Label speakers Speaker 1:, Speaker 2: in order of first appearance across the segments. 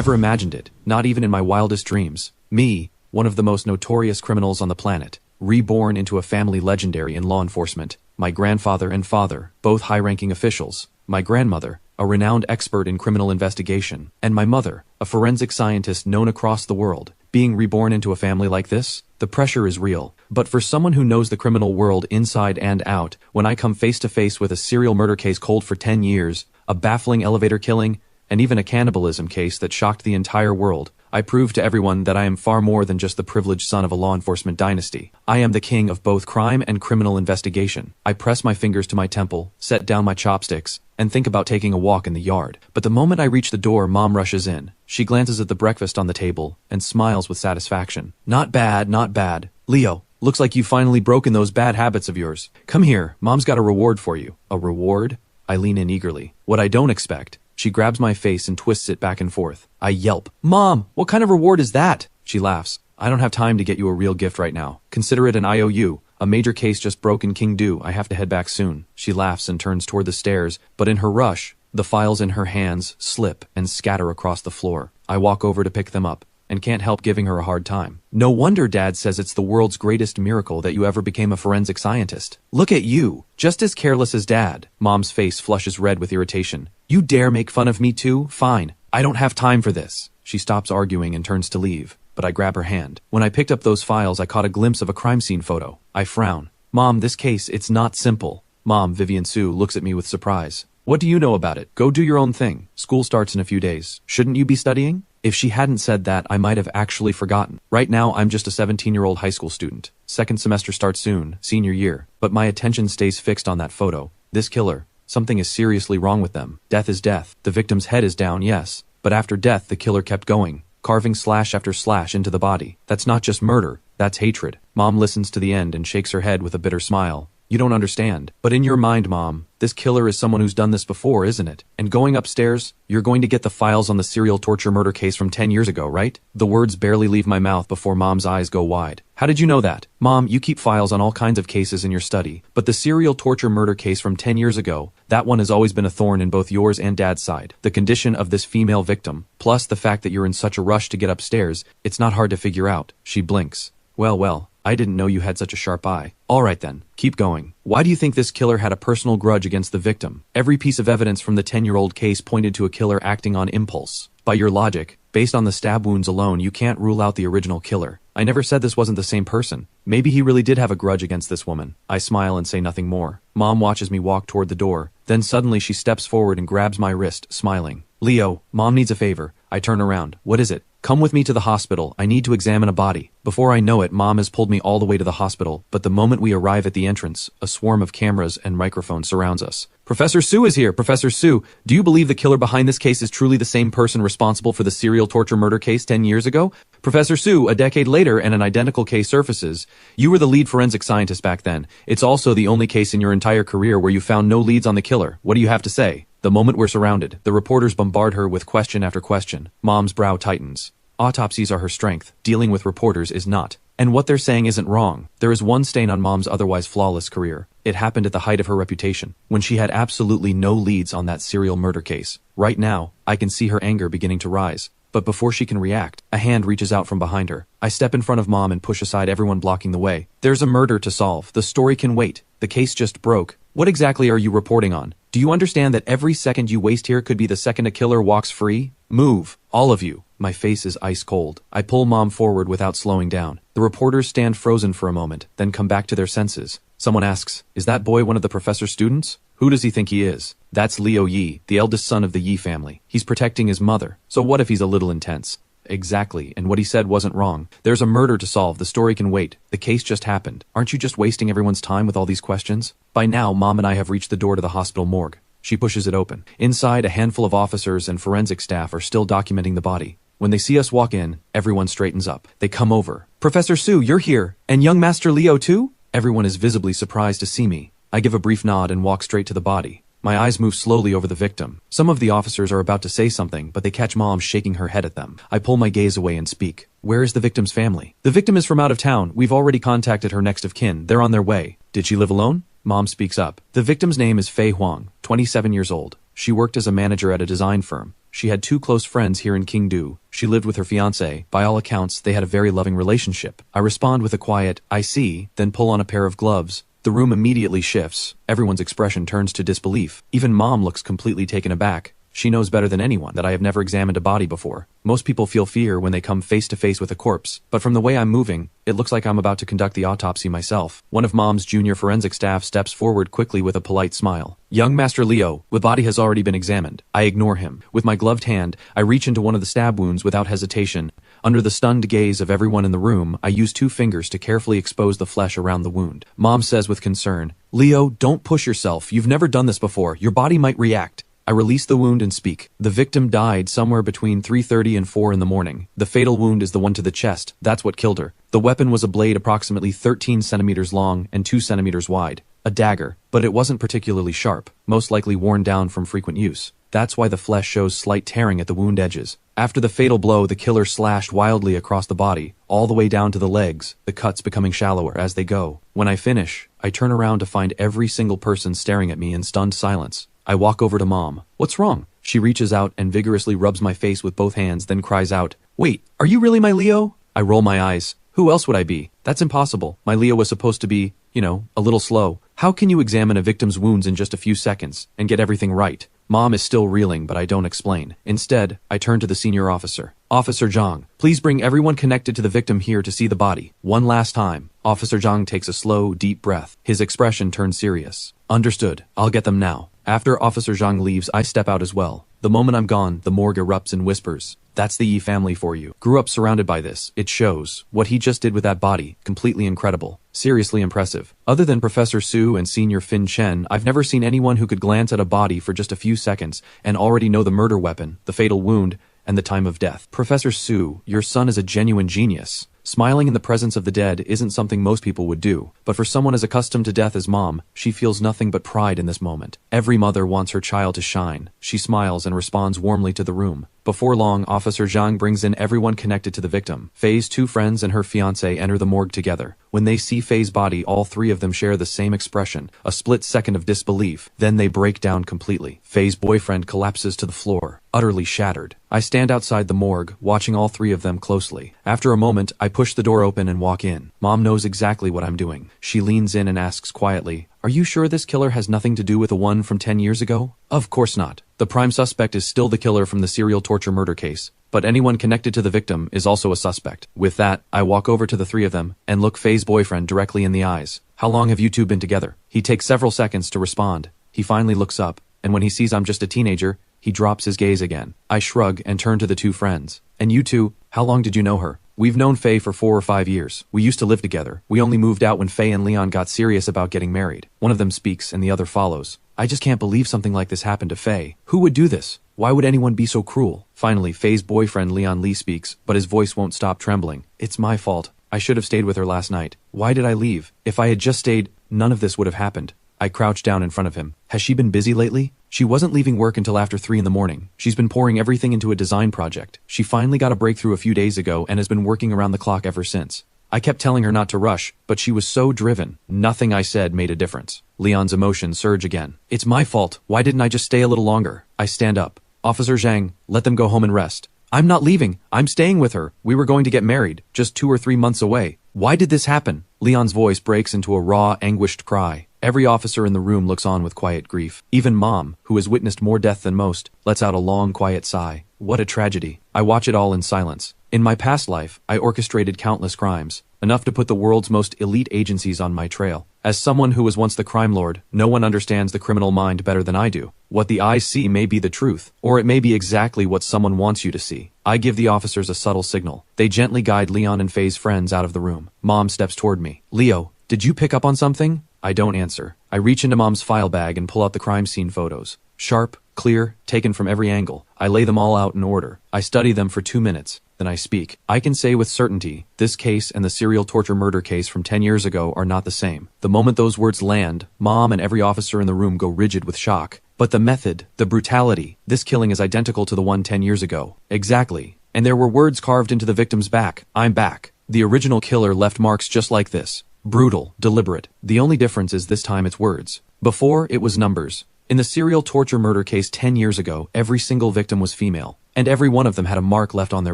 Speaker 1: never imagined it, not even in my wildest dreams. Me, one of the most notorious criminals on the planet, reborn into a family legendary in law enforcement. My grandfather and father, both high-ranking officials. My grandmother, a renowned expert in criminal investigation. And my mother, a forensic scientist known across the world. Being reborn into a family like this, the pressure is real. But for someone who knows the criminal world inside and out, when I come face to face with a serial murder case cold for 10 years, a baffling elevator killing, and even a cannibalism case that shocked the entire world, I prove to everyone that I am far more than just the privileged son of a law enforcement dynasty. I am the king of both crime and criminal investigation. I press my fingers to my temple, set down my chopsticks, and think about taking a walk in the yard. But the moment I reach the door, Mom rushes in. She glances at the breakfast on the table and smiles with satisfaction. Not bad, not bad. Leo, looks like you've finally broken those bad habits of yours. Come here, Mom's got a reward for you. A reward? I lean in eagerly. What I don't expect. She grabs my face and twists it back and forth. I yelp. Mom, what kind of reward is that? She laughs. I don't have time to get you a real gift right now. Consider it an IOU. A major case just broke in King Do. I have to head back soon. She laughs and turns toward the stairs, but in her rush, the files in her hands slip and scatter across the floor. I walk over to pick them up and can't help giving her a hard time. No wonder Dad says it's the world's greatest miracle that you ever became a forensic scientist. Look at you, just as careless as Dad. Mom's face flushes red with irritation. You dare make fun of me too? Fine. I don't have time for this. She stops arguing and turns to leave, but I grab her hand. When I picked up those files, I caught a glimpse of a crime scene photo. I frown. Mom, this case, it's not simple. Mom, Vivian Su, looks at me with surprise. What do you know about it? Go do your own thing. School starts in a few days. Shouldn't you be studying? If she hadn't said that, I might have actually forgotten. Right now, I'm just a 17-year-old high school student. Second semester starts soon, senior year. But my attention stays fixed on that photo. This killer. Something is seriously wrong with them. Death is death. The victim's head is down, yes. But after death, the killer kept going, carving slash after slash into the body. That's not just murder. That's hatred. Mom listens to the end and shakes her head with a bitter smile. You don't understand. But in your mind, Mom, this killer is someone who's done this before, isn't it? And going upstairs, you're going to get the files on the serial torture murder case from 10 years ago, right? The words barely leave my mouth before Mom's eyes go wide. How did you know that? Mom, you keep files on all kinds of cases in your study, but the serial torture murder case from 10 years ago, that one has always been a thorn in both yours and Dad's side. The condition of this female victim, plus the fact that you're in such a rush to get upstairs, it's not hard to figure out. She blinks. Well, I didn't know you had such a sharp eye. All right then, keep going. Why do you think this killer had a personal grudge against the victim? Every piece of evidence from the 10-year-old case pointed to a killer acting on impulse. By your logic, based on the stab wounds alone, you can't rule out the original killer. I never said this wasn't the same person. Maybe he really did have a grudge against this woman. I smile and say nothing more. Mom watches me walk toward the door. Then suddenly she steps forward and grabs my wrist, smiling. Leo, Mom needs a favor. I turn around. What is it? Come with me to the hospital. I need to examine a body. Before I know it, Mom has pulled me all the way to the hospital, but the moment we arrive at the entrance, a swarm of cameras and microphones surrounds us. Professor Su is here! Professor Su, do you believe the killer behind this case is truly the same person responsible for the serial torture murder case 10 years ago? Professor Su, a decade later and an identical case surfaces. You were the lead forensic scientist back then. It's also the only case in your entire career where you found no leads on the killer. What do you have to say? The moment we're surrounded, the reporters bombard her with question after question. Mom's brow tightens. Autopsies are her strength. Dealing with reporters is not. And what they're saying isn't wrong. There is one stain on Mom's otherwise flawless career. It happened at the height of her reputation, when she had absolutely no leads on that serial murder case. Right now, I can see her anger beginning to rise. But before she can react, a hand reaches out from behind her. I step in front of Mom and push aside everyone blocking the way. There's a murder to solve. The story can wait. The case just broke. What exactly are you reporting on? Do you understand that every second you waste here could be the second a killer walks free? Move. All of you. My face is ice cold. I pull Mom forward without slowing down. The reporters stand frozen for a moment, then come back to their senses. Someone asks, is that boy one of the professor's students? Who does he think he is? That's Leo Yi, the eldest son of the Yi family. He's protecting his mother. So what if he's a little intense? Exactly, and what he said wasn't wrong. There's a murder to solve. The story can wait. The case just happened. Aren't you just wasting everyone's time with all these questions? By now, Mom and I have reached the door to the hospital morgue. She pushes it open. Inside, a handful of officers and forensic staff are still documenting the body. When they see us walk in, everyone straightens up. They come over. Professor Su, you're here. And young Master Leo too? Everyone is visibly surprised to see me. I give a brief nod and walk straight to the body. My eyes move slowly over the victim. Some of the officers are about to say something, but they catch Mom shaking her head at them. I pull my gaze away and speak. Where is the victim's family? The victim is from out of town. We've already contacted her next of kin. They're on their way. Did she live alone? Mom speaks up. The victim's name is Fei Huang, 27 years old. She worked as a manager at a design firm. She had 2 close friends here in Kingdu. She lived with her fiancé. By all accounts, they had a very loving relationship. I respond with a quiet, I see, then pull on a pair of gloves. The room immediately shifts. Everyone's expression turns to disbelief. Even Mom looks completely taken aback. She knows better than anyone that I have never examined a body before. Most people feel fear when they come face to face with a corpse, but from the way I'm moving, it looks like I'm about to conduct the autopsy myself. One of Mom's junior forensic staff steps forward quickly with a polite smile. Young Master Leo, the body has already been examined. I ignore him. With my gloved hand, I reach into one of the stab wounds without hesitation. Under the stunned gaze of everyone in the room, I use 2 fingers to carefully expose the flesh around the wound. Mom says with concern, Leo, don't push yourself. You've never done this before. Your body might react. I release the wound and speak. The victim died somewhere between 3:30 and 4 in the morning. The fatal wound is the one to the chest. That's what killed her. The weapon was a blade approximately 13 centimeters long and 2 centimeters wide. A dagger, but it wasn't particularly sharp, most likely worn down from frequent use. That's why the flesh shows slight tearing at the wound edges. After the fatal blow, the killer slashed wildly across the body, all the way down to the legs, the cuts becoming shallower as they go. When I finish, I turn around to find every single person staring at me in stunned silence. I walk over to Mom. What's wrong? She reaches out and vigorously rubs my face with both hands, then cries out, Wait, are you really my Leo? I roll my eyes. Who else would I be? That's impossible. My Leo was supposed to be, a little slow. How can you examine a victim's wounds in just a few seconds and get everything right? Mom is still reeling, but I don't explain. Instead, I turn to the senior officer. Officer Zhang, please bring everyone connected to the victim here to see the body. One last time. Officer Zhang takes a slow, deep breath. His expression turns serious. Understood. I'll get them now. After Officer Zhang leaves, I step out as well. The moment I'm gone, the morgue erupts in whispers. That's the Yi family for you. Grew up surrounded by this. It shows. What he just did with that body, completely incredible. Seriously impressive. Other than Professor Su and Senior Fin Chen, I've never seen anyone who could glance at a body for just a few seconds and already know the murder weapon, the fatal wound, and the time of death. Professor Su, your son is a genuine genius. Smiling in the presence of the dead isn't something most people would do, but for someone as accustomed to death as Mom, she feels nothing but pride in this moment. Every mother wants her child to shine. She smiles and responds warmly to the room. Before long, Officer Zhang brings in everyone connected to the victim. Faye's 2 friends and her fiancé enter the morgue together. When they see Faye's body, all 3 of them share the same expression, a split second of disbelief. Then they break down completely. Faye's boyfriend collapses to the floor, utterly shattered. I stand outside the morgue, watching all 3 of them closely. After a moment, I push the door open and walk in. Mom knows exactly what I'm doing. She leans in and asks quietly, Are you sure this killer has nothing to do with the one from 10 years ago? Of course not. The prime suspect is still the killer from the serial torture murder case, but anyone connected to the victim is also a suspect. With that, I walk over to the 3 of them and look Faye's boyfriend directly in the eyes. How long have you 2 been together? He takes several seconds to respond. He finally looks up, and when he sees I'm just a teenager, he drops his gaze again. I shrug and turn to the 2 friends. And you 2, how long did you know her? We've known Faye for 4 or 5 years. We used to live together. We only moved out when Faye and Leon got serious about getting married. One of them speaks and the other follows. I just can't believe something like this happened to Faye. Who would do this? Why would anyone be so cruel? Finally, Faye's boyfriend Leon Lee speaks, but his voice won't stop trembling. It's my fault. I should have stayed with her last night. Why did I leave? If I had just stayed, none of this would have happened. I crouch down in front of him. Has she been busy lately? She wasn't leaving work until after 3 in the morning. She's been pouring everything into a design project. She finally got a breakthrough a few days ago and has been working around the clock ever since. I kept telling her not to rush, but she was so driven. Nothing I said made a difference. Leon's emotions surge again. It's my fault. Why didn't I just stay a little longer? I stand up. Officer Zhang, let them go home and rest. I'm not leaving. I'm staying with her. We were going to get married, just 2 or 3 months away. Why did this happen? Leon's voice breaks into a raw, anguished cry. Every officer in the room looks on with quiet grief. Even Mom, who has witnessed more death than most, lets out a long, quiet sigh. What a tragedy. I watch it all in silence. In my past life, I orchestrated countless crimes, enough to put the world's most elite agencies on my trail. As someone who was once the crime lord, no one understands the criminal mind better than I do. What the eyes see may be the truth, or it may be exactly what someone wants you to see. I give the officers a subtle signal. They gently guide Leon and Faye's friends out of the room. Mom steps toward me. Leo, did you pick up on something? I don't answer. I reach into Mom's file bag and pull out the crime scene photos. Sharp, clear, taken from every angle. I lay them all out in order. I study them for 2 minutes. Then I speak. I can say with certainty, this case and the serial torture murder case from 10 years ago are not the same. The moment those words land, Mom and every officer in the room go rigid with shock. But the method, the brutality, this killing is identical to the one 10 years ago. Exactly. And there were words carved into the victim's back. I'm back. The original killer left marks just like this. Brutal, deliberate. The only difference is this time it's words. Before, it was numbers. In the serial torture murder case 10 years ago, every single victim was female. And every one of them had a mark left on their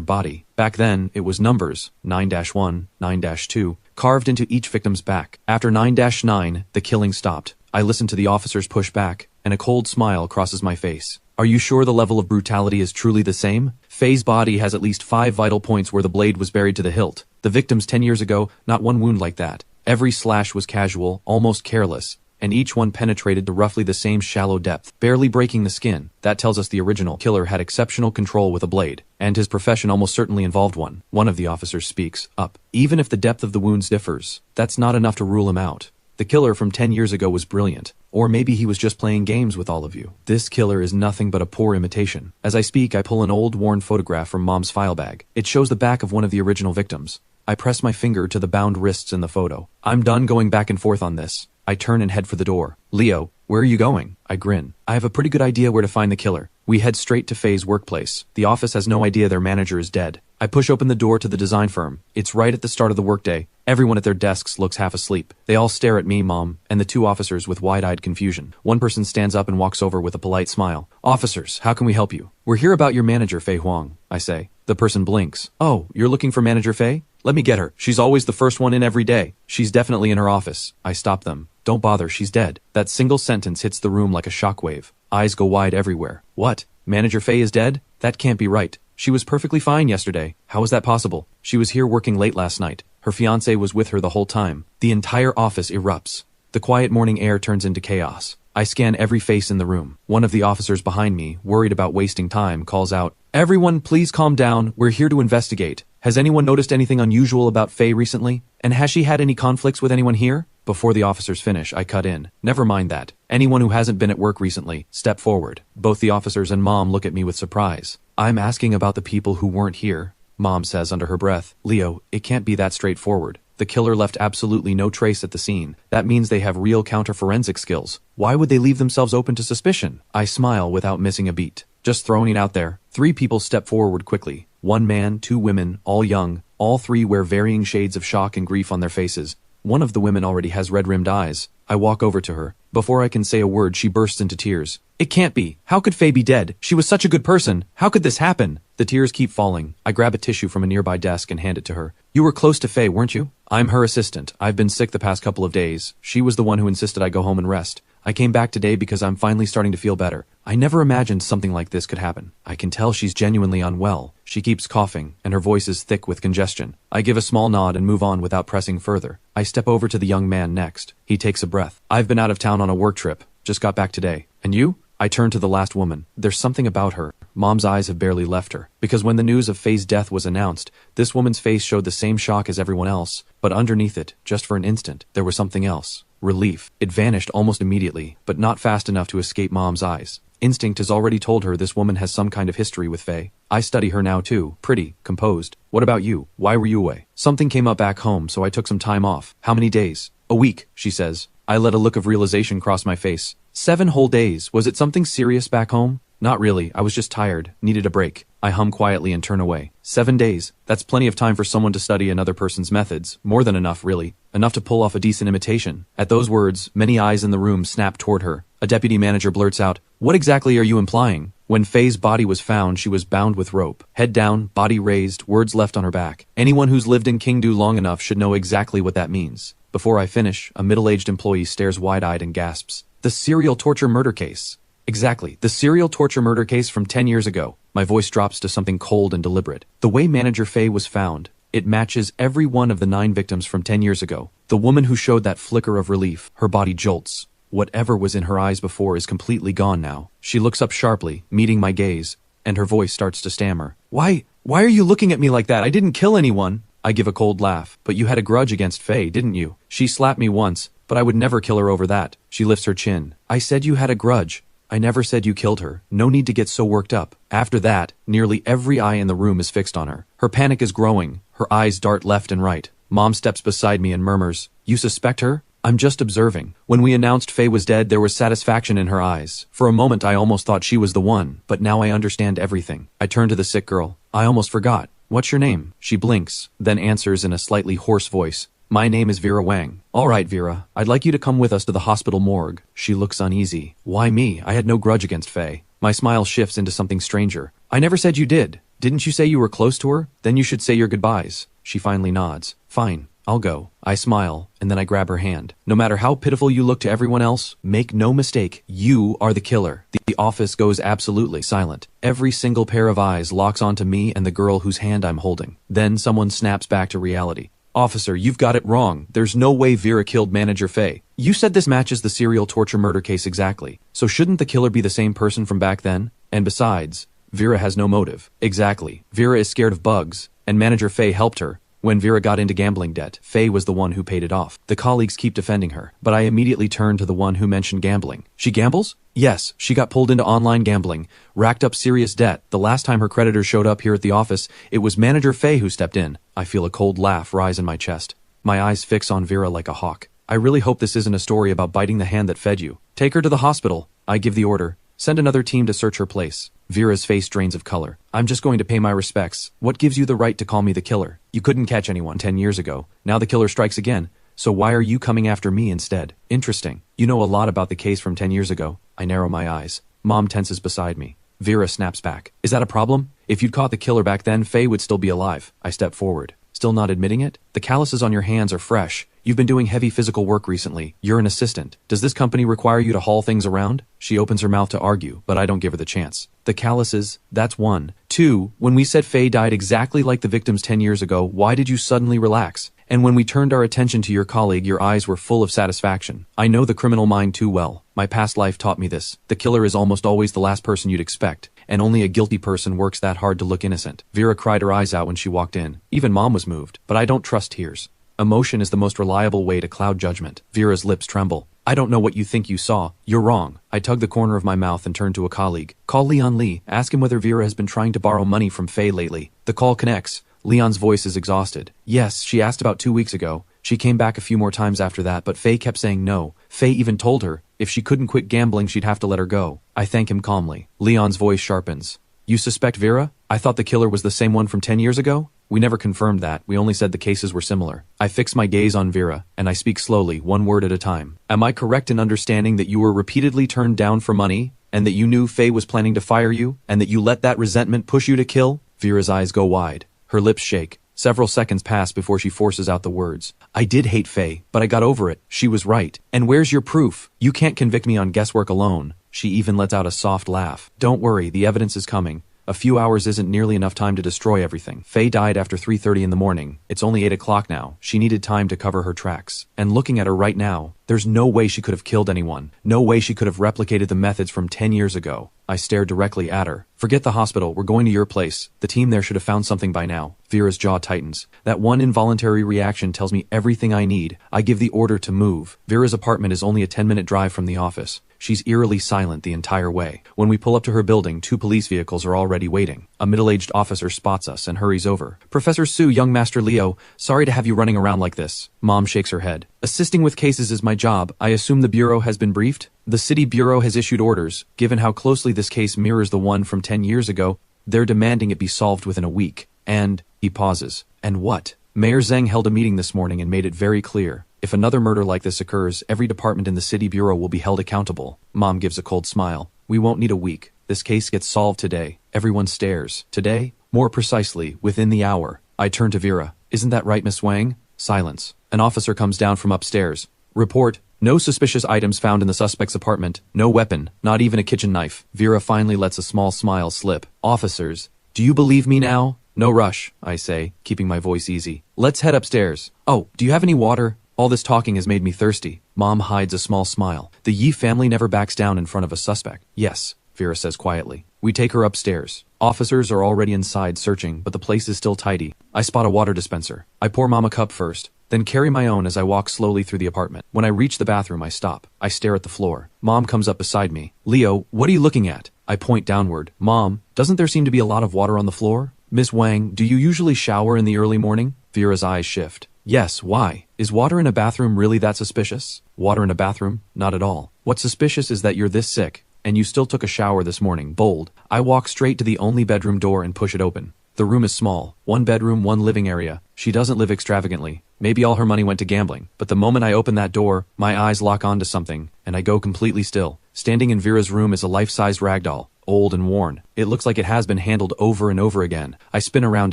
Speaker 1: body. Back then, it was numbers, 9-1, 9-2, carved into each victim's back. After 9-9, the killing stopped. I listened to the officers push back, and a cold smile crosses my face. Are you sure the level of brutality is truly the same? Faye's body has at least 5 vital points where the blade was buried to the hilt. The victims 10 years ago, not one wound like that. Every slash was casual, almost careless, and each one penetrated to roughly the same shallow depth, barely breaking the skin. That tells us the original killer had exceptional control with a blade, and his profession almost certainly involved one. One of the officers speaks up. Even if the depth of the wounds differs, that's not enough to rule him out. The killer from 10 years ago was brilliant. Or maybe he was just playing games with all of you. This killer is nothing but a poor imitation. As I speak, I pull an old, worn photograph from Mom's file bag. It shows the back of one of the original victims. I press my finger to the bound wrists in the photo. I'm done going back and forth on this. I turn and head for the door. Leo, where are you going? I grin. I have a pretty good idea where to find the killer. We head straight to Faye's workplace. The office has no idea their manager is dead. I push open the door to the design firm. It's right at the start of the workday. Everyone at their desks looks half asleep. They all stare at me, Mom, and the 2 officers with wide-eyed confusion. One person stands up and walks over with a polite smile. Officers, how can we help you? We're here about your manager, Faye Huang, I say. The person blinks. Oh, you're looking for Manager Faye? Let me get her. She's always the first one in every day. She's definitely in her office. I stop them. Don't bother, she's dead. That single sentence hits the room like a shockwave. Eyes go wide everywhere. What? Manager Faye is dead? That can't be right. She was perfectly fine yesterday. How is that possible? She was here working late last night. Her fiancé was with her the whole time. The entire office erupts. The quiet morning air turns into chaos. I scan every face in the room. One of the officers behind me, worried about wasting time, calls out, "Everyone, please calm down. We're here to investigate. Has anyone noticed anything unusual about Faye recently? And has she had any conflicts with anyone here?" Before the officers finish, I cut in. Never mind that. Anyone who hasn't been at work recently, step forward. Both the officers and Mom look at me with surprise. I'm asking about the people who weren't here. Mom says under her breath, Leo, it can't be that straightforward. The killer left absolutely no trace at the scene. That means they have real counter-forensic skills. Why would they leave themselves open to suspicion? I smile without missing a beat. Just throwing it out there. 3 people step forward quickly. 1 man, 2 women, all young. All 3 wear varying shades of shock and grief on their faces. One of the women already has red-rimmed eyes. I walk over to her. Before I can say a word, she bursts into tears. It can't be. How could Faye be dead? She was such a good person. How could this happen? The tears keep falling. I grab a tissue from a nearby desk and hand it to her. You were close to Faye, weren't you? I'm her assistant. I've been sick the past couple of days. She was the one who insisted I go home and rest. I came back today because I'm finally starting to feel better. I never imagined something like this could happen. I can tell she's genuinely unwell. She keeps coughing, and her voice is thick with congestion. I give a small nod and move on without pressing further. I step over to the young man next. He takes a breath. I've been out of town on a work trip. Just got back today. And you? I turn to the last woman. There's something about her. Mom's eyes have barely left her. Because when the news of Faye's death was announced, this woman's face showed the same shock as everyone else. But underneath it, just for an instant, there was something else. Relief. It vanished almost immediately, but not fast enough to escape Mom's eyes. Instinct has already told her this woman has some kind of history with Faye. I study her now too. Pretty, composed. What about you? Why were you away? Something came up back home, so I took some time off. How many days? A week, she says. I let a look of realization cross my face. 7 whole days. Was it something serious back home? Not really. I was just tired. Needed a break. I hum quietly and turn away. 7 days. That's plenty of time for someone to study another person's methods. More than enough, really. Enough to pull off a decent imitation. At those words, many eyes in the room snap toward her. A deputy manager blurts out, "What exactly are you implying?" When Faye's body was found, she was bound with rope. Head down, body raised, words left on her back. Anyone who's lived in Kingdu long enough should know exactly what that means. Before I finish, a middle-aged employee stares wide-eyed and gasps. The serial torture murder case. Exactly, the serial torture murder case from 10 years ago. My voice drops to something cold and deliberate. The way Manager Faye was found, it matches every one of the 9 victims from 10 years ago. The woman who showed that flicker of relief, her body jolts. Whatever was in her eyes before is completely gone now. She looks up sharply, meeting my gaze, and her voice starts to stammer. Why are you looking at me like that? I didn't kill anyone. I give a cold laugh. But you had a grudge against Faye, didn't you? She slapped me once, but I would never kill her over that. She lifts her chin. I said you had a grudge. I never said you killed her. No need to get so worked up. After that, nearly every eye in the room is fixed on her. Her panic is growing. Her eyes dart left and right. Mom steps beside me and murmurs, "You suspect her?" I'm just observing. When we announced Faye was dead, there was satisfaction in her eyes. For a moment, I almost thought she was the one, but now I understand everything. I turn to the sick girl. I almost forgot. What's your name? She blinks, then answers in a slightly hoarse voice. My name is Vera Wang. Alright, Vera, I'd like you to come with us to the hospital morgue. She looks uneasy. Why me? I had no grudge against Faye. My smile shifts into something stranger. I never said you did. Didn't you say you were close to her? Then you should say your goodbyes. She finally nods. Fine, I'll go. I smile, and then I grab her hand. No matter how pitiful you look to everyone else, make no mistake, you are the killer. The office goes absolutely silent. Every single pair of eyes locks onto me and the girl whose hand I'm holding. Then someone snaps back to reality. Officer, you've got it wrong. There's no way Vera killed Manager Faye. You said this matches the serial torture murder case exactly. So shouldn't the killer be the same person from back then? And besides, Vera has no motive. Exactly. Vera is scared of bugs, and Manager Faye helped her. When Vera got into gambling debt, Faye was the one who paid it off. The colleagues keep defending her, but I immediately turn to the one who mentioned gambling. She gambles? Yes, she got pulled into online gambling, racked up serious debt. The last time her creditors showed up here at the office, it was Manager Faye who stepped in. I feel a cold laugh rise in my chest. My eyes fix on Vera like a hawk. I really hope this isn't a story about biting the hand that fed you. Take her to the hospital. I give the order. Send another team to search her place. Vera's face drains of color. I'm just going to pay my respects. What gives you the right to call me the killer? You couldn't catch anyone 10 years ago. Now the killer strikes again. So why are you coming after me instead? Interesting. You know a lot about the case from 10 years ago. I narrow my eyes. Mom tenses beside me. Vera snaps back. Is that a problem? If you'd caught the killer back then, Faye would still be alive. I step forward. Still not admitting it? The calluses on your hands are fresh. You've been doing heavy physical work recently. You're an assistant. Does this company require you to haul things around? She opens her mouth to argue, but I don't give her the chance. The calluses, that's one. Two, when we said Faye died exactly like the victims 10 years ago, why did you suddenly relax? And when we turned our attention to your colleague, your eyes were full of satisfaction. I know the criminal mind too well. My past life taught me this. The killer is almost always the last person you'd expect, and only a guilty person works that hard to look innocent. Vera cried her eyes out when she walked in. Even Mom was moved, but I don't trust tears. Emotion is the most reliable way to cloud judgment. Vera's lips tremble. I don't know what you think you saw. You're wrong. I tug the corner of my mouth and turn to a colleague. Call Leon Lee. Ask him whether Vera has been trying to borrow money from Faye lately. The call connects. Leon's voice is exhausted. Yes, she asked about 2 weeks ago. She came back a few more times after that, but Faye kept saying no. Faye even told her, if she couldn't quit gambling, she'd have to let her go. I thank him calmly. Leon's voice sharpens. You suspect Vera? I thought the killer was the same one from 10 years ago? We never confirmed that. We only said the cases were similar. I fix my gaze on Vera, and I speak slowly, one word at a time. Am I correct in understanding that you were repeatedly turned down for money, and that you knew Faye was planning to fire you, and that you let that resentment push you to kill? Vera's eyes go wide. Her lips shake. Several seconds pass before she forces out the words. I did hate Faye, but I got over it. She was right. And where's your proof? You can't convict me on guesswork alone. She even lets out a soft laugh. Don't worry, the evidence is coming. A few hours isn't nearly enough time to destroy everything. Faye died after 3:30 in the morning. It's only 8 o'clock now. She needed time to cover her tracks. And looking at her right now, there's no way she could have killed anyone. No way she could have replicated the methods from 10 years ago. I stare directly at her. Forget the hospital. We're going to your place. The team there should have found something by now. Vera's jaw tightens. That one involuntary reaction tells me everything I need. I give the order to move. Vera's apartment is only a 10-minute drive from the office. She's eerily silent the entire way. When we pull up to her building, 2 police vehicles are already waiting. A middle-aged officer spots us and hurries over. Professor Su, young Master Leo, sorry to have you running around like this. Mom shakes her head. Assisting with cases is my job. I assume the Bureau has been briefed? The City Bureau has issued orders. Given how closely this case mirrors the one from 10 years ago, they're demanding it be solved within a week. And, he pauses. And what? Mayor Zheng held a meeting this morning and made it very clear. If another murder like this occurs, every department in the City Bureau will be held accountable. Mom gives a cold smile. We won't need a week. This case gets solved today. Everyone stares. Today? More precisely, within the hour. I turn to Vera. Isn't that right, Miss Wang? Silence. An officer comes down from upstairs. Report. No suspicious items found in the suspect's apartment. No weapon. Not even a kitchen knife. Vera finally lets a small smile slip. Officers. Do you believe me now? No rush, I say, keeping my voice easy. Let's head upstairs. Oh, do you have any water? All this talking has made me thirsty. Mom hides a small smile. The Yi family never backs down in front of a suspect. Yes, Vera says quietly. We take her upstairs. Officers are already inside searching, but the place is still tidy. I spot a water dispenser. I pour Mom a cup first, then carry my own as I walk slowly through the apartment. When I reach the bathroom, I stop. I stare at the floor. Mom comes up beside me. Leo, what are you looking at? I point downward. Mom, doesn't there seem to be a lot of water on the floor? Miss Wang, do you usually shower in the early morning? Vera's eyes shift. Yes, why? Is water in a bathroom really that suspicious? Water in a bathroom? Not at all. What's suspicious is that you're this sick, and you still took a shower this morning. Bold. I walk straight to the only bedroom door and push it open. The room is small, 1 bedroom, 1 living area. She doesn't live extravagantly. Maybe all her money went to gambling. But the moment I open that door, my eyes lock onto something, and I go completely still. Standing in Vera's room is a life-sized ragdoll, old and worn. It looks like it has been handled over and over again. I spin around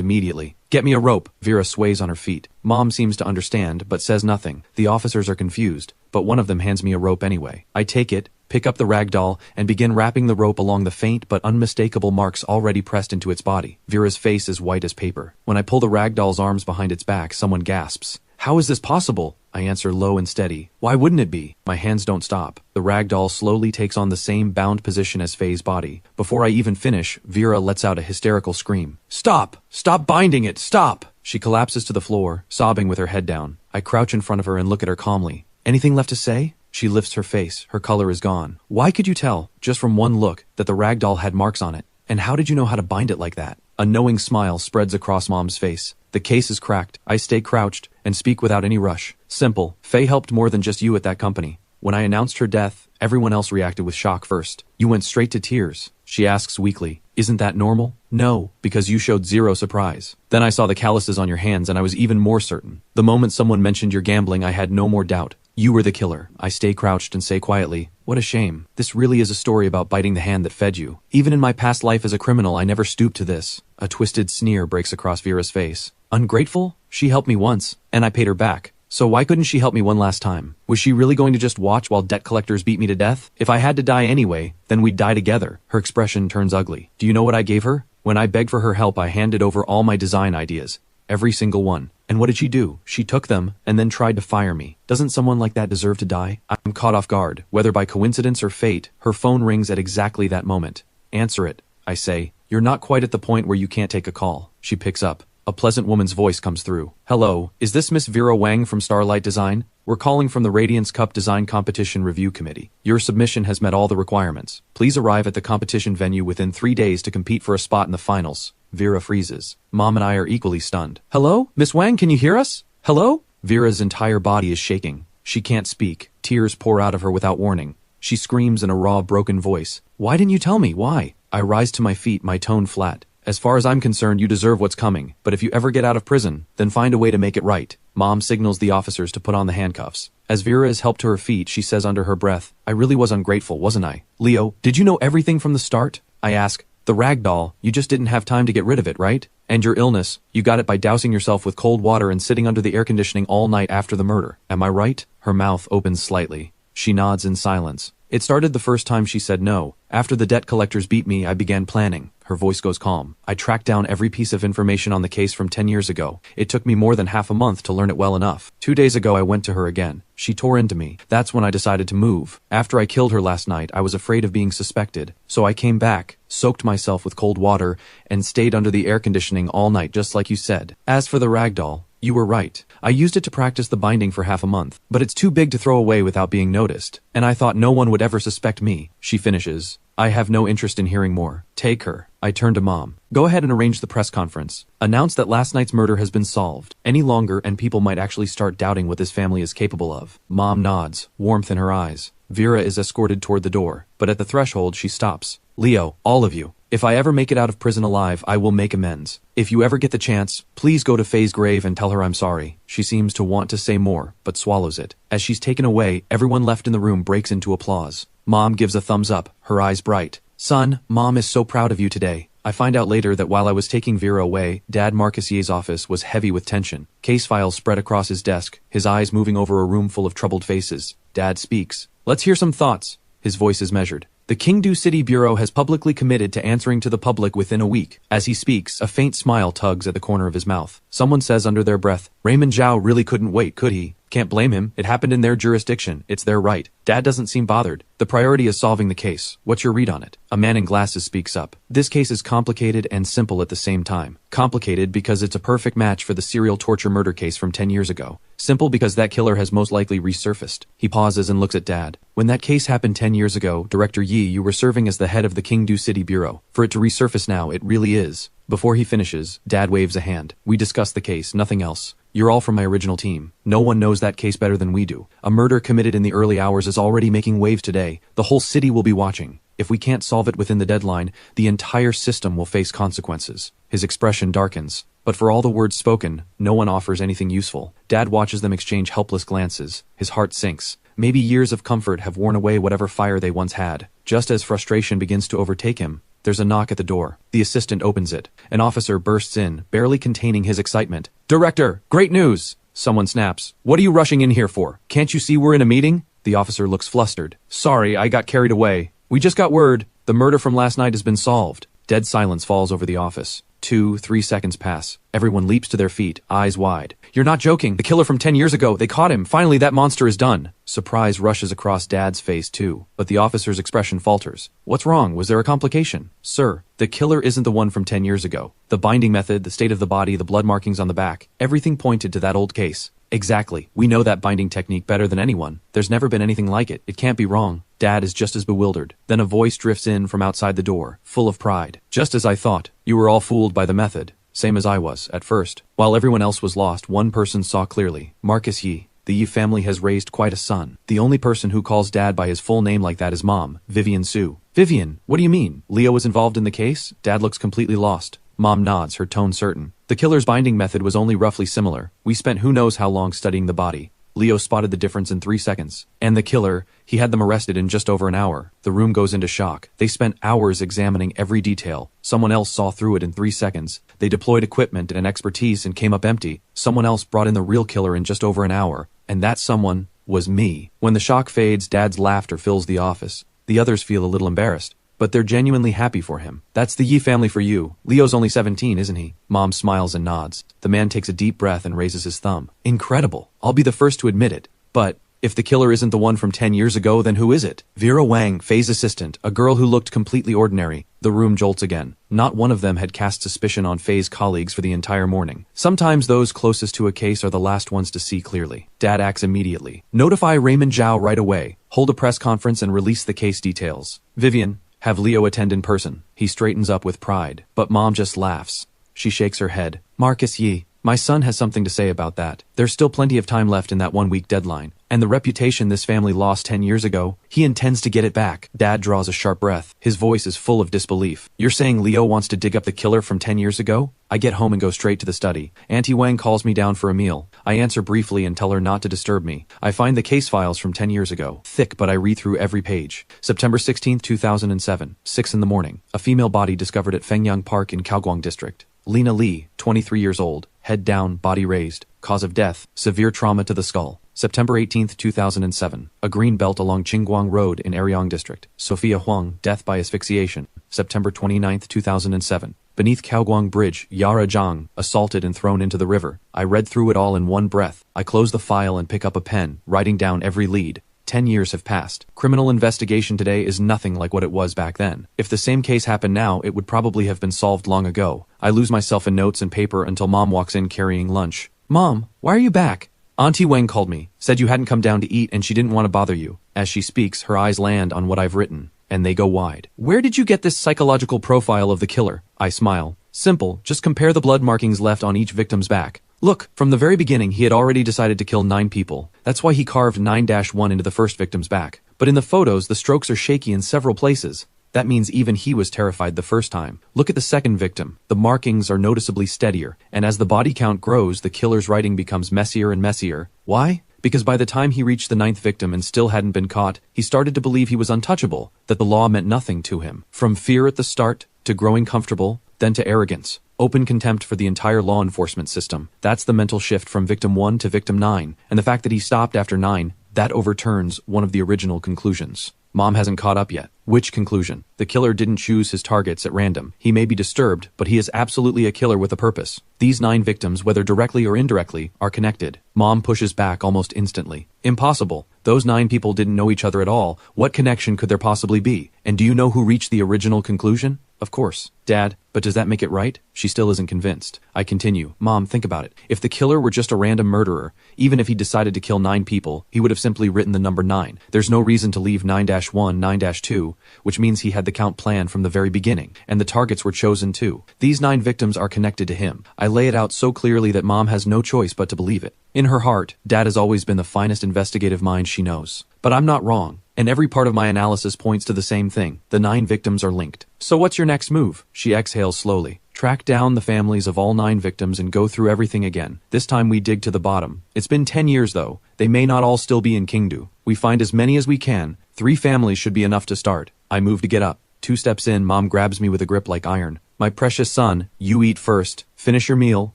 Speaker 1: immediately. Get me a rope. Vera sways on her feet. Mom seems to understand, but says nothing. The officers are confused, but one of them hands me a rope anyway. I take it, pick up the ragdoll, and begin wrapping the rope along the faint but unmistakable marks already pressed into its body. Vera's face is white as paper. When I pull the ragdoll's arms behind its back, someone gasps. How is this possible? I answer low and steady. Why wouldn't it be? My hands don't stop. The ragdoll slowly takes on the same bound position as Faye's body. Before I even finish, Vera lets out a hysterical scream. Stop! Stop binding it! Stop! She collapses to the floor, sobbing with her head down. I crouch in front of her and look at her calmly. Anything left to say? She lifts her face. Her color is gone. Why could you tell, just from one look, that the ragdoll had marks on it? And how did you know how to bind it like that? A knowing smile spreads across Mom's face. The case is cracked. I stay crouched and speak without any rush. Simple. Faye helped more than just you at that company. When I announced her death, everyone else reacted with shock first. You went straight to tears. She asks weakly. Isn't that normal? No, because you showed zero surprise. Then I saw the calluses on your hands and I was even more certain. The moment someone mentioned your gambling, I had no more doubt. You were the killer. I stay crouched and say quietly, what a shame. This really is a story about biting the hand that fed you. Even in my past life as a criminal, I never stooped to this. A twisted sneer breaks across Vera's face. Ungrateful? She helped me once, and I paid her back. So why couldn't she help me one last time? Was she really going to just watch while debt collectors beat me to death? If I had to die anyway, then we'd die together. Her expression turns ugly. Do you know what I gave her? When I begged for her help, I handed over all my design ideas. Every single one. And what did she do? She took them and then tried to fire me. Doesn't someone like that deserve to die? I'm caught off guard. Whether by coincidence or fate, her phone rings at exactly that moment. Answer it, I say. You're not quite at the point where you can't take a call. She picks up. A pleasant woman's voice comes through. Hello, is this Miss Vera Wang from Starlight Design? We're calling from the Radiance Cup Design Competition Review Committee. Your submission has met all the requirements. Please arrive at the competition venue within 3 days to compete for a spot in the finals. Vera freezes. Mom and I are equally stunned. Hello? Miss Wang, can you hear us? Hello? Vera's entire body is shaking. She can't speak. Tears pour out of her without warning. She screams in a raw, broken voice. Why didn't you tell me? Why? I rise to my feet, my tone flat. As far as I'm concerned, you deserve what's coming, but if you ever get out of prison, then find a way to make it right. Mom signals the officers to put on the handcuffs. As Vera is helped to her feet, she says under her breath, I really was ungrateful, wasn't I? Leo, did you know everything from the start? I ask. The rag doll, you just didn't have time to get rid of it, right? And your illness, you got it by dousing yourself with cold water and sitting under the air conditioning all night after the murder. Am I right? Her mouth opens slightly. She nods in silence. It started the first time she said no. After the debt collectors beat me, I began planning. Her voice goes calm. I tracked down every piece of information on the case from 10 years ago. It took me more than half a month to learn it well enough. 2 days ago, I went to her again. She tore into me. That's when I decided to move. After I killed her last night, I was afraid of being suspected. So I came back, soaked myself with cold water, and stayed under the air conditioning all night, just like you said. As for the ragdoll, you were right. I used it to practice the binding for half a month, but it's too big to throw away without being noticed, and I thought no one would ever suspect me. She finishes. I have no interest in hearing more. Take her. I turn to Mom. Go ahead and arrange the press conference. Announce that last night's murder has been solved. Any longer and people might actually start doubting what this family is capable of. Mom nods, warmth in her eyes. Vera is escorted toward the door, but at the threshold she stops. Leo, all of you. If I ever make it out of prison alive, I will make amends. If you ever get the chance, please go to Faye's grave and tell her I'm sorry. She seems to want to say more, but swallows it. As she's taken away, everyone left in the room breaks into applause. Mom gives a thumbs up, her eyes bright. Son, Mom is so proud of you today. I find out later that while I was taking Vera away, Dad Marcusier's office was heavy with tension. Case files spread across his desk, his eyes moving over a room full of troubled faces. Dad speaks. Let's hear some thoughts. His voice is measured. The Qingdu City Bureau has publicly committed to answering to the public within a week. As he speaks, a faint smile tugs at the corner of his mouth. Someone says under their breath, Raymond Zhao really couldn't wait, could he? Can't blame him. It happened in their jurisdiction. It's their right. Dad doesn't seem bothered. The priority is solving the case. What's your read on it? A man in glasses speaks up. This case is complicated and simple at the same time. Complicated because it's a perfect match for the serial torture murder case from 10 years ago. Simple because that killer has most likely resurfaced. He pauses and looks at Dad. When that case happened 10 years ago, Director Yi, you were serving as the head of the Qingdu City Bureau. For it to resurface now, it really is. Before he finishes, Dad waves a hand. We discuss the case, nothing else. You're all from my original team. No one knows that case better than we do. A murder committed in the early hours is already making waves today. The whole city will be watching. If we can't solve it within the deadline, the entire system will face consequences. His expression darkens. But for all the words spoken, no one offers anything useful. Dad watches them exchange helpless glances. His heart sinks. Maybe years of comfort have worn away whatever fire they once had. Just as frustration begins to overtake him, there's a knock at the door. The assistant opens it. An officer bursts in, barely containing his excitement. "Director, great news!" Someone snaps. "What are you rushing in here for? Can't you see we're in a meeting?" The officer looks flustered. "Sorry, I got carried away. We just got word. The murder from last night has been solved." Dead silence falls over the office. 2-3 seconds pass. Everyone leaps to their feet, eyes wide. "You're not joking. The killer from 10 years ago. They caught him. Finally, that monster is done." Surprise rushes across Dad's face, too. But the officer's expression falters. "What's wrong? Was there a complication?" "Sir, the killer isn't the one from 10 years ago. The binding method, the state of the body, the blood markings on the back, everything pointed to that old case." "Exactly. We know that binding technique better than anyone. There's never been anything like it. It can't be wrong." Dad is just as bewildered. Then a voice drifts in from outside the door, full of pride. "Just as I thought. You were all fooled by the method. Same as I was, at first. While everyone else was lost, one person saw clearly. Marcus Yi. The Yi family has raised quite a son. The only person who calls Dad by his full name like that is Mom, Vivian Su." "Vivian, what do you mean? Leo was involved in the case?" Dad looks completely lost. Mom nods, her tone certain. "The killer's binding method was only roughly similar. We spent who knows how long studying the body. Leo spotted the difference in 3 seconds. And the killer, he had them arrested in just over an hour. The room goes into shock. They spent hours examining every detail. Someone else saw through it in 3 seconds. They deployed equipment and expertise and came up empty. Someone else brought in the real killer in just over an hour. And that someone was me." When the shock fades, Dad's laughter fills the office. The others feel a little embarrassed. But they're genuinely happy for him. "That's the Yi family for you. Leo's only 17, isn't he?" Mom smiles and nods. The man takes a deep breath and raises his thumb. "Incredible. I'll be the first to admit it. But if the killer isn't the one from 10 years ago, then who is it?" Vera Wang, Faye's assistant, a girl who looked completely ordinary. The room jolts again. Not one of them had cast suspicion on Faye's colleagues for the entire morning. Sometimes those closest to a case are the last ones to see clearly. Dad acts immediately. "Notify Raymond Zhao right away. Hold a press conference and release the case details. Vivian, have Leo attend in person." He straightens up with pride. But Mom just laughs. She shakes her head. "Marcus Yi, my son has something to say about that. There's still plenty of time left in that 1-week deadline. And the reputation this family lost 10 years ago, he intends to get it back." Dad draws a sharp breath. His voice is full of disbelief. "You're saying Leo wants to dig up the killer from 10 years ago?" I get home and go straight to the study. Auntie Wang calls me down for a meal. I answer briefly and tell her not to disturb me. I find the case files from 10 years ago. Thick, but I read through every page. September 16, 2007, 6 in the morning. A female body discovered at Fengyang Park in Kaoguang District. Lena Lee, 23 years old, head down, body raised. Cause of death, severe trauma to the skull. September 18, 2007, a green belt along Qingguang Road in Aryong District. Sophia Huang, death by asphyxiation. September 29, 2007, beneath Kaoguang Bridge, Yara Zhang, assaulted and thrown into the river. I read through it all in one breath. I close the file and pick up a pen, writing down every lead. 10 years have passed. Criminal investigation today is nothing like what it was back then. If the same case happened now, it would probably have been solved long ago. I lose myself in notes and paper until Mom walks in carrying lunch. "Mom, why are you back?" "Auntie Wang called me, said you hadn't come down to eat and she didn't want to bother you." As she speaks, her eyes land on what I've written, and they go wide. "Where did you get this psychological profile of the killer?" I smile. "Simple, just compare the blood markings left on each victim's back. Look, from the very beginning he had already decided to kill 9 people. That's why he carved 9-1 into the first victim's back. But in the photos, the strokes are shaky in several places. That means even he was terrified the first time. Look at the second victim. The markings are noticeably steadier, and as the body count grows, the killer's writing becomes messier and messier. Why? Because by the time he reached the 9th victim and still hadn't been caught, he started to believe he was untouchable, that the law meant nothing to him. From fear at the start, to growing comfortable, then to arrogance. Open contempt for the entire law enforcement system. That's the mental shift from victim 1 to victim 9, and the fact that he stopped after 9, that overturns one of the original conclusions. Mom hasn't caught up yet. Which conclusion? The killer didn't choose his targets at random. He may be disturbed, but he is absolutely a killer with a purpose. These 9 victims, whether directly or indirectly, are connected. Mom pushes back almost instantly. Impossible. Those 9 people didn't know each other at all. What connection could there possibly be? And do you know who reached the original conclusion? Of course. Dad, but does that make it right? She still isn't convinced. I continue. Mom, think about it. If the killer were just a random murderer, even if he decided to kill 9 people, he would have simply written the number 9. There's no reason to leave 9-1, 9-2, which means he had the count planned from the very beginning, and the targets were chosen too. These 9 victims are connected to him. I lay it out so clearly that Mom has no choice but to believe it. In her heart, Dad has always been the finest investigative mind she knows. But I'm not wrong. And every part of my analysis points to the same thing. The 9 victims are linked. So what's your next move? She exhales slowly. Track down the families of all 9 victims and go through everything again. This time we dig to the bottom. It's been 10 years though. They may not all still be in Kingdu. We find as many as we can. 3 families should be enough to start. I move to get up. 2 steps in, Mom grabs me with a grip like iron. My precious son, you eat first. Finish your meal,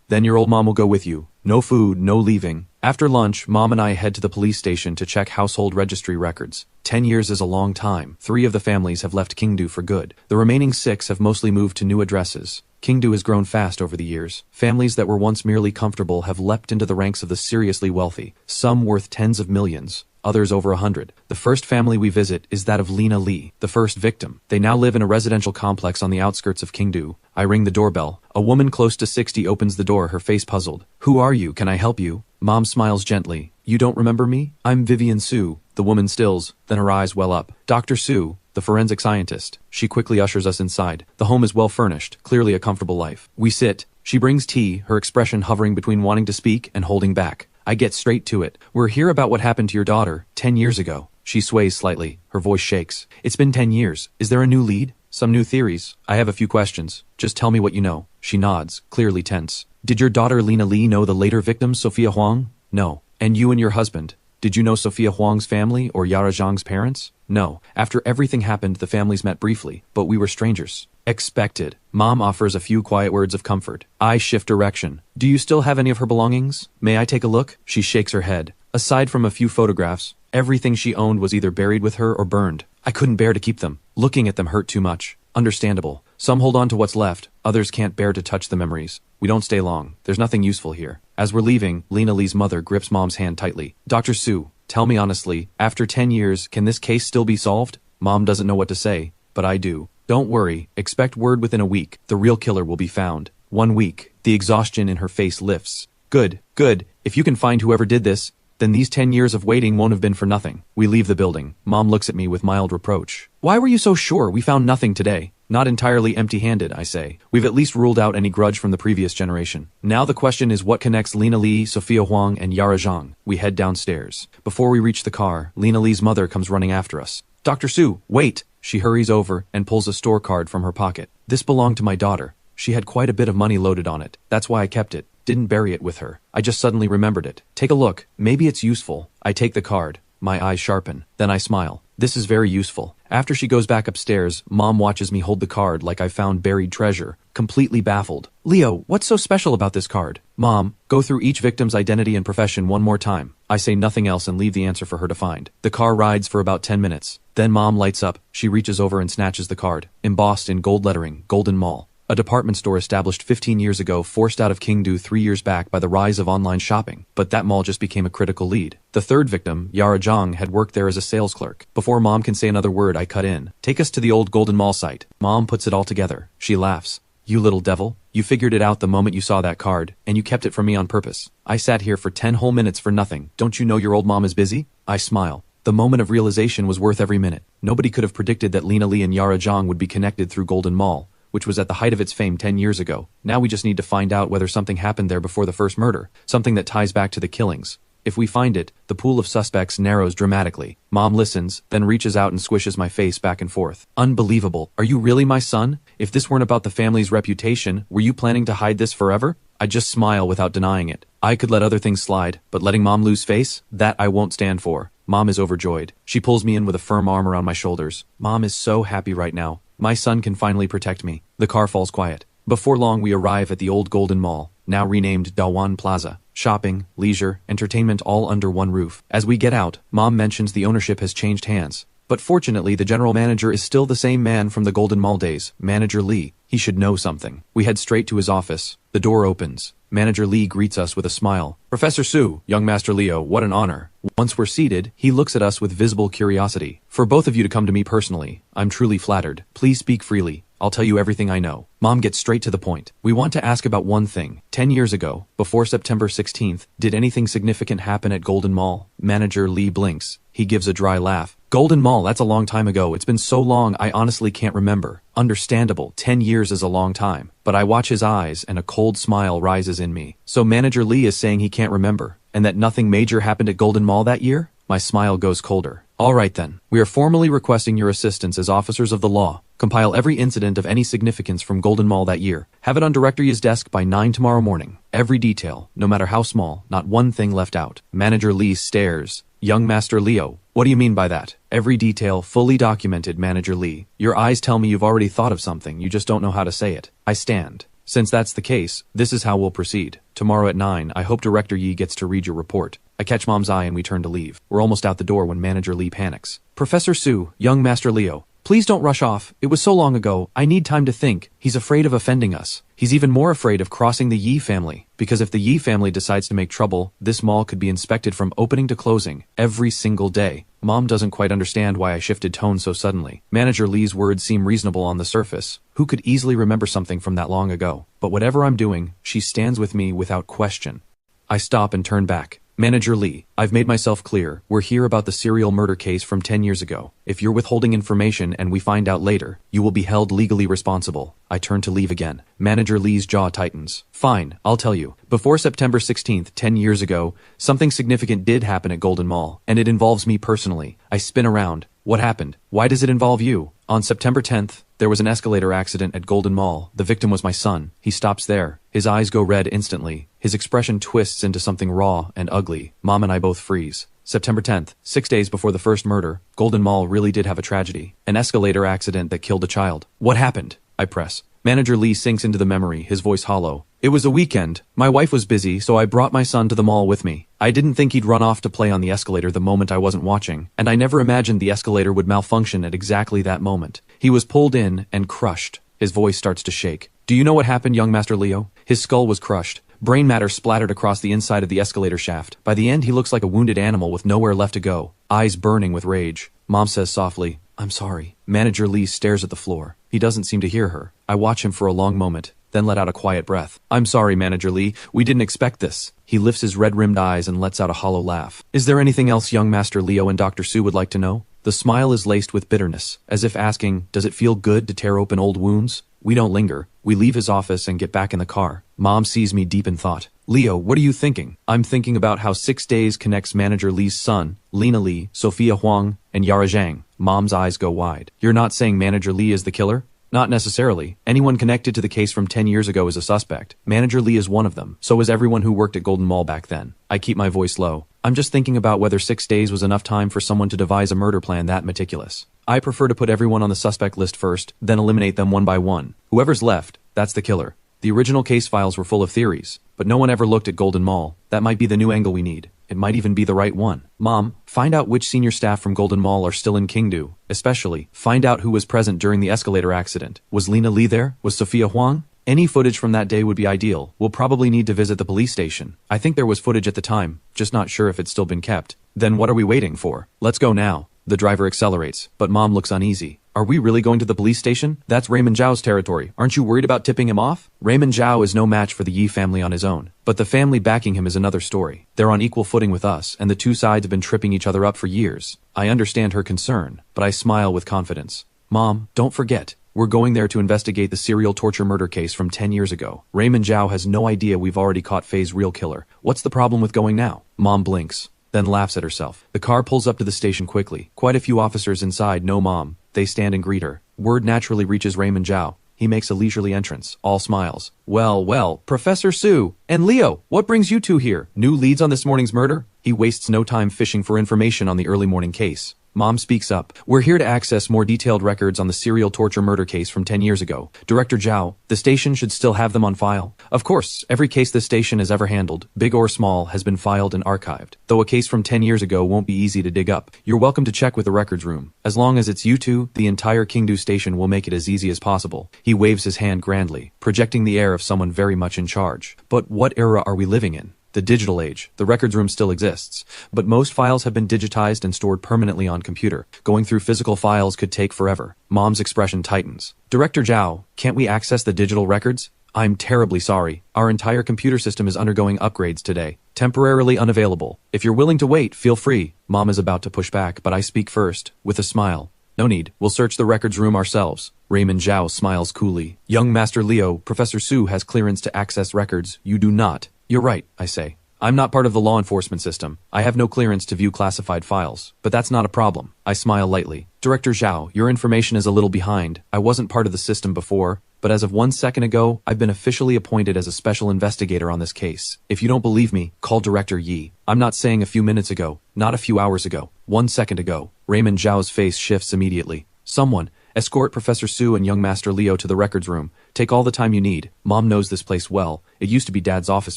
Speaker 1: then your old mom will go with you. No food, no leaving. After lunch, Mom and I head to the police station to check household registry records. 10 years is a long time. 3 of the families have left Kingdu for good. The remaining 6 have mostly moved to new addresses. Kingdu has grown fast over the years. Families that were once merely comfortable have leapt into the ranks of the seriously wealthy, some worth tens of millions, others over 100. The first family we visit is that of Lena Lee, the first victim. They now live in a residential complex on the outskirts of Kingdu. I ring the doorbell. A woman close to 60 opens the door, her face puzzled. Who are you? Can I help you? Mom smiles gently. You don't remember me? I'm Vivian Su. The woman stills, then her eyes well up. Dr. Su, the forensic scientist. She quickly ushers us inside. The home is well furnished, clearly a comfortable life. We sit. She brings tea, her expression hovering between wanting to speak and holding back. I get straight to it. We're here about what happened to your daughter 10 years ago. She sways slightly. Her voice shakes. It's been 10 years. Is there a new lead? Some new theories? I have a few questions. Just tell me what you know. She nods, clearly tense. Did your daughter Lena Lee know the later victim, Sophia Huang? No. And you and your husband? Did you know Sophia Huang's family or Yara Zhang's parents? No. After everything happened, the families met briefly, but we were strangers. Expected. Mom offers a few quiet words of comfort. I shift direction. Do you still have any of her belongings? May I take a look? She shakes her head. Aside from a few photographs, everything she owned was either buried with her or burned. I couldn't bear to keep them. Looking at them hurt too much. Understandable. Some hold on to what's left. Others can't bear to touch the memories. We don't stay long. There's nothing useful here. As we're leaving, Lena Lee's mother grips Mom's hand tightly. Dr. Su, tell me honestly, after 10 years, can this case still be solved? Mom doesn't know what to say, but I do. Don't worry. Expect word within a week. The real killer will be found. 1 week. The exhaustion in her face lifts. Good, good. If you can find whoever did this, then these 10 years of waiting won't have been for nothing. We leave the building. Mom looks at me with mild reproach. Why were you so sure we found nothing today? Not entirely empty-handed, I say. We've at least ruled out any grudge from the previous generation. Now the question is what connects Lena Lee, Sophia Huang, and Yara Zhang. We head downstairs. Before we reach the car, Lena Lee's mother comes running after us. Dr. Su, wait! She hurries over and pulls a store card from her pocket. This belonged to my daughter. She had quite a bit of money loaded on it. That's why I kept it. Didn't bury it with her. I just suddenly remembered it. Take a look. Maybe it's useful. I take the card. My eyes sharpen. Then I smile. This is very useful. After she goes back upstairs, Mom watches me hold the card like I found buried treasure, completely baffled. Leo, what's so special about this card? Mom, go through each victim's identity and profession one more time. I say nothing else and leave the answer for her to find. The car rides for about 10 minutes. Then Mom lights up. She reaches over and snatches the card. Embossed in gold lettering, Golden Mall. A department store established 15 years ago, forced out of Kingdu 3 years back by the rise of online shopping. But that mall just became a critical lead. The third victim, Yara Zhang, had worked there as a sales clerk. Before Mom can say another word, I cut in. Take us to the old Golden Mall site. Mom puts it all together. She laughs. You little devil. You figured it out the moment you saw that card, and you kept it from me on purpose. I sat here for 10 whole minutes for nothing. Don't you know your old mom is busy? I smile. The moment of realization was worth every minute. Nobody could have predicted that Lena Lee and Yara Zhang would be connected through Golden Mall, which was at the height of its fame 10 years ago. Now we just need to find out whether something happened there before the first murder, something that ties back to the killings. If we find it, the pool of suspects narrows dramatically. Mom listens, then reaches out and squishes my face back and forth. Unbelievable. Are you really my son? If this weren't about the family's reputation, were you planning to hide this forever? I just smile without denying it. I could let other things slide, but letting Mom lose face? That I won't stand for. Mom is overjoyed. She pulls me in with a firm arm around my shoulders. Mom is so happy right now. My son can finally protect me. The car falls quiet. Before long we arrive at the old Golden Mall, now renamed Dawan Plaza. Shopping, leisure, entertainment all under one roof. As we get out, Mom mentions the ownership has changed hands. But fortunately the general manager is still the same man from the Golden Mall days, Manager Lee. He should know something. We head straight to his office. The door opens. Manager Lee greets us with a smile. Professor Su, young Master Leo, what an honor. Once we're seated, he looks at us with visible curiosity. For both of you to come to me personally, I'm truly flattered. Please speak freely. I'll tell you everything I know. Mom gets straight to the point. We want to ask about one thing. 10 years ago, before September 16th, did anything significant happen at Golden Mall? Manager Lee blinks. He gives a dry laugh. Golden Mall, that's a long time ago. It's been so long I honestly can't remember. Understandable, 10 years is a long time. But I watch his eyes and a cold smile rises in me. So Manager Lee is saying he can't remember, and that nothing major happened at Golden Mall that year? My smile goes colder. Alright then. We are formally requesting your assistance as officers of the law. Compile every incident of any significance from Golden Mall that year. Have it on Director Yi's desk by 9 tomorrow morning. Every detail, no matter how small, not one thing left out. Manager Lee stares. Young Master Leo, what do you mean by that? Every detail fully documented, Manager Lee. Your eyes tell me you've already thought of something, you just don't know how to say it. I stand. Since that's the case, this is how we'll proceed. Tomorrow at 9, I hope Director Yi gets to read your report. I catch Mom's eye and we turn to leave. We're almost out the door when Manager Lee panics. Professor Su, young Master Leo, please don't rush off. It was so long ago, I need time to think. He's afraid of offending us. He's even more afraid of crossing the Yi family. Because if the Yi family decides to make trouble, this mall could be inspected from opening to closing, every single day. Mom doesn't quite understand why I shifted tone so suddenly. Manager Lee's words seem reasonable on the surface. Who could easily remember something from that long ago? But whatever I'm doing, she stands with me without question. I stop and turn back. Manager Lee, I've made myself clear. We're here about the serial murder case from 10 years ago. If you're withholding information and we find out later, you will be held legally responsible. I turn to leave again. Manager Lee's jaw tightens. Fine, I'll tell you. Before September 16th, 10 years ago, something significant did happen at Golden Mall, and it involves me personally. I spin around. What happened? Why does it involve you? On September 10th, there was an escalator accident at Golden Mall. The victim was my son. He stops there. His eyes go red instantly. His expression twists into something raw and ugly. Mom and I both freeze. September 10th, 6 days before the first murder, Golden Mall really did have a tragedy. An escalator accident that killed a child. What happened? I press. Manager Lee sinks into the memory, his voice hollow. It was a weekend. My wife was busy, so I brought my son to the mall with me. I didn't think he'd run off to play on the escalator the moment I wasn't watching, and I never imagined the escalator would malfunction at exactly that moment. He was pulled in and crushed. His voice starts to shake. Do you know what happened, young Master Leo? His skull was crushed. Brain matter splattered across the inside of the escalator shaft. By the end, he looks like a wounded animal with nowhere left to go, eyes burning with rage. Mom says softly, I'm sorry. Manager Lee stares at the floor. He doesn't seem to hear her. I watch him for a long moment, then let out a quiet breath. I'm sorry, Manager Lee. We didn't expect this. He lifts his red-rimmed eyes and lets out a hollow laugh. Is there anything else young Master Leo and Dr. Su would like to know? The smile is laced with bitterness, as if asking, does it feel good to tear open old wounds? We don't linger. We leave his office and get back in the car. Mom sees me deep in thought. Leo, what are you thinking? I'm thinking about how 6 days connects Manager Lee's son, Lena Lee, Sophia Huang, and Yara Zhang. Mom's eyes go wide. You're not saying Manager Lee is the killer? Not necessarily. Anyone connected to the case from 10 years ago is a suspect. Manager Lee is one of them. So is everyone who worked at Golden Mall back then. I keep my voice low. I'm just thinking about whether 6 days was enough time for someone to devise a murder plan that meticulous. I prefer to put everyone on the suspect list first, then eliminate them one by one. Whoever's left, that's the killer. The original case files were full of theories, but no one ever looked at Golden Mall. That might be the new angle we need. It might even be the right one. Mom, find out which senior staff from Golden Mall are still in Kingdo. Especially, find out who was present during the escalator accident. Was Lena Lee there? Was Sophia Huang? Any footage from that day would be ideal. We'll probably need to visit the police station. I think there was footage at the time, just not sure if it's still been kept. Then what are we waiting for? Let's go now. The driver accelerates, but Mom looks uneasy. Are we really going to the police station? That's Raymond Zhao's territory. Aren't you worried about tipping him off? Raymond Zhao is no match for the Yi family on his own. But the family backing him is another story. They're on equal footing with us, and the two sides have been tripping each other up for years. I understand her concern, but I smile with confidence. Mom, don't forget. We're going there to investigate the serial torture murder case from 10 years ago. Raymond Zhao has no idea we've already caught Faye's real killer. What's the problem with going now? Mom blinks, then laughs at herself. The car pulls up to the station quickly. Quite a few officers inside know Mom. They stand and greet her. Word naturally reaches Raymond Zhao. He makes a leisurely entrance, all smiles. Well, Professor Su and Leo, what brings you two here? New leads on this morning's murder? He wastes no time fishing for information on the early morning case. Mom speaks up. We're here to access more detailed records on the serial torture murder case from 10 years ago. Director Zhao, the station should still have them on file. Of course, every case this station has ever handled, big or small, has been filed and archived. Though a case from 10 years ago won't be easy to dig up. You're welcome to check with the records room. As long as it's you two, the entire Kingdo station will make it as easy as possible. He waves his hand grandly, projecting the air of someone very much in charge. But what era are we living in? The digital age. The records room still exists, but most files have been digitized and stored permanently on computer. Going through physical files could take forever. Mom's expression tightens. Director Zhao, can't we access the digital records? I'm terribly sorry. Our entire computer system is undergoing upgrades today. Temporarily unavailable. If you're willing to wait, feel free. Mom is about to push back, but I speak first, with a smile. No need. We'll search the records room ourselves. Raymond Zhao smiles coolly. Young Master Leo, Professor Su has clearance to access records. You do not. You're right, I say. I'm not part of the law enforcement system. I have no clearance to view classified files. But that's not a problem. I smile lightly. Director Zhao, your information is a little behind. I wasn't part of the system before, but as of 1 second ago, I've been officially appointed as a special investigator on this case. If you don't believe me, call Director Yi. I'm not saying a few minutes ago, not a few hours ago, 1 second ago. Raymond Zhao's face shifts immediately. Someone, escort Professor Su and young Master Leo to the records room. Take all the time you need. Mom knows this place well. It used to be Dad's office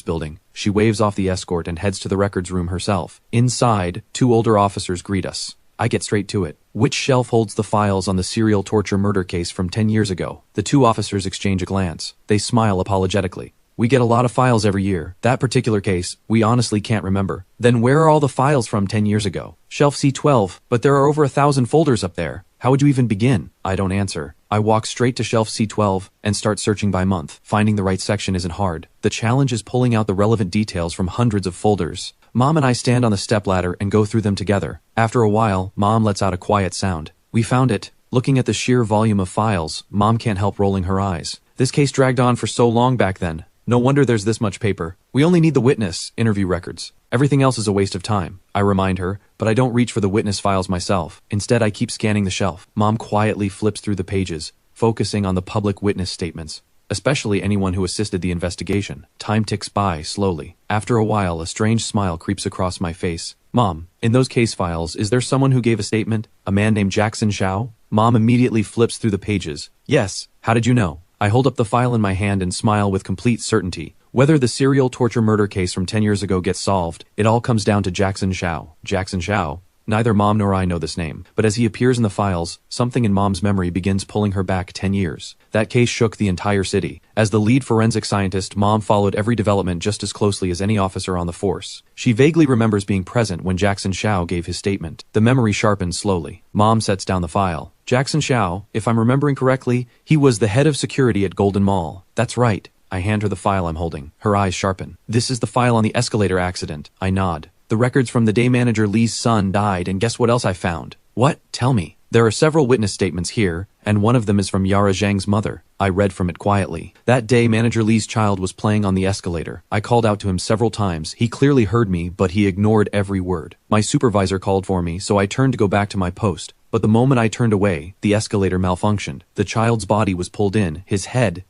Speaker 1: building. She waves off the escort and heads to the records room herself. Inside, 2 older officers greet us. I get straight to it. Which shelf holds the files on the serial torture murder case from 10 years ago? The 2 officers exchange a glance. They smile apologetically. We get a lot of files every year. That particular case, we honestly can't remember. Then where are all the files from 10 years ago? Shelf C12, but there are over 1,000 folders up there. How would you even begin? I don't answer. I walk straight to shelf C12 and start searching by month. Finding the right section isn't hard. The challenge is pulling out the relevant details from hundreds of folders. Mom and I stand on the stepladder and go through them together. After a while, Mom lets out a quiet sound. We found it. Looking at the sheer volume of files, Mom can't help rolling her eyes. This case dragged on for so long back then. No wonder there's this much paper. We only need the witness, interview records. Everything else is a waste of time. I remind her, but I don't reach for the witness files myself. Instead, I keep scanning the shelf. Mom quietly flips through the pages, focusing on the public witness statements, especially anyone who assisted the investigation. Time ticks by slowly. After a while, a strange smile creeps across my face. Mom, in those case files, is there someone who gave a statement? A man named Jackson Xiao? Mom immediately flips through the pages. Yes. How did you know? I hold up the file in my hand and smile with complete certainty. Whether the serial torture murder case from 10 years ago gets solved, it all comes down to Jackson Xiao. Jackson Xiao? Neither Mom nor I know this name, but as he appears in the files, something in Mom's memory begins pulling her back 10 years. That case shook the entire city. As the lead forensic scientist, Mom followed every development just as closely as any officer on the force. She vaguely remembers being present when Jackson Xiao gave his statement. The memory sharpens slowly. Mom sets down the file. Jackson Xiao, if I'm remembering correctly, he was the head of security at Golden Mall. That's right. I hand her the file I'm holding. Her eyes sharpen. This is the file on the escalator accident. I nod. The records from the day manager Lee's son died, and guess what else I found? What? Tell me. There are several witness statements here, and one of them is from Yara Zhang's mother. I read from it quietly. That day, Manager Lee's child was playing on the escalator. I called out to him several times. He clearly heard me, but he ignored every word. My supervisor called for me, so I turned to go back to my post. But the moment I turned away, the escalator malfunctioned. The child's body was pulled in. His head,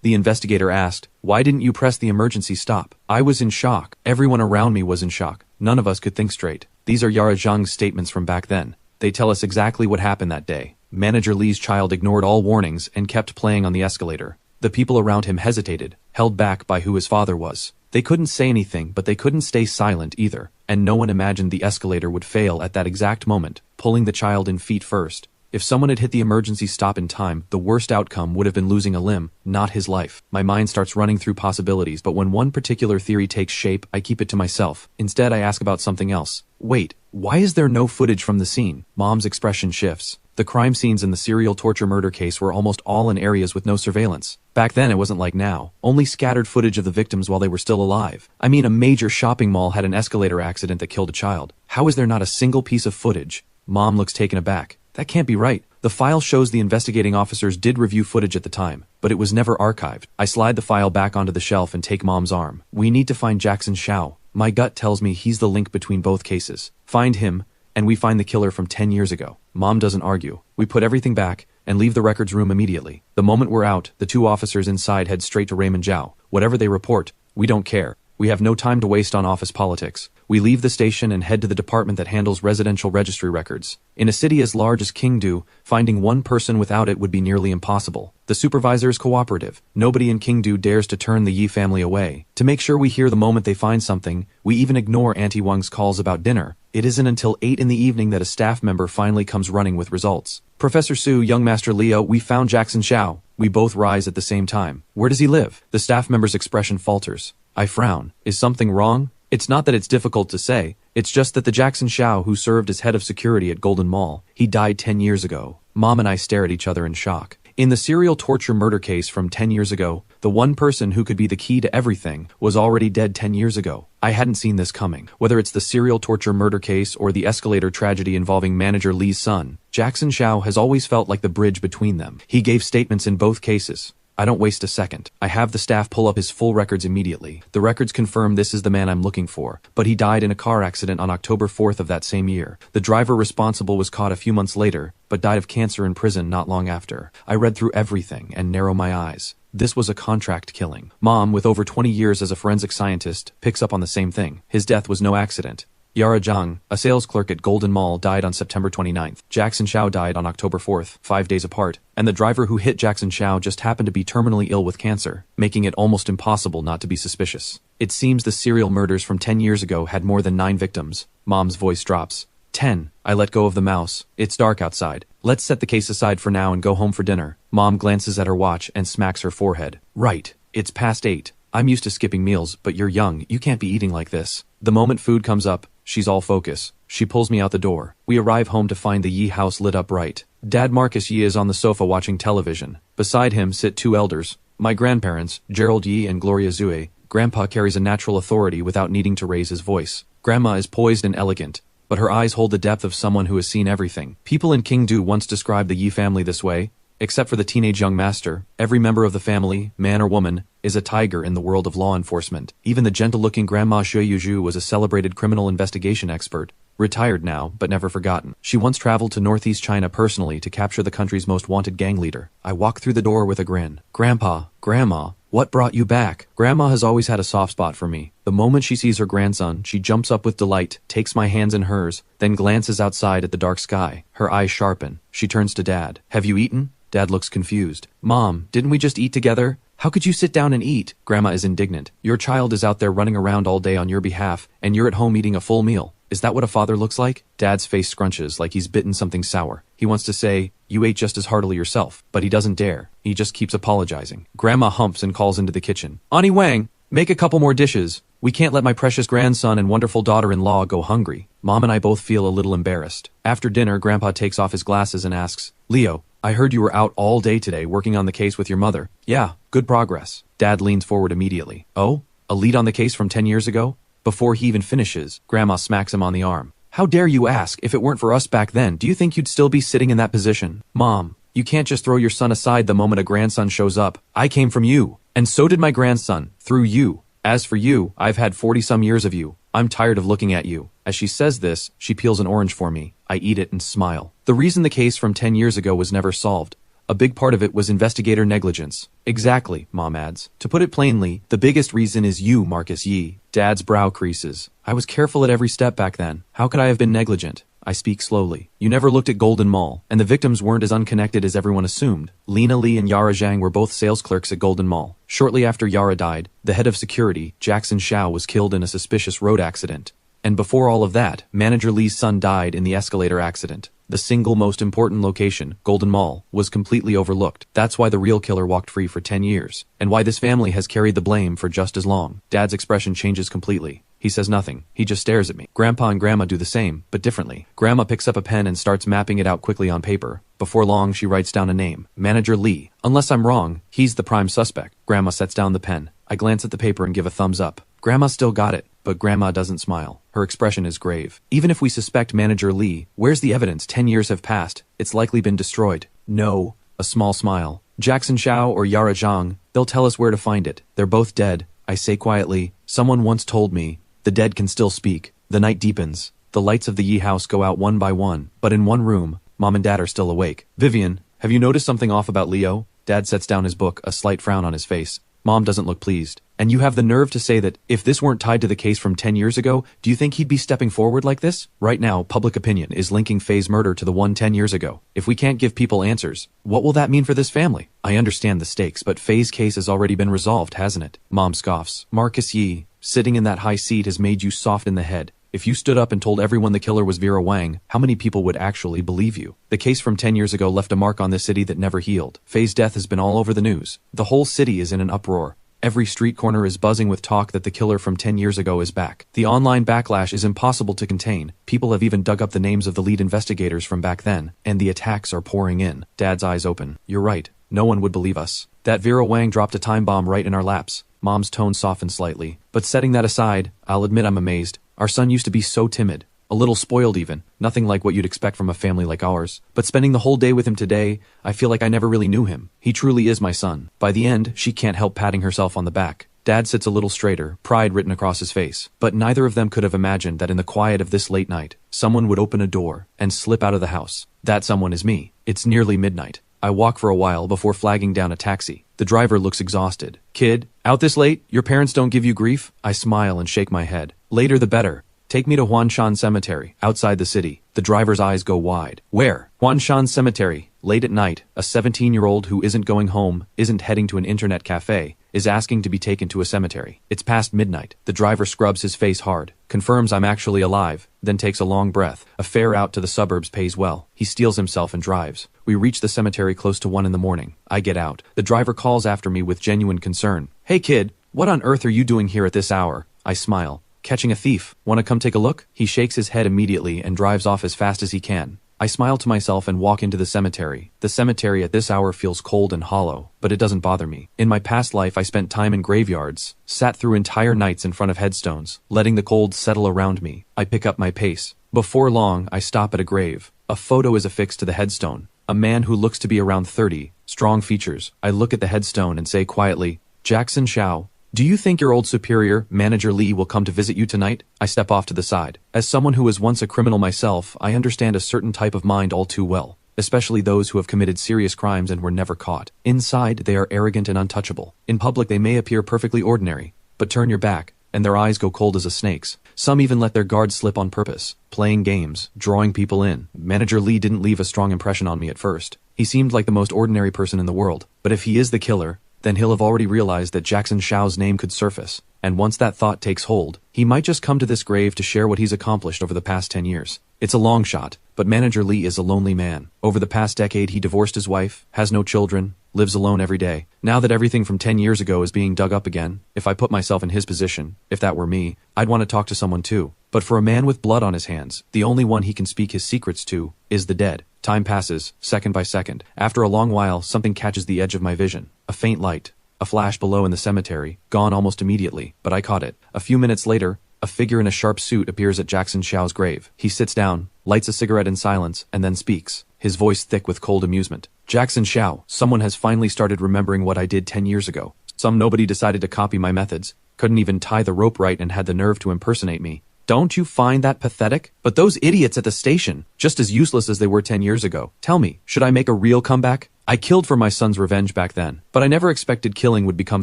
Speaker 1: the investigator asked, "Why didn't you press the emergency stop?" I was in shock. Everyone around me was in shock. None of us could think straight. These are Yara Zhang's statements from back then. They tell us exactly what happened that day. Manager Lee's child ignored all warnings and kept playing on the escalator. The people around him hesitated, held back by who his father was. They couldn't say anything, but they couldn't stay silent either. And no one imagined the escalator would fail at that exact moment, pulling the child in feet first. If someone had hit the emergency stop in time, the worst outcome would have been losing a limb, not his life. My mind starts running through possibilities, but when one particular theory takes shape, I keep it to myself. Instead, I ask about something else. Wait, why is there no footage from the scene? Mom's expression shifts. The crime scenes in the serial torture murder case were almost all in areas with no surveillance. Back then, it wasn't like now. Only scattered footage of the victims while they were still alive. I mean, a major shopping mall had an escalator accident that killed a child. How is there not a single piece of footage? Mom looks taken aback. That can't be right. The file shows the investigating officers did review footage at the time, but it was never archived. I slide the file back onto the shelf and take Mom's arm. We need to find Jackson Xiao. My gut tells me he's the link between both cases. Find him, and we find the killer from 10 years ago. Mom doesn't argue. We put everything back and leave the records room immediately. The moment we're out, the 2 officers inside head straight to Raymond Zhao. Whatever they report, we don't care. We have no time to waste on office politics. We leave the station and head to the department that handles residential registry records. In a city as large as Qingdu, finding one person without it would be nearly impossible. The supervisor is cooperative. Nobody in Qingdu dares to turn the Yi family away. To make sure we hear the moment they find something, we even ignore Auntie Wang's calls about dinner. It isn't until 8 in the evening that a staff member finally comes running with results. Professor Su, young Master Leo, we found Jackson Xiao. We both rise at the same time. Where does he live? The staff member's expression falters. I frown. Is something wrong? It's not that it's difficult to say. It's just that the Jackson Xiao who served as head of security at Golden Mall, he died 10 years ago. Mom and I stare at each other in shock. In the serial torture murder case from 10 years ago, the one person who could be the key to everything was already dead 10 years ago. I hadn't seen this coming. Whether it's the serial torture murder case or the escalator tragedy involving Manager Lee's son, Jackson Xiao has always felt like the bridge between them. He gave statements in both cases. I don't waste a second. I have the staff pull up his full records immediately. The records confirm this is the man I'm looking for, but he died in a car accident on October 4th of that same year. The driver responsible was caught a few months later, but died of cancer in prison not long after. I read through everything and narrowed my eyes. This was a contract killing. Mom, with over 20 years as a forensic scientist, picks up on the same thing. His death was no accident. Yara Zhang, a sales clerk at Golden Mall, died on September 29th. Jackson Xiao died on October 4th, 5 days apart, and the driver who hit Jackson Xiao just happened to be terminally ill with cancer, making it almost impossible not to be suspicious. It seems the serial murders from 10 years ago had more than 9 victims. Mom's voice drops. 10. I let go of the mouse. It's dark outside. Let's set the case aside for now and go home for dinner. Mom glances at her watch and smacks her forehead. Right. It's past 8. I'm used to skipping meals, but you're young. You can't be eating like this. The moment food comes up, she's all focus. She pulls me out the door. We arrive home to find the Yi house lit up bright. Dad Marcus Yi is on the sofa watching television. Beside him sit 2 elders. My grandparents, Gerald Yi and Gloria Zue. Grandpa carries a natural authority without needing to raise his voice. Grandma is poised and elegant, but her eyes hold the depth of someone who has seen everything. People in Kingdu once described the Yi family this way. Except for the teenage young master, every member of the family, man or woman, is a tiger in the world of law enforcement. Even the gentle-looking Grandma Xue Yuzhu was a celebrated criminal investigation expert, retired now, but never forgotten. She once traveled to northeast China personally to capture the country's most wanted gang leader. I walk through the door with a grin. Grandpa, Grandma, what brought you back? Grandma has always had a soft spot for me. The moment she sees her grandson, she jumps up with delight, takes my hands in hers, then glances outside at the dark sky. Her eyes sharpen. She turns to Dad. Have you eaten? Dad looks confused. Mom, didn't we just eat together? How could you sit down and eat? Grandma is indignant. Your child is out there running around all day on your behalf, and you're at home eating a full meal. Is that what a father looks like? Dad's face scrunches like he's bitten something sour. He wants to say, you ate just as heartily yourself, but he doesn't dare. He just keeps apologizing. Grandma humps and calls into the kitchen. Auntie Wang, make a couple more dishes. We can't let my precious grandson and wonderful daughter-in-law go hungry. Mom and I both feel a little embarrassed. After dinner, Grandpa takes off his glasses and asks, Leo, I heard you were out all day today working on the case with your mother. Yeah, good progress. Dad leans forward immediately. Oh, a lead on the case from 10 years ago? Before he even finishes, Grandma smacks him on the arm. How dare you ask? If it weren't for us back then, do you think you'd still be sitting in that position? Mom, you can't just throw your son aside the moment a grandson shows up. I came from you, and so did my grandson, through you. As for you, I've had 40-some years of you. I'm tired of looking at you. As she says this, she peels an orange for me. I eat it and smile. The reason the case from 10 years ago was never solved. A big part of it was investigator negligence. Exactly, Mom adds. To put it plainly, the biggest reason is you, Marcus Yi. Dad's brow creases. I was careful at every step back then. How could I have been negligent? I speak slowly. You never looked at Golden Mall, and the victims weren't as unconnected as everyone assumed. Lena Li and Yara Zhang were both sales clerks at Golden Mall. Shortly after Yara died, the head of security, Jackson Xiao, was killed in a suspicious road accident. And before all of that, Manager Li's son died in the escalator accident. The single most important location, Golden Mall, was completely overlooked. That's why the real killer walked free for 10 years, and why this family has carried the blame for just as long. Dad's expression changes completely. He says nothing. He just stares at me. Grandpa and Grandma do the same, but differently. Grandma picks up a pen and starts mapping it out quickly on paper. Before long, she writes down a name. Manager Li. Unless I'm wrong, he's the prime suspect. Grandma sets down the pen. I glance at the paper and give a thumbs up. Grandma still got it, but Grandma doesn't smile. Her expression is grave. Even if we suspect Manager Li, where's the evidence? 10 years have passed. It's likely been destroyed. No. A small smile. Jackson Xiao or Yara Zhang, they'll tell us where to find it. They're both dead. I say quietly, someone once told me, the dead can still speak. The night deepens. The lights of the Yi house go out one by one, but in one room, Mom and Dad are still awake. Vivian, have you noticed something off about Leo? Dad sets down his book, a slight frown on his face. Mom doesn't look pleased. And you have the nerve to say that if this weren't tied to the case from 10 years ago, do you think he'd be stepping forward like this? Right now, public opinion is linking Faye's murder to the one 10 years ago. If we can't give people answers, what will that mean for this family? I understand the stakes, but Faye's case has already been resolved, hasn't it? Mom scoffs. Marcus Yi, sitting in that high seat has made you soft in the head. If you stood up and told everyone the killer was Vera Wang, how many people would actually believe you? The case from 10 years ago left a mark on this city that never healed. Faye's death has been all over the news. The whole city is in an uproar. Every street corner is buzzing with talk that the killer from 10 years ago is back. The online backlash is impossible to contain. People have even dug up the names of the lead investigators from back then, and the attacks are pouring in. Dad's eyes open. You're right. No one would believe us. That Vera Wang dropped a time bomb right in our laps. Mom's tone softens slightly. But setting that aside, I'll admit I'm amazed. Our son used to be so timid. A little spoiled even, nothing like what you'd expect from a family like ours. But spending the whole day with him today, I feel like I never really knew him. He truly is my son. By the end, she can't help patting herself on the back. Dad sits a little straighter, pride written across his face. But neither of them could have imagined that in the quiet of this late night, someone would open a door and slip out of the house. That someone is me. It's nearly midnight. I walk for a while before flagging down a taxi. The driver looks exhausted. Kid, out this late? Your parents don't give you grief? I smile and shake my head. Later the better. Take me to Huanshan Cemetery, outside the city. The driver's eyes go wide. Where? Huanshan Cemetery. Late at night, a 17-year-old who isn't going home, isn't heading to an internet cafe, is asking to be taken to a cemetery. It's past midnight. The driver scrubs his face hard, confirms I'm actually alive, then takes a long breath. A fare out to the suburbs pays well. He steels himself and drives. We reach the cemetery close to 1 in the morning. I get out. The driver calls after me with genuine concern. Hey kid, what on earth are you doing here at this hour? I smile. Catching a thief. Want to come take a look? He shakes his head immediately and drives off as fast as he can. I smile to myself and walk into the cemetery. The cemetery at this hour feels cold and hollow, but it doesn't bother me. In my past life I spent time in graveyards, sat through entire nights in front of headstones, letting the cold settle around me. I pick up my pace. Before long, I stop at a grave. A photo is affixed to the headstone. A man who looks to be around 30, strong features. I look at the headstone and say quietly, Jackson Xiao. Do you think your old superior, Manager Lee, will come to visit you tonight? I step off to the side. As someone who was once a criminal myself, I understand a certain type of mind all too well, especially those who have committed serious crimes and were never caught. Inside, they are arrogant and untouchable. In public, they may appear perfectly ordinary, but turn your back, and their eyes go cold as a snake's. Some even let their guard slip on purpose, playing games, drawing people in. Manager Lee didn't leave a strong impression on me at first. He seemed like the most ordinary person in the world, but if he is the killer, then he'll have already realized that Jackson Xiao's name could surface. And once that thought takes hold, he might just come to this grave to share what he's accomplished over the past 10 years. It's a long shot, but Manager Lee is a lonely man. Over the past decade, he divorced his wife, has no children, lives alone every day. Now that everything from 10 years ago is being dug up again, if I put myself in his position, if that were me, I'd want to talk to someone too. But for a man with blood on his hands, the only one he can speak his secrets to is the dead. Time passes, second by second. After a long while, something catches the edge of my vision. A faint light. A flash below in the cemetery, gone almost immediately, but I caught it. A few minutes later, a figure in a sharp suit appears at Jackson Xiao's grave. He sits down, lights a cigarette in silence, and then speaks, his voice thick with cold amusement. Jackson Xiao, someone has finally started remembering what I did 10 years ago. Some nobody decided to copy my methods, couldn't even tie the rope right and had the nerve to impersonate me. Don't you find that pathetic? But those idiots at the station, just as useless as they were 10 years ago. Tell me, should I make a real comeback? I killed for my son's revenge back then, but I never expected killing would become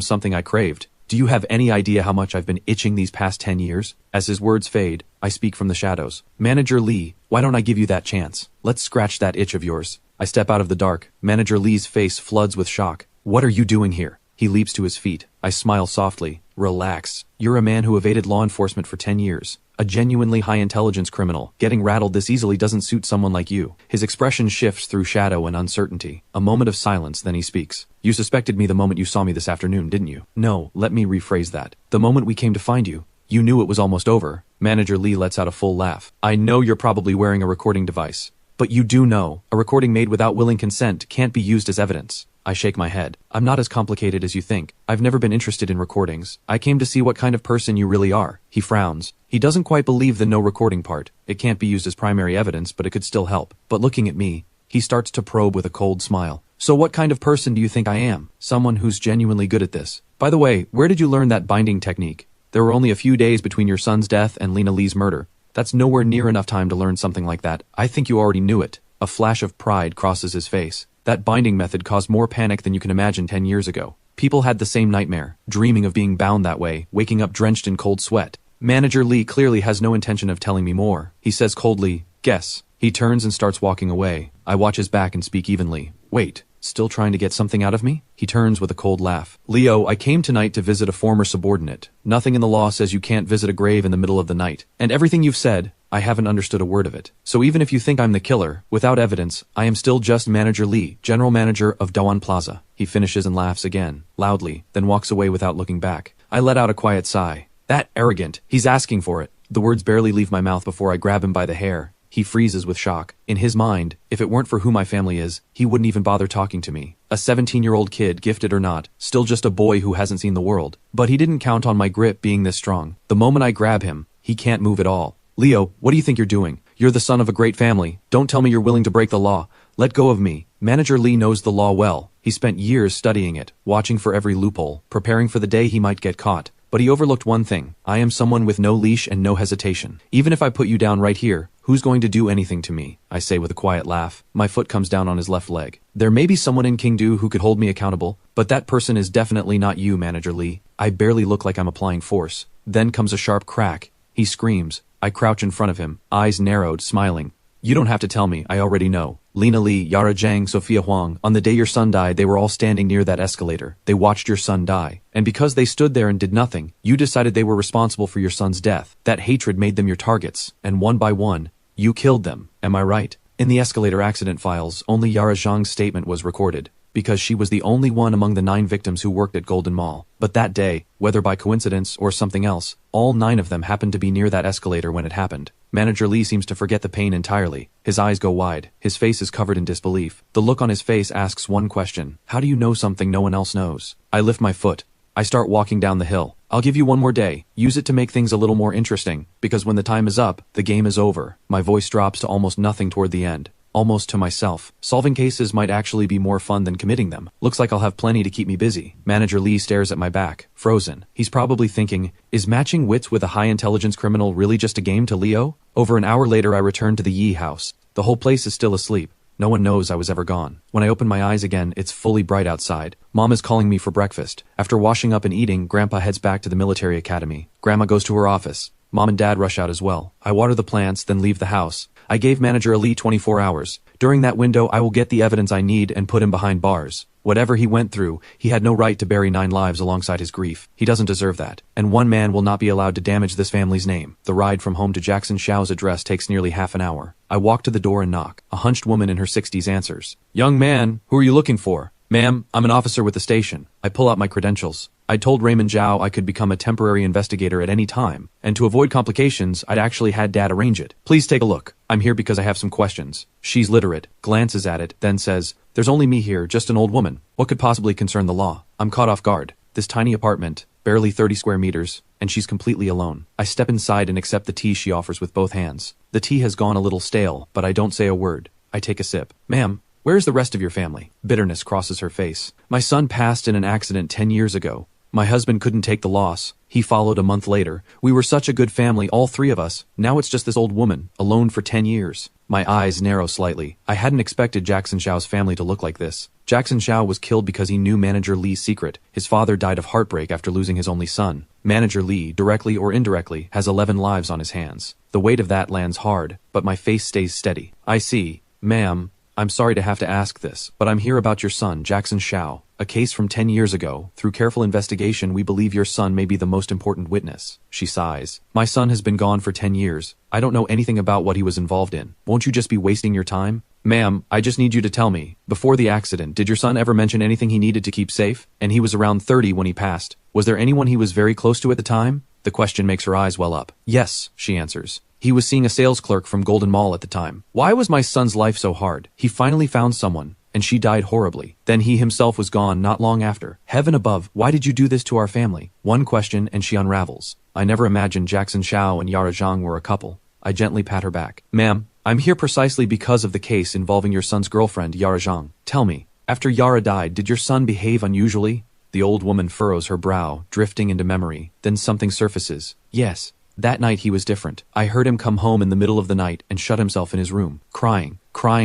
Speaker 1: something I craved. Do you have any idea how much I've been itching these past 10 years? As his words fade, I speak from the shadows. Manager Lee, why don't I give you that chance? Let's scratch that itch of yours. I step out of the dark. Manager Lee's face floods with shock. What are you doing here? He leaps to his feet. I smile softly. Relax. You're a man who evaded law enforcement for 10 years. A genuinely high-intelligence criminal. Getting rattled this easily doesn't suit someone like you. His expression shifts through shadow and uncertainty. A moment of silence, then he speaks. You suspected me the moment you saw me this afternoon, didn't you? No, let me rephrase that. The moment we came to find you, you knew it was almost over. Manager Lee lets out a full laugh. I know you're probably wearing a recording device. But you do know, a recording made without willing consent can't be used as evidence. I shake my head. I'm not as complicated as you think. I've never been interested in recordings. I came to see what kind of person you really are. He frowns. He doesn't quite believe the no recording part. It can't be used as primary evidence, but it could still help. But looking at me, he starts to probe with a cold smile. So what kind of person do you think I am? Someone who's genuinely good at this. By the way, where did you learn that binding technique? There were only a few days between your son's death and Lena Lee's murder. That's nowhere near enough time to learn something like that. I think you already knew it. A flash of pride crosses his face. That binding method caused more panic than you can imagine 10 years ago. People had the same nightmare, dreaming of being bound that way, waking up drenched in cold sweat. Manager Lee clearly has no intention of telling me more. He says coldly, guess. He turns and starts walking away. I watch his back and speak evenly. Wait, still trying to get something out of me? He turns with a cold laugh. Leo, I came tonight to visit a former subordinate. Nothing in the law says you can't visit a grave in the middle of the night. And everything you've said, I haven't understood a word of it. So even if you think I'm the killer, without evidence, I am still just Manager Lee, General Manager of Dawan Plaza. He finishes and laughs again, loudly, then walks away without looking back. I let out a quiet sigh. That arrogant. He's asking for it. The words barely leave my mouth before I grab him by the hair. He freezes with shock. In his mind, if it weren't for who my family is, he wouldn't even bother talking to me. A 17-year-old kid, gifted or not, still just a boy who hasn't seen the world. But he didn't count on my grip being this strong. The moment I grab him, he can't move at all. Leo, what do you think you're doing? You're the son of a great family. Don't tell me you're willing to break the law. Let go of me. Manager Lee knows the law well. He spent years studying it, watching for every loophole, preparing for the day he might get caught. But he overlooked one thing. I am someone with no leash and no hesitation. Even if I put you down right here, who's going to do anything to me? I say with a quiet laugh. My foot comes down on his left leg. There may be someone in Kingdu who could hold me accountable, but that person is definitely not you, Manager Lee. I barely look like I'm applying force. Then comes a sharp crack. He screams. I crouch in front of him, eyes narrowed, smiling. You don't have to tell me, I already know. Lena Lee, Yara Zhang, Sophia Huang, on the day your son died, they were all standing near that escalator. They watched your son die. And because they stood there and did nothing, you decided they were responsible for your son's death. That hatred made them your targets, and one by one, you killed them. Am I right? In the escalator accident files, only Yara Zhang's statement was recorded, because she was the only one among the 9 victims who worked at Golden Mall. But that day, whether by coincidence or something else, all 9 of them happened to be near that escalator when it happened. Manager Lee seems to forget the pain entirely. His eyes go wide. His face is covered in disbelief. The look on his face asks one question. How do you know something no one else knows? I lift my foot. I start walking down the hill. I'll give you one more day. Use it to make things a little more interesting, because when the time is up, the game is over. My voice drops to almost nothing toward the end. Almost to myself. Solving cases might actually be more fun than committing them. Looks like I'll have plenty to keep me busy. Manager Lee stares at my back, frozen. He's probably thinking, is matching wits with a high-intelligence criminal really just a game to Leo? Over an hour later I return to the Yi house. The whole place is still asleep. No one knows I was ever gone. When I open my eyes again, it's fully bright outside. Mom is calling me for breakfast. After washing up and eating, Grandpa heads back to the military academy. Grandma goes to her office. Mom and Dad rush out as well. I water the plants, then leave the house. I gave Manager Lee 24 hours. During that window, I will get the evidence I need and put him behind bars. Whatever he went through, he had no right to bury 9 lives alongside his grief. He doesn't deserve that. And one man will not be allowed to damage this family's name. The ride from home to Jackson Xiao's address takes nearly half an hour. I walk to the door and knock. A hunched woman in her 60s answers. Young man, who are you looking for? Ma'am, I'm an officer with the station. I pull out my credentials. I told Raymond Zhao I could become a temporary investigator at any time, and to avoid complications, I'd actually had Dad arrange it. Please take a look. I'm here because I have some questions. She's literate, glances at it, then says, there's only me here, just an old woman. What could possibly concern the law? I'm caught off guard. This tiny apartment, barely 30 square meters, and she's completely alone. I step inside and accept the tea she offers with both hands. The tea has gone a little stale, but I don't say a word. I take a sip. Ma'am, where is the rest of your family? Bitterness crosses her face. My son passed in an accident 10 years ago. My husband couldn't take the loss. He followed a month later. We were such a good family, all 3 of us. Now it's just this old woman, alone for 10 years. My eyes narrow slightly. I hadn't expected Jackson Xiao's family to look like this. Jackson Xiao was killed because he knew Manager Lee's secret. His father died of heartbreak after losing his only son. Manager Lee, directly or indirectly, has 11 lives on his hands. The weight of that lands hard, but my face stays steady. I see. Ma'am, I'm sorry to have to ask this, but I'm here about your son, Jackson Xiao. A case from 10 years ago. Through careful investigation, we believe your son may be the most important witness. She sighs. My son has been gone for 10 years. I don't know anything about what he was involved in. Won't you just be wasting your time? Ma'am, I just need you to tell me. Before the accident, did your son ever mention anything he needed to keep safe? And he was around 30 when he passed. Was there anyone he was very close to at the time? The question makes her eyes well up. Yes, she answers. He was seeing a sales clerk from Golden Mall at the time. Why was my son's life so hard? He finally found someone, and she died horribly. Then he himself was gone not long after. Heaven above, why did you do this to our family? One question and she unravels. I never imagined Jackson Xiao and Yara Zhang were a couple. I gently pat her back. Ma'am, I'm here precisely because of the case involving your son's girlfriend, Yara Zhang. Tell me, after Yara died, did your son behave unusually? The old woman furrows her brow, drifting into memory. Then something surfaces. Yes. That night he was different. I heard him come home in the middle of the night and shut himself in his room, crying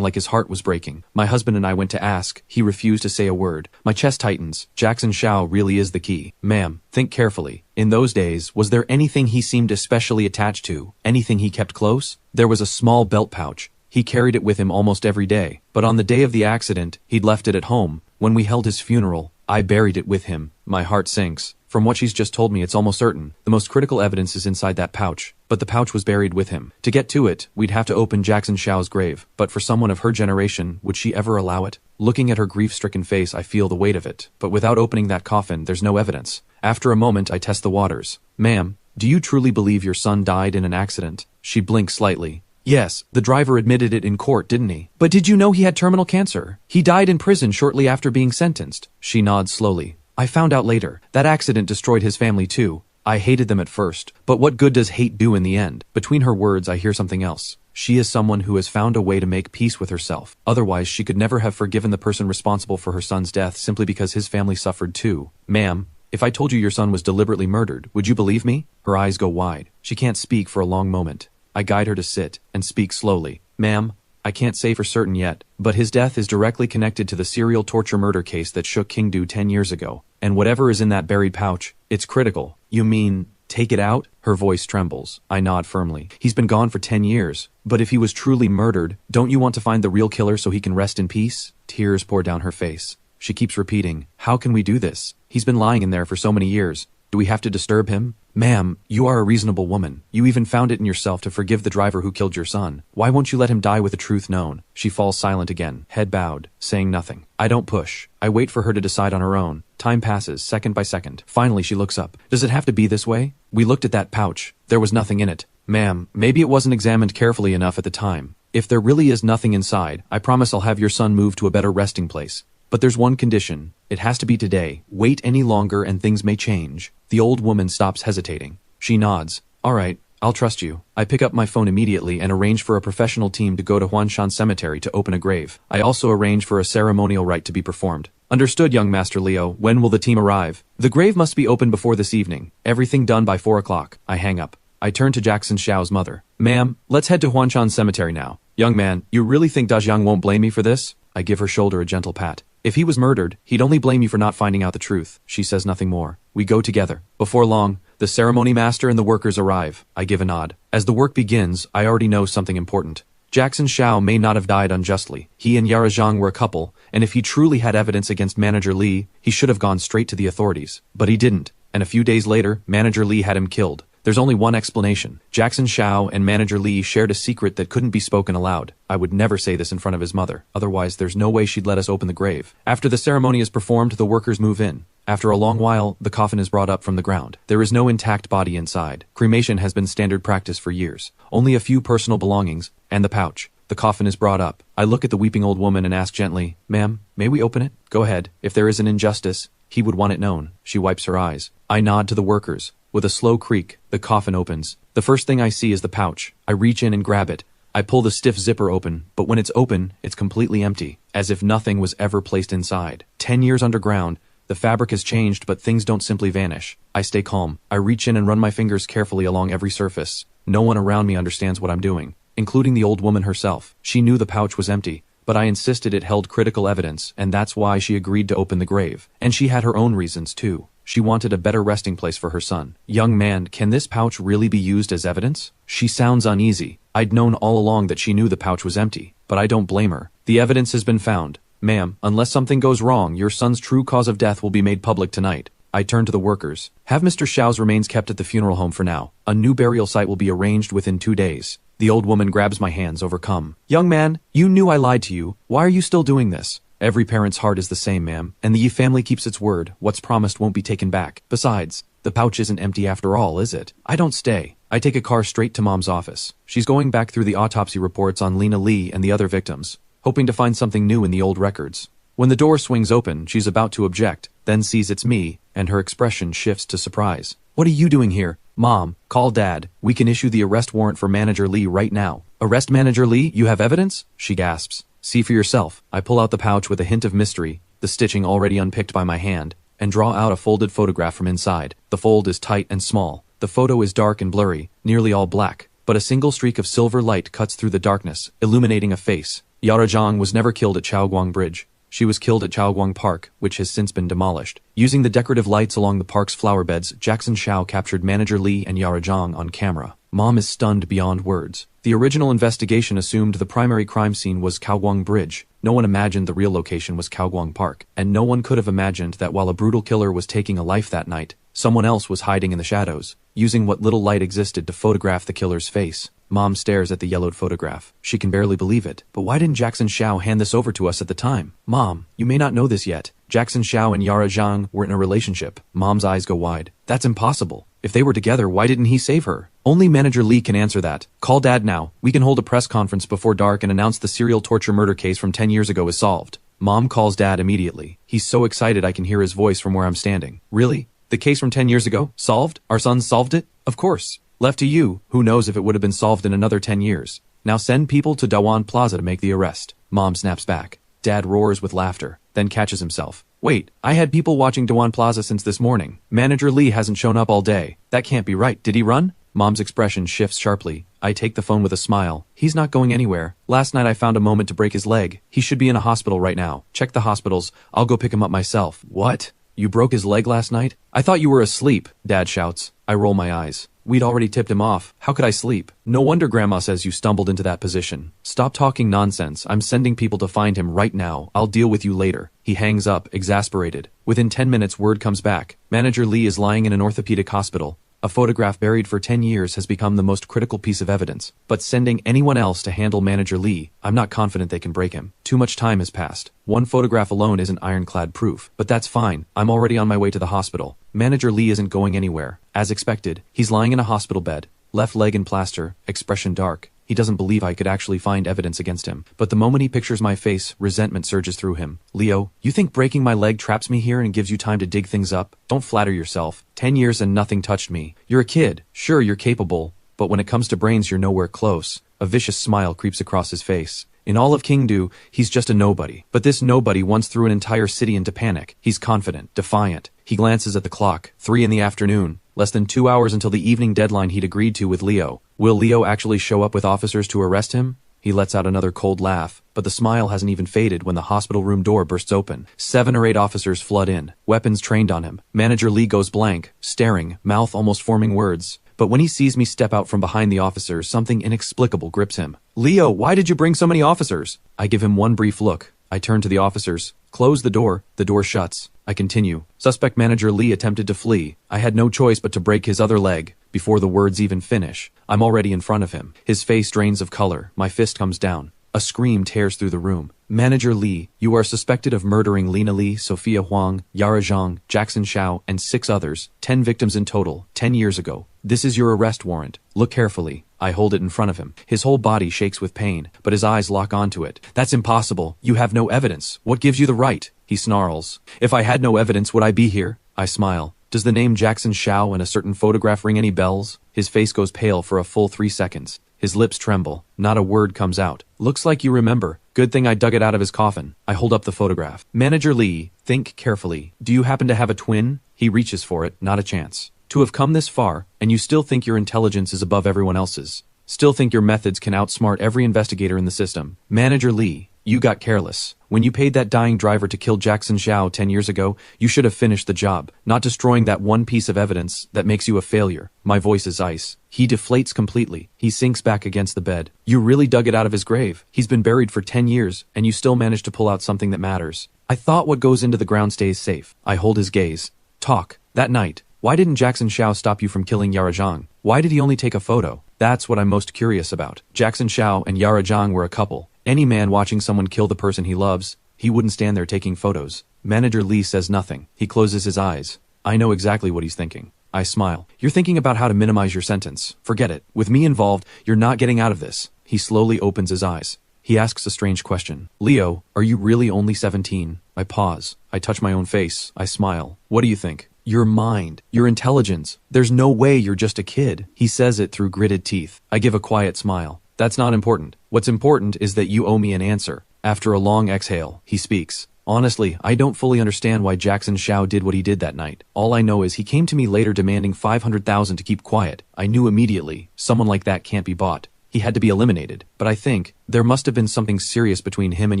Speaker 1: like his heart was breaking. My husband and I went to ask. He refused to say a word. My chest tightens. Jackson Xiao really is the key. Ma'am, think carefully. In those days, was there anything he seemed especially attached to? Anything he kept close? There was a small belt pouch. He carried it with him almost every day. But on the day of the accident, he'd left it at home. When we held his funeral, I buried it with him. My heart sinks. From what she's just told me, it's almost certain. The most critical evidence is inside that pouch. But the pouch was buried with him. To get to it, we'd have to open Jackson Xiao's grave. But for someone of her generation, would she ever allow it? Looking at her grief-stricken face, I feel the weight of it. But without opening that coffin, there's no evidence. After a moment, I test the waters. Ma'am, do you truly believe your son died in an accident? She blinks slightly. Yes, the driver admitted it in court, didn't he? But did you know he had terminal cancer? He died in prison shortly after being sentenced. She nods slowly. I found out later. That accident destroyed his family too. I hated them at first, but what good does hate do in the end? Between her words I hear something else. She is someone who has found a way to make peace with herself. Otherwise, she could never have forgiven the person responsible for her son's death simply because his family suffered too. Ma'am, if I told you your son was deliberately murdered, would you believe me? Her eyes go wide. She can't speak for a long moment. I guide her to sit and speak slowly. Ma'am, I can't say for certain yet, but his death is directly connected to the serial torture murder case that shook Kingdo 10 years ago. And whatever is in that buried pouch, it's critical. You mean, take it out? Her voice trembles. I nod firmly. He's been gone for 10 years. But if he was truly murdered, don't you want to find the real killer so he can rest in peace? Tears pour down her face. She keeps repeating, how can we do this? He's been lying in there for so many years. Do we have to disturb him? Ma'am, you are a reasonable woman. You even found it in yourself to forgive the driver who killed your son. Why won't you let him die with the truth known? She falls silent again, head bowed, saying nothing. I don't push. I wait for her to decide on her own. Time passes, second by second. Finally, she looks up. Does it have to be this way? We looked at that pouch. There was nothing in it. Ma'am, maybe it wasn't examined carefully enough at the time. If there really is nothing inside, I promise I'll have your son moved to a better resting place. But there's one condition. It has to be today. Wait any longer and things may change. The old woman stops hesitating. She nods. All right, I'll trust you. I pick up my phone immediately and arrange for a professional team to go to Huanshan Cemetery to open a grave. I also arrange for a ceremonial rite to be performed. Understood, young Master Leo. When will the team arrive? The grave must be open before this evening. Everything done by 4 o'clock. I hang up. I turn to Jackson Xiao's mother. Ma'am, let's head to Huanshan Cemetery now. Young man, you really think Dajiang won't blame me for this? I give her shoulder a gentle pat. If he was murdered, he'd only blame you for not finding out the truth. She says nothing more. We go together. Before long, the ceremony master and the workers arrive. I give a nod. As the work begins, I already know something important. Jackson Xiao may not have died unjustly. He and Yara Zhang were a couple, and if he truly had evidence against Manager Li, he should have gone straight to the authorities. But he didn't, and a few days later, Manager Li had him killed. There's only one explanation. Jackson Xiao and Manager Li shared a secret that couldn't be spoken aloud. I would never say this in front of his mother. Otherwise, there's no way she'd let us open the grave. After the ceremony is performed, the workers move in. After a long while, the coffin is brought up from the ground. There is no intact body inside. Cremation has been standard practice for years. Only a few personal belongings, and the pouch. The coffin is brought up. I look at the weeping old woman and ask gently, Ma'am, may we open it? Go ahead. If there is an injustice, he would want it known. She wipes her eyes. I nod to the workers. With a slow creak, the coffin opens. The first thing I see is the pouch. I reach in and grab it. I pull the stiff zipper open, but when it's open, it's completely empty, as if nothing was ever placed inside. 10 years underground, the fabric has changed, but things don't simply vanish. I stay calm. I reach in and run my fingers carefully along every surface. No one around me understands what I'm doing, including the old woman herself. She knew the pouch was empty, but I insisted it held critical evidence, and that's why she agreed to open the grave. And she had her own reasons, too. She wanted a better resting place for her son. Young man, can this pouch really be used as evidence? She sounds uneasy. I'd known all along that she knew the pouch was empty, but I don't blame her. The evidence has been found. Ma'am, unless something goes wrong, your son's true cause of death will be made public tonight. I turn to the workers. Have Mr. Xiao's remains kept at the funeral home for now. A new burial site will be arranged within 2 days. The old woman grabs my hands, overcome. Young man, you knew I lied to you. Why are you still doing this? Every parent's heart is the same, ma'am, and the Yi family keeps its word. What's promised won't be taken back. Besides, the pouch isn't empty after all, is it? I don't stay. I take a car straight to Mom's office. She's going back through the autopsy reports on Lena Li and the other victims, hoping to find something new in the old records. When the door swings open, she's about to object, then sees it's me, and her expression shifts to surprise. What are you doing here? Mom, call Dad. We can issue the arrest warrant for Manager Li right now. Arrest Manager Li? You have evidence? She gasps. See for yourself. I pull out the pouch with a hint of mystery, the stitching already unpicked by my hand, and draw out a folded photograph from inside. The fold is tight and small. The photo is dark and blurry, nearly all black, but a single streak of silver light cuts through the darkness, illuminating a face. Yara Zhang was never killed at Chaoguang Bridge. She was killed at Chaoguang Park, which has since been demolished. Using the decorative lights along the park's flower beds, Jackson Xiao captured Manager Li and Yara Zhang on camera. Mom is stunned beyond words. The original investigation assumed the primary crime scene was Chaoguang Bridge. No one imagined the real location was Chaoguang Park, and no one could have imagined that while a brutal killer was taking a life that night, someone else was hiding in the shadows, using what little light existed to photograph the killer's face. Mom stares at the yellowed photograph. She can barely believe it. But why didn't Jackson Xiao hand this over to us at the time? Mom, you may not know this yet. Jackson Xiao and Yara Zhang were in a relationship. Mom's eyes go wide. That's impossible. If they were together, why didn't he save her? Only Manager Li can answer that. Call Dad now. We can hold a press conference before dark and announce the serial torture murder case from 10 years ago is solved. Mom calls Dad immediately. He's so excited I can hear his voice from where I'm standing. Really? The case from 10 years ago? Solved? Our sons solved it? Of course. Left to you, who knows if it would have been solved in another 10 years. Now send people to Dawan Plaza to make the arrest. Mom snaps back. Dad roars with laughter, then catches himself. Wait, I had people watching Dawan Plaza since this morning. Manager Lee hasn't shown up all day. That can't be right. Did he run? Mom's expression shifts sharply. I take the phone with a smile. He's not going anywhere. Last night I found a moment to break his leg. He should be in a hospital right now. Check the hospitals. I'll go pick him up myself. What? You broke his leg last night? I thought you were asleep, Dad shouts. I roll my eyes. We'd already tipped him off. How could I sleep? No wonder Grandma says you stumbled into that position. Stop talking nonsense. I'm sending people to find him right now. I'll deal with you later. He hangs up, exasperated. Within 10 minutes, word comes back. Manager Lee is lying in an orthopedic hospital. A photograph buried for 10 years has become the most critical piece of evidence. But sending anyone else to handle Manager Lee, I'm not confident they can break him. Too much time has passed. One photograph alone isn't ironclad proof. But that's fine. I'm already on my way to the hospital. Manager Lee isn't going anywhere. As expected, he's lying in a hospital bed. Left leg in plaster, expression dark. He doesn't believe I could actually find evidence against him. But the moment he pictures my face, resentment surges through him. Leo, you think breaking my leg traps me here and gives you time to dig things up? Don't flatter yourself. 10 years and nothing touched me. You're a kid. Sure, you're capable. But when it comes to brains, you're nowhere close. A vicious smile creeps across his face. In all of Kingdu, he's just a nobody. But this nobody once threw an entire city into panic. He's confident, defiant. He glances at the clock. 3 in the afternoon. Less than 2 hours until the evening deadline he'd agreed to with Leo. Will Leo actually show up with officers to arrest him? He lets out another cold laugh, but the smile hasn't even faded when the hospital room door bursts open. 7 or 8 officers flood in, weapons trained on him. Manager Lee goes blank, staring, mouth almost forming words. But when he sees me step out from behind the officers, something inexplicable grips him. Leo, why did you bring so many officers? I give him one brief look. I turn to the officers. Close the door shuts. I continue. Suspect Manager Lee attempted to flee. I had no choice but to break his other leg. Before the words even finish, I'm already in front of him. His face drains of color. My fist comes down. A scream tears through the room. Manager Lee, you are suspected of murdering Lena Lee, Sophia Huang, Yara Zhang, Jackson Xiao, and 6 others, 10 victims in total, 10 years ago. This is your arrest warrant. Look carefully. I hold it in front of him. His whole body shakes with pain, but his eyes lock onto it. That's impossible. You have no evidence. What gives you the right? He snarls. If I had no evidence, would I be here? I smile. Does the name Jackson Xiao and a certain photograph ring any bells? His face goes pale for a full 3 seconds. His lips tremble. Not a word comes out. Looks like you remember. Good thing I dug it out of his coffin. I hold up the photograph. Manager Lee, think carefully. Do you happen to have a twin? He reaches for it. Not a chance. To have come this far, and you still think your intelligence is above everyone else's. Still think your methods can outsmart every investigator in the system. Manager Lee, you got careless. When you paid that dying driver to kill Jackson Xiao 10 years ago, you should have finished the job, not destroying that one piece of evidence that makes you a failure. My voice is ice. He deflates completely. He sinks back against the bed. You really dug it out of his grave. He's been buried for 10 years, and you still managed to pull out something that matters. I thought what goes into the ground stays safe. I hold his gaze. Talk. That night. Why didn't Jackson Xiao stop you from killing Yara Zhang? Why did he only take a photo? That's what I'm most curious about. Jackson Xiao and Yara Zhang were a couple. Any man watching someone kill the person he loves, he wouldn't stand there taking photos. Manager Lee says nothing. He closes his eyes. I know exactly what he's thinking. I smile. You're thinking about how to minimize your sentence. Forget it. With me involved, you're not getting out of this. He slowly opens his eyes. He asks a strange question. Leo, are you really only 17? I pause. I touch my own face. I smile. What do you think? Your mind, your intelligence. There's no way you're just a kid. He says it through gritted teeth. I give a quiet smile. That's not important. What's important is that you owe me an answer. After a long exhale, he speaks. Honestly, I don't fully understand why Jackson Xiao did what he did that night. All I know is he came to me later demanding 500,000 to keep quiet. I knew immediately, someone like that can't be bought. He had to be eliminated. But I think there must have been something serious between him and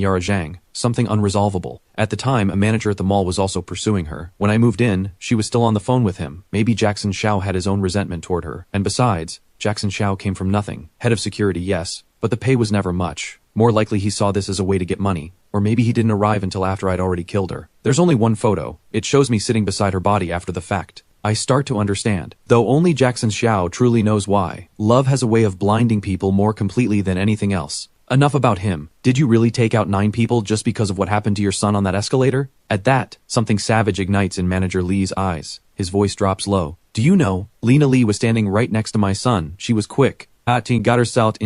Speaker 1: Yara Zhang, something unresolvable. At the time, a manager at the mall was also pursuing her. When I moved in, she was still on the phone with him. Maybe Jackson Xiao had his own resentment toward her. And besides, Jackson Xiao came from nothing. Head of security, yes, but the pay was never much. More likely he saw this as a way to get money. Or maybe he didn't arrive until after I'd already killed her. There's only one photo. It shows me sitting beside her body after the fact. I start to understand. Though only Jackson Xiao truly knows why. Love has a way of blinding people more completely than anything else. Enough about him. Did you really take out 9 people just because of what happened to your son on that escalator? At that, something savage ignites in Manager Lee's eyes. His voice drops low. Do you know, Lena Lee was standing right next to my son. She was quick. She got herself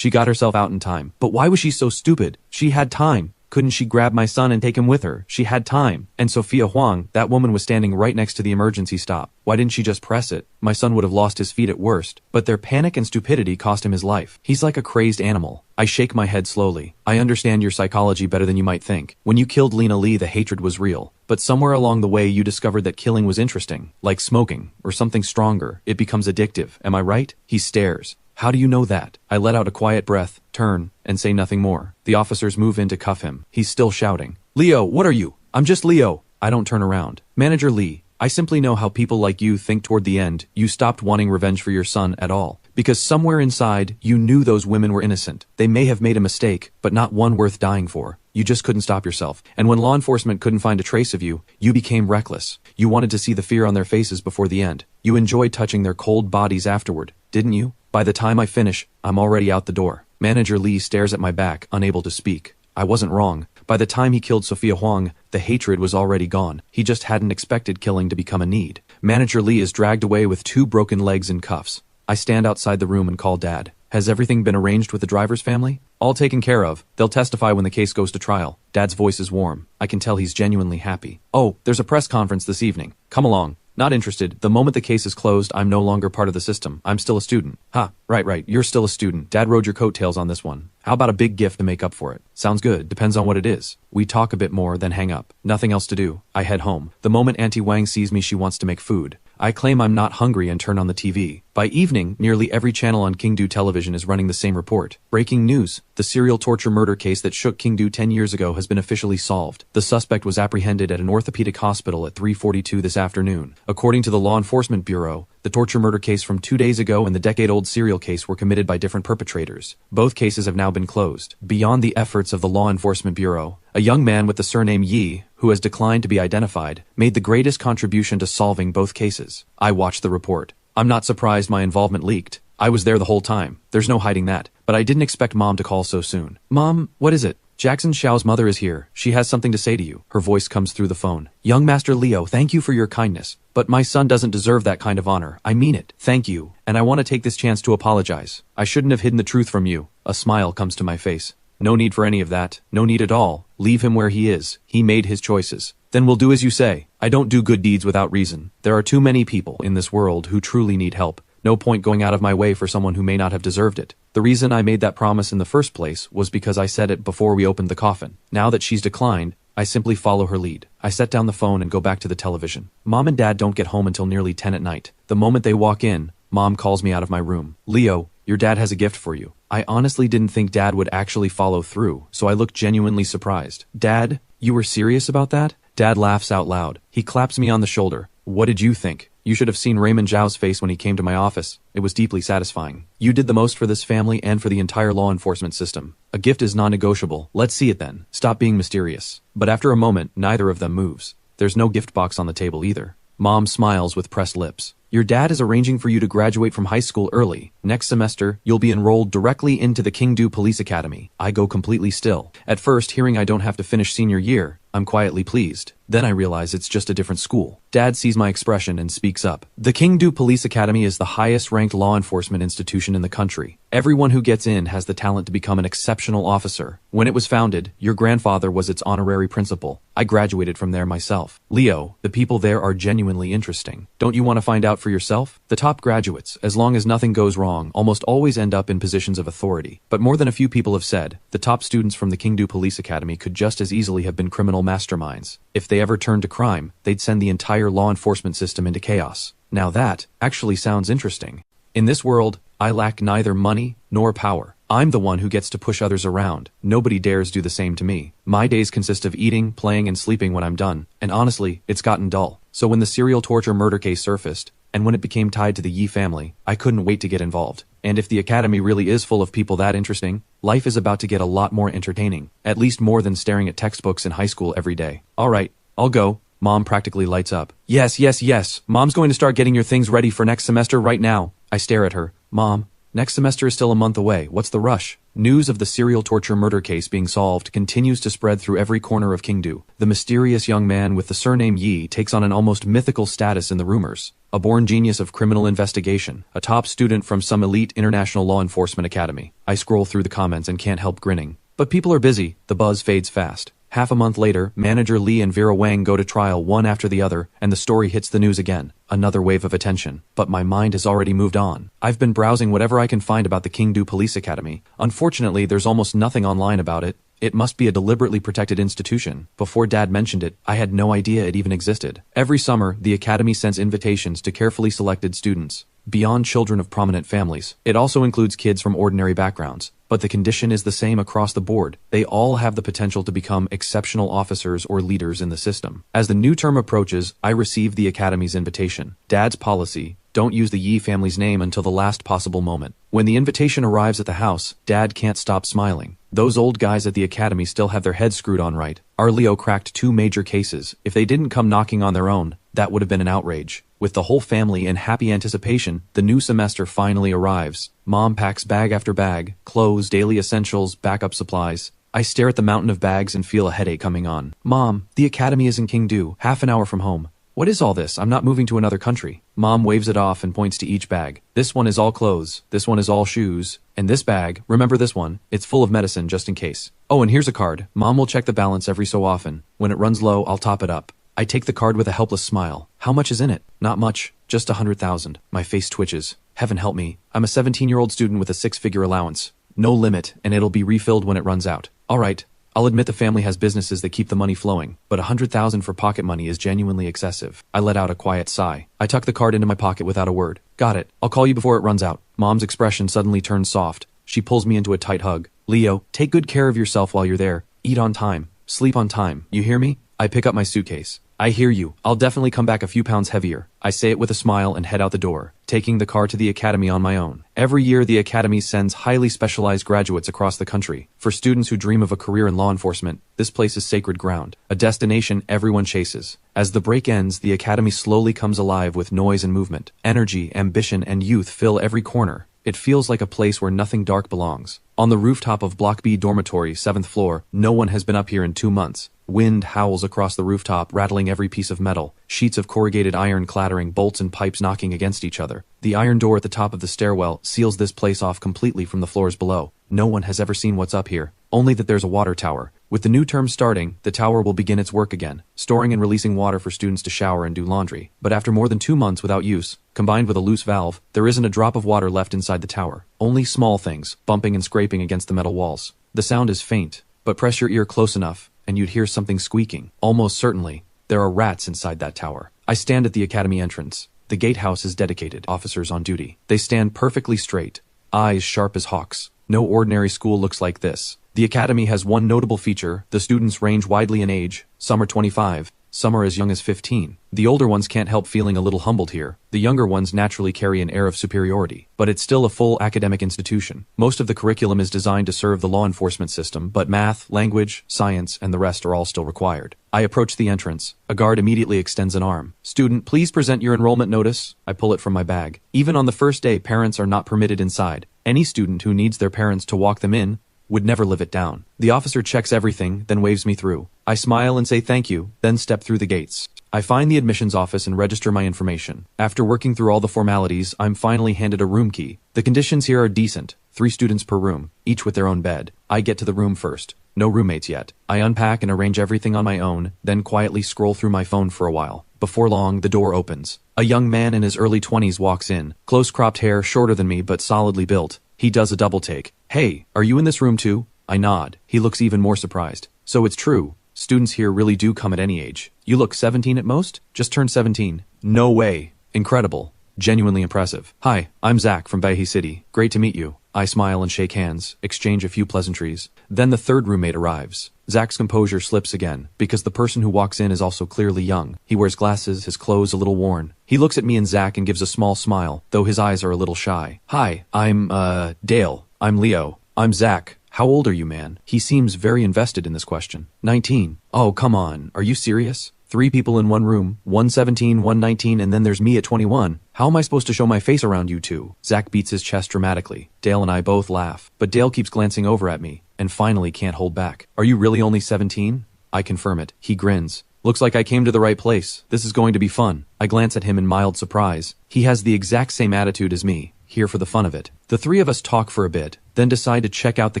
Speaker 1: out in time. But why was she so stupid? She had time. Couldn't she grab my son and take him with her? She had time. And Sophia Huang, that woman was standing right next to the emergency stop. Why didn't she just press it? My son would have lost his feet at worst. But their panic and stupidity cost him his life. He's like a crazed animal. I shake my head slowly. I understand your psychology better than you might think. When you killed Lena Lee, the hatred was real. But somewhere along the way you discovered that killing was interesting. Like smoking, or something stronger. It becomes addictive. Am I right? He stares. How do you know that? I let out a quiet breath, turn, and say nothing more. The officers move in to cuff him. He's still shouting. Leo, what are you? I'm just Leo. I don't turn around. Manager Lee, I simply know how people like you think toward the end. You stopped wanting revenge for your son at all. Because somewhere inside, you knew those women were innocent. They may have made a mistake, but not one worth dying for. You just couldn't stop yourself. And when law enforcement couldn't find a trace of you, you became reckless. You wanted to see the fear on their faces before the end. You enjoyed touching their cold bodies afterward, didn't you? By the time I finish, I'm already out the door. Manager Lee stares at my back, unable to speak. I wasn't wrong. By the time he killed Sophia Huang, the hatred was already gone. He just hadn't expected killing to become a need. Manager Lee is dragged away with 2 broken legs and cuffs. I stand outside the room and call Dad. Has everything been arranged with the driver's family? All taken care of. They'll testify when the case goes to trial. Dad's voice is warm. I can tell he's genuinely happy. Oh, there's a press conference this evening. Come along. Not interested. The moment the case is closed, I'm no longer part of the system. I'm still a student. Right. You're still a student. Dad rode your coattails on this one. How about a big gift to make up for it? Sounds good. Depends on what it is. We talk a bit more, then hang up. Nothing else to do. I head home. The moment Auntie Wang sees me, she wants to make food. I claim I'm not hungry and turn on the TV. By evening, nearly every channel on Kingdo television is running the same report. Breaking news. The serial torture murder case that shook Kingdo 10 years ago has been officially solved. The suspect was apprehended at an orthopedic hospital at 3:42 this afternoon. According to the Law Enforcement Bureau, the torture murder case from 2 days ago and the decade-old serial case were committed by different perpetrators. Both cases have now been closed. Beyond the efforts of the Law Enforcement Bureau, a young man with the surname Yi, who has declined to be identified, made the greatest contribution to solving both cases. I watched the report. I'm not surprised my involvement leaked. I was there the whole time. There's no hiding that. But I didn't expect Mom to call so soon. Mom, what is it? Jackson Xiao's mother is here. She has something to say to you. Her voice comes through the phone. Young Master Leo, thank you for your kindness. But my son doesn't deserve that kind of honor. I mean it. Thank you. And I want to take this chance to apologize. I shouldn't have hidden the truth from you. A smile comes to my face. No need for any of that. No need at all. Leave him where he is. He made his choices. Then we'll do as you say. I don't do good deeds without reason. There are too many people in this world who truly need help. No point going out of my way for someone who may not have deserved it. The reason I made that promise in the first place was because I said it before we opened the coffin. Now that she's declined, I simply follow her lead. I set down the phone and go back to the television. Mom and Dad don't get home until nearly 10 at night. The moment they walk in, Mom calls me out of my room. Leo, your dad has a gift for you. I honestly didn't think Dad would actually follow through, so I looked genuinely surprised. Dad, you were serious about that? Dad laughs out loud. He claps me on the shoulder. What did you think? You should have seen Raymond Zhao's face when he came to my office. It was deeply satisfying. You did the most for this family and for the entire law enforcement system. A gift is non-negotiable. Let's see it then. Stop being mysterious. But after a moment, neither of them moves. There's no gift box on the table either. Mom smiles with pressed lips. Your dad is arranging for you to graduate from high school early. Next semester, you'll be enrolled directly into the Kingdo Police Academy. I go completely still. At first, hearing I don't have to finish senior year, I'm quietly pleased. Then I realize it's just a different school. Dad sees my expression and speaks up. The Kingdo Police Academy is the highest-ranked law enforcement institution in the country. Everyone who gets in has the talent to become an exceptional officer. When it was founded, your grandfather was its honorary principal. I graduated from there myself. Leo, the people there are genuinely interesting. Don't you want to find out for yourself? The top graduates, as long as nothing goes wrong, almost always end up in positions of authority. But more than a few people have said, the top students from the Kingdo Police Academy could just as easily have been criminal masterminds. If they ever turned to crime, they'd send the entire law enforcement system into chaos. Now that actually sounds interesting. In this world, I lack neither money nor power. I'm the one who gets to push others around. Nobody dares do the same to me. My days consist of eating, playing, and sleeping when I'm done. And honestly, it's gotten dull. So when the serial torture murder case surfaced, and when it became tied to the Yi family, I couldn't wait to get involved. And if the academy really is full of people that interesting, life is about to get a lot more entertaining. At least more than staring at textbooks in high school every day. Alright, I'll go. Mom practically lights up. Yes. Mom's going to start getting your things ready for next semester right now. I stare at her. Mom, next semester is still a month away. What's the rush? News of the serial torture murder case being solved continues to spread through every corner of Kingdo. The mysterious young man with the surname Yi takes on an almost mythical status in the rumors. A born genius of criminal investigation, a top student from some elite international law enforcement academy. I scroll through the comments and can't help grinning. But people are busy, the buzz fades fast. Half a month later, manager Lee and Vera Wang go to trial one after the other, and the story hits the news again. Another wave of attention. But my mind has already moved on. I've been browsing whatever I can find about the Kingdo Police Academy. Unfortunately, there's almost nothing online about it. It must be a deliberately protected institution. Before Dad mentioned it, I had no idea it even existed. Every summer, the academy sends invitations to carefully selected students. Beyond children of prominent families, it also includes kids from ordinary backgrounds. But the condition is the same across the board. They all have the potential to become exceptional officers or leaders in the system. As the new term approaches, I receive the Academy's invitation. Dad's policy: don't use the Yi family's name until the last possible moment. When the invitation arrives at the house, Dad can't stop smiling. Those old guys at the Academy still have their heads screwed on right. Our Leo cracked 2 major cases. If they didn't come knocking on their own, that would have been an outrage. With the whole family in happy anticipation, the new semester finally arrives. Mom packs bag after bag, clothes, daily essentials, backup supplies. I stare at the mountain of bags and feel a headache coming on. Mom, the academy is in Kingdo, half an hour from home. What is all this? I'm not moving to another country. Mom waves it off and points to each bag. This one is all clothes, this one is all shoes, and this bag, remember this one, it's full of medicine just in case. Oh, and here's a card. Mom will check the balance every so often. When it runs low, I'll top it up. I take the card with a helpless smile. How much is in it? Not much, just 100,000. My face twitches. Heaven help me. I'm a 17-year-old student with a 6-figure allowance. No limit, and it'll be refilled when it runs out. All right, I'll admit the family has businesses that keep the money flowing, but 100,000 for pocket money is genuinely excessive. I let out a quiet sigh. I tuck the card into my pocket without a word. Got it. I'll call you before it runs out. Mom's expression suddenly turns soft. She pulls me into a tight hug. Leo, take good care of yourself while you're there. Eat on time. Sleep on time. You hear me? I pick up my suitcase. I hear you. I'll definitely come back a few pounds heavier. I say it with a smile and head out the door, taking the car to the academy on my own. Every year, the academy sends highly specialized graduates across the country. For students who dream of a career in law enforcement, this place is sacred ground, a destination everyone chases. As the break ends, the academy slowly comes alive with noise and movement. Energy, ambition, and youth fill every corner. It feels like a place where nothing dark belongs. On the rooftop of Block B dormitory, 7th floor, no one has been up here in 2 months. Wind howls across the rooftop, rattling every piece of metal, sheets of corrugated iron clattering, bolts and pipes knocking against each other. The iron door at the top of the stairwell seals this place off completely from the floors below. No one has ever seen what's up here, only that there's a water tower. With the new term starting, the tower will begin its work again, storing and releasing water for students to shower and do laundry. But after more than 2 months without use, combined with a loose valve, there isn't a drop of water left inside the tower. Only small things, bumping and scraping against the metal walls. The sound is faint, but press your ear close enough, and you'd hear something squeaking. Almost certainly, there are rats inside that tower. I stand at the academy entrance. The gatehouse is dedicated, officers on duty. They stand perfectly straight, eyes sharp as hawks. No ordinary school looks like this. The academy has one notable feature: the students range widely in age. Some are 25, some are as young as 15. The older ones can't help feeling a little humbled here. The younger ones naturally carry an air of superiority. But it's still a full academic institution. Most of the curriculum is designed to serve the law enforcement system, but math, language, science, and the rest are all still required. I approach the entrance. A guard immediately extends an arm. Student, please present your enrollment notice. I pull it from my bag. Even on the first day, parents are not permitted inside. Any student who needs their parents to walk them in would never live it down. The officer checks everything, then waves me through. I smile and say thank you, then step through the gates. I find the admissions office and register my information. After working through all the formalities, I'm finally handed a room key. The conditions here are decent. 3 students per room, each with their own bed. I get to the room first. No roommates yet. I unpack and arrange everything on my own, then quietly scroll through my phone for a while. Before long, the door opens. A young man in his early 20s walks in. Close-cropped hair, shorter than me, but solidly built. He does a double take. Hey, are you in this room too? I nod. He looks even more surprised. So it's true. Students here really do come at any age. You look 17 at most? Just turned 17. No way. Incredible. Genuinely impressive. Hi, I'm Zach from Bahi City. Great to meet you. I smile and shake hands, exchange a few pleasantries. Then the third roommate arrives. Zach's composure slips again, because the person who walks in is also clearly young. He wears glasses, his clothes a little worn. He looks at me and Zach and gives a small smile, though his eyes are a little shy. Hi, I'm, Dale. I'm Leo. I'm Zach. How old are you, man? He seems very invested in this question. 19. Oh, come on. Are you serious? 3 people in one room, one 17, one 19, and then there's me at 21. How am I supposed to show my face around you two? Zach beats his chest dramatically. Dale and I both laugh, but Dale keeps glancing over at me, and finally can't hold back. Are you really only 17? I confirm it. He grins. Looks like I came to the right place. This is going to be fun. I glance at him in mild surprise. He has the exact same attitude as me. here for the fun of it. The three of us talk for a bit, then decide to check out the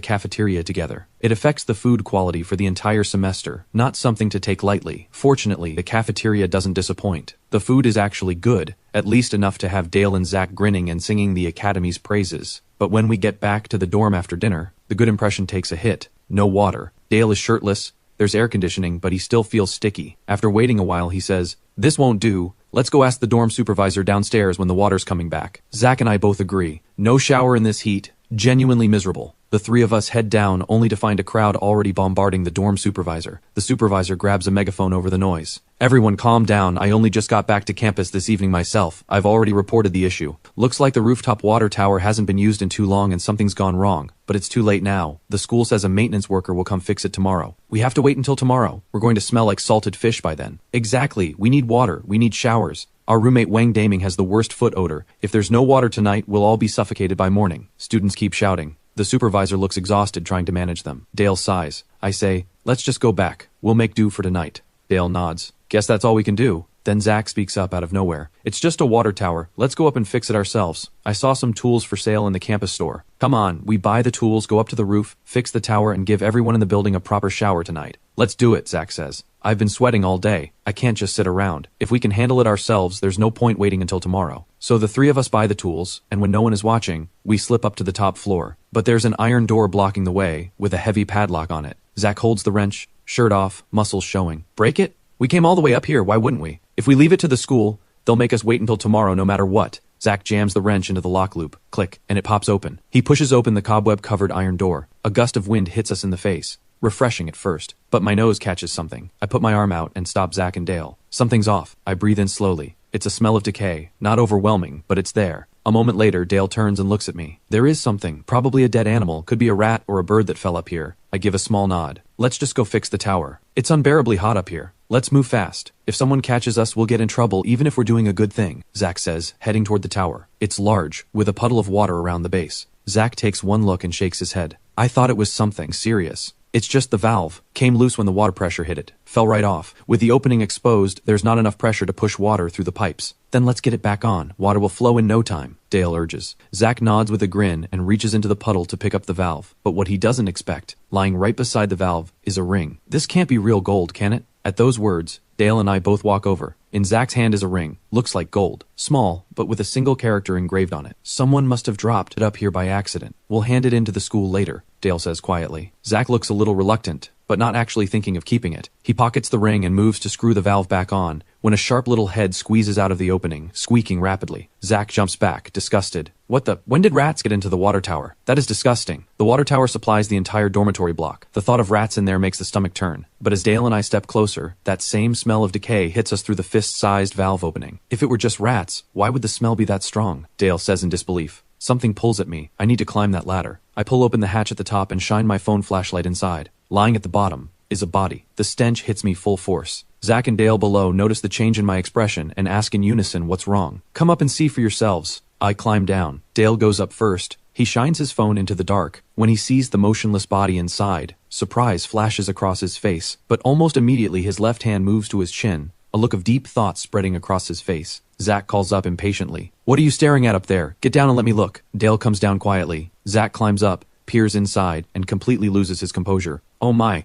Speaker 1: cafeteria together. It affects the food quality for the entire semester, not something to take lightly. Fortunately, the cafeteria doesn't disappoint. The food is actually good, at least enough to have Dale and Zach grinning and singing the academy's praises. But when we get back to the dorm after dinner, the good impression takes a hit. No water. Dale is shirtless. There's air conditioning, but he still feels sticky. After waiting a while, he says, "This won't do. Let's go ask the dorm supervisor downstairs when the water's coming back." Zach and I both agree. No shower in this heat. Genuinely miserable. The three of us head down only to find a crowd already bombarding the dorm supervisor. The supervisor grabs a megaphone over the noise. "Everyone calm down. I only just got back to campus this evening myself. I've already reported the issue. Looks like the rooftop water tower hasn't been used in too long and something's gone wrong. But it's too late now. The school says a maintenance worker will come fix it tomorrow. We have to wait until tomorrow. We're going to smell like salted fish by then." "Exactly. We need water. We need showers. Our roommate Wang Daming has the worst foot odor. If there's no water tonight, we'll all be suffocated by morning." Students keep shouting. The supervisor looks exhausted trying to manage them. Dale sighs. I say, "Let's just go back. We'll make do for tonight." Dale nods. "Guess that's all we can do." Then Zach speaks up out of nowhere. "It's just a water tower. Let's go up and fix it ourselves. I saw some tools for sale in the campus store. Come on, we buy the tools, go up to the roof, fix the tower, and give everyone in the building a proper shower tonight." "Let's do it," Zach says. "I've been sweating all day. I can't just sit around. If we can handle it ourselves, there's no point waiting until tomorrow." So the three of us buy the tools, and when no one is watching, we slip up to the top floor. But there's an iron door blocking the way, with a heavy padlock on it. Zach holds the wrench, shirt off, muscles showing. "Break it? We came all the way up here, why wouldn't we? If we leave it to the school, they'll make us wait until tomorrow no matter what." Zach jams the wrench into the lock loop. Click, and it pops open. He pushes open the cobweb-covered iron door. A gust of wind hits us in the face. Refreshing at first, but my nose catches something. I put my arm out and stop Zach and Dale. Something's off. I breathe in slowly. It's a smell of decay. Not overwhelming, but it's there. A moment later, Dale turns and looks at me. "There is something, probably a dead animal, could be a rat or a bird that fell up here." I give a small nod. "Let's just go fix the tower. It's unbearably hot up here. Let's move fast. If someone catches us, we'll get in trouble even if we're doing a good thing," Zach says, heading toward the tower. It's large, with a puddle of water around the base. Zach takes one look and shakes his head. "I thought it was something serious." "It's just the valve. Came loose when the water pressure hit it. Fell right off. With the opening exposed, there's not enough pressure to push water through the pipes." "Then let's get it back on. Water will flow in no time," Dale urges. Zach nods with a grin and reaches into the puddle to pick up the valve. But what he doesn't expect, lying right beside the valve, is a ring. "This can't be real gold, can it?" At those words, Dale and I both walk over. In Zach's hand is a ring. Looks like gold. Small, but with a single character engraved on it. "Someone must have dropped it up here by accident. We'll hand it in to the school later," Dale says quietly. Zach looks a little reluctant, but not actually thinking of keeping it. He pockets the ring and moves to screw the valve back on, when a sharp little head squeezes out of the opening, squeaking rapidly. Zach jumps back, disgusted. When did rats get into the water tower? That is disgusting. The water tower supplies the entire dormitory block. The thought of rats in there makes the stomach turn. But as Dale and I step closer, that same smell of decay hits us through the fist-sized valve opening. If it were just rats, why would the smell be that strong? Dale says in disbelief. Something pulls at me. I need to climb that ladder. I pull open the hatch at the top and shine my phone flashlight inside. Lying at the bottom is a body. The stench hits me full force. Zach and Dale below notice the change in my expression and ask in unison what's wrong. "Come up and see for yourselves." I climb down. Dale goes up first. He shines his phone into the dark. When he sees the motionless body inside, surprise flashes across his face, but almost immediately his left hand moves to his chin, a look of deep thought spreading across his face. Zach calls up impatiently. "What are you staring at up there? Get down and let me look." Dale comes down quietly. Zach climbs up, peers inside, and completely loses his composure. Oh my,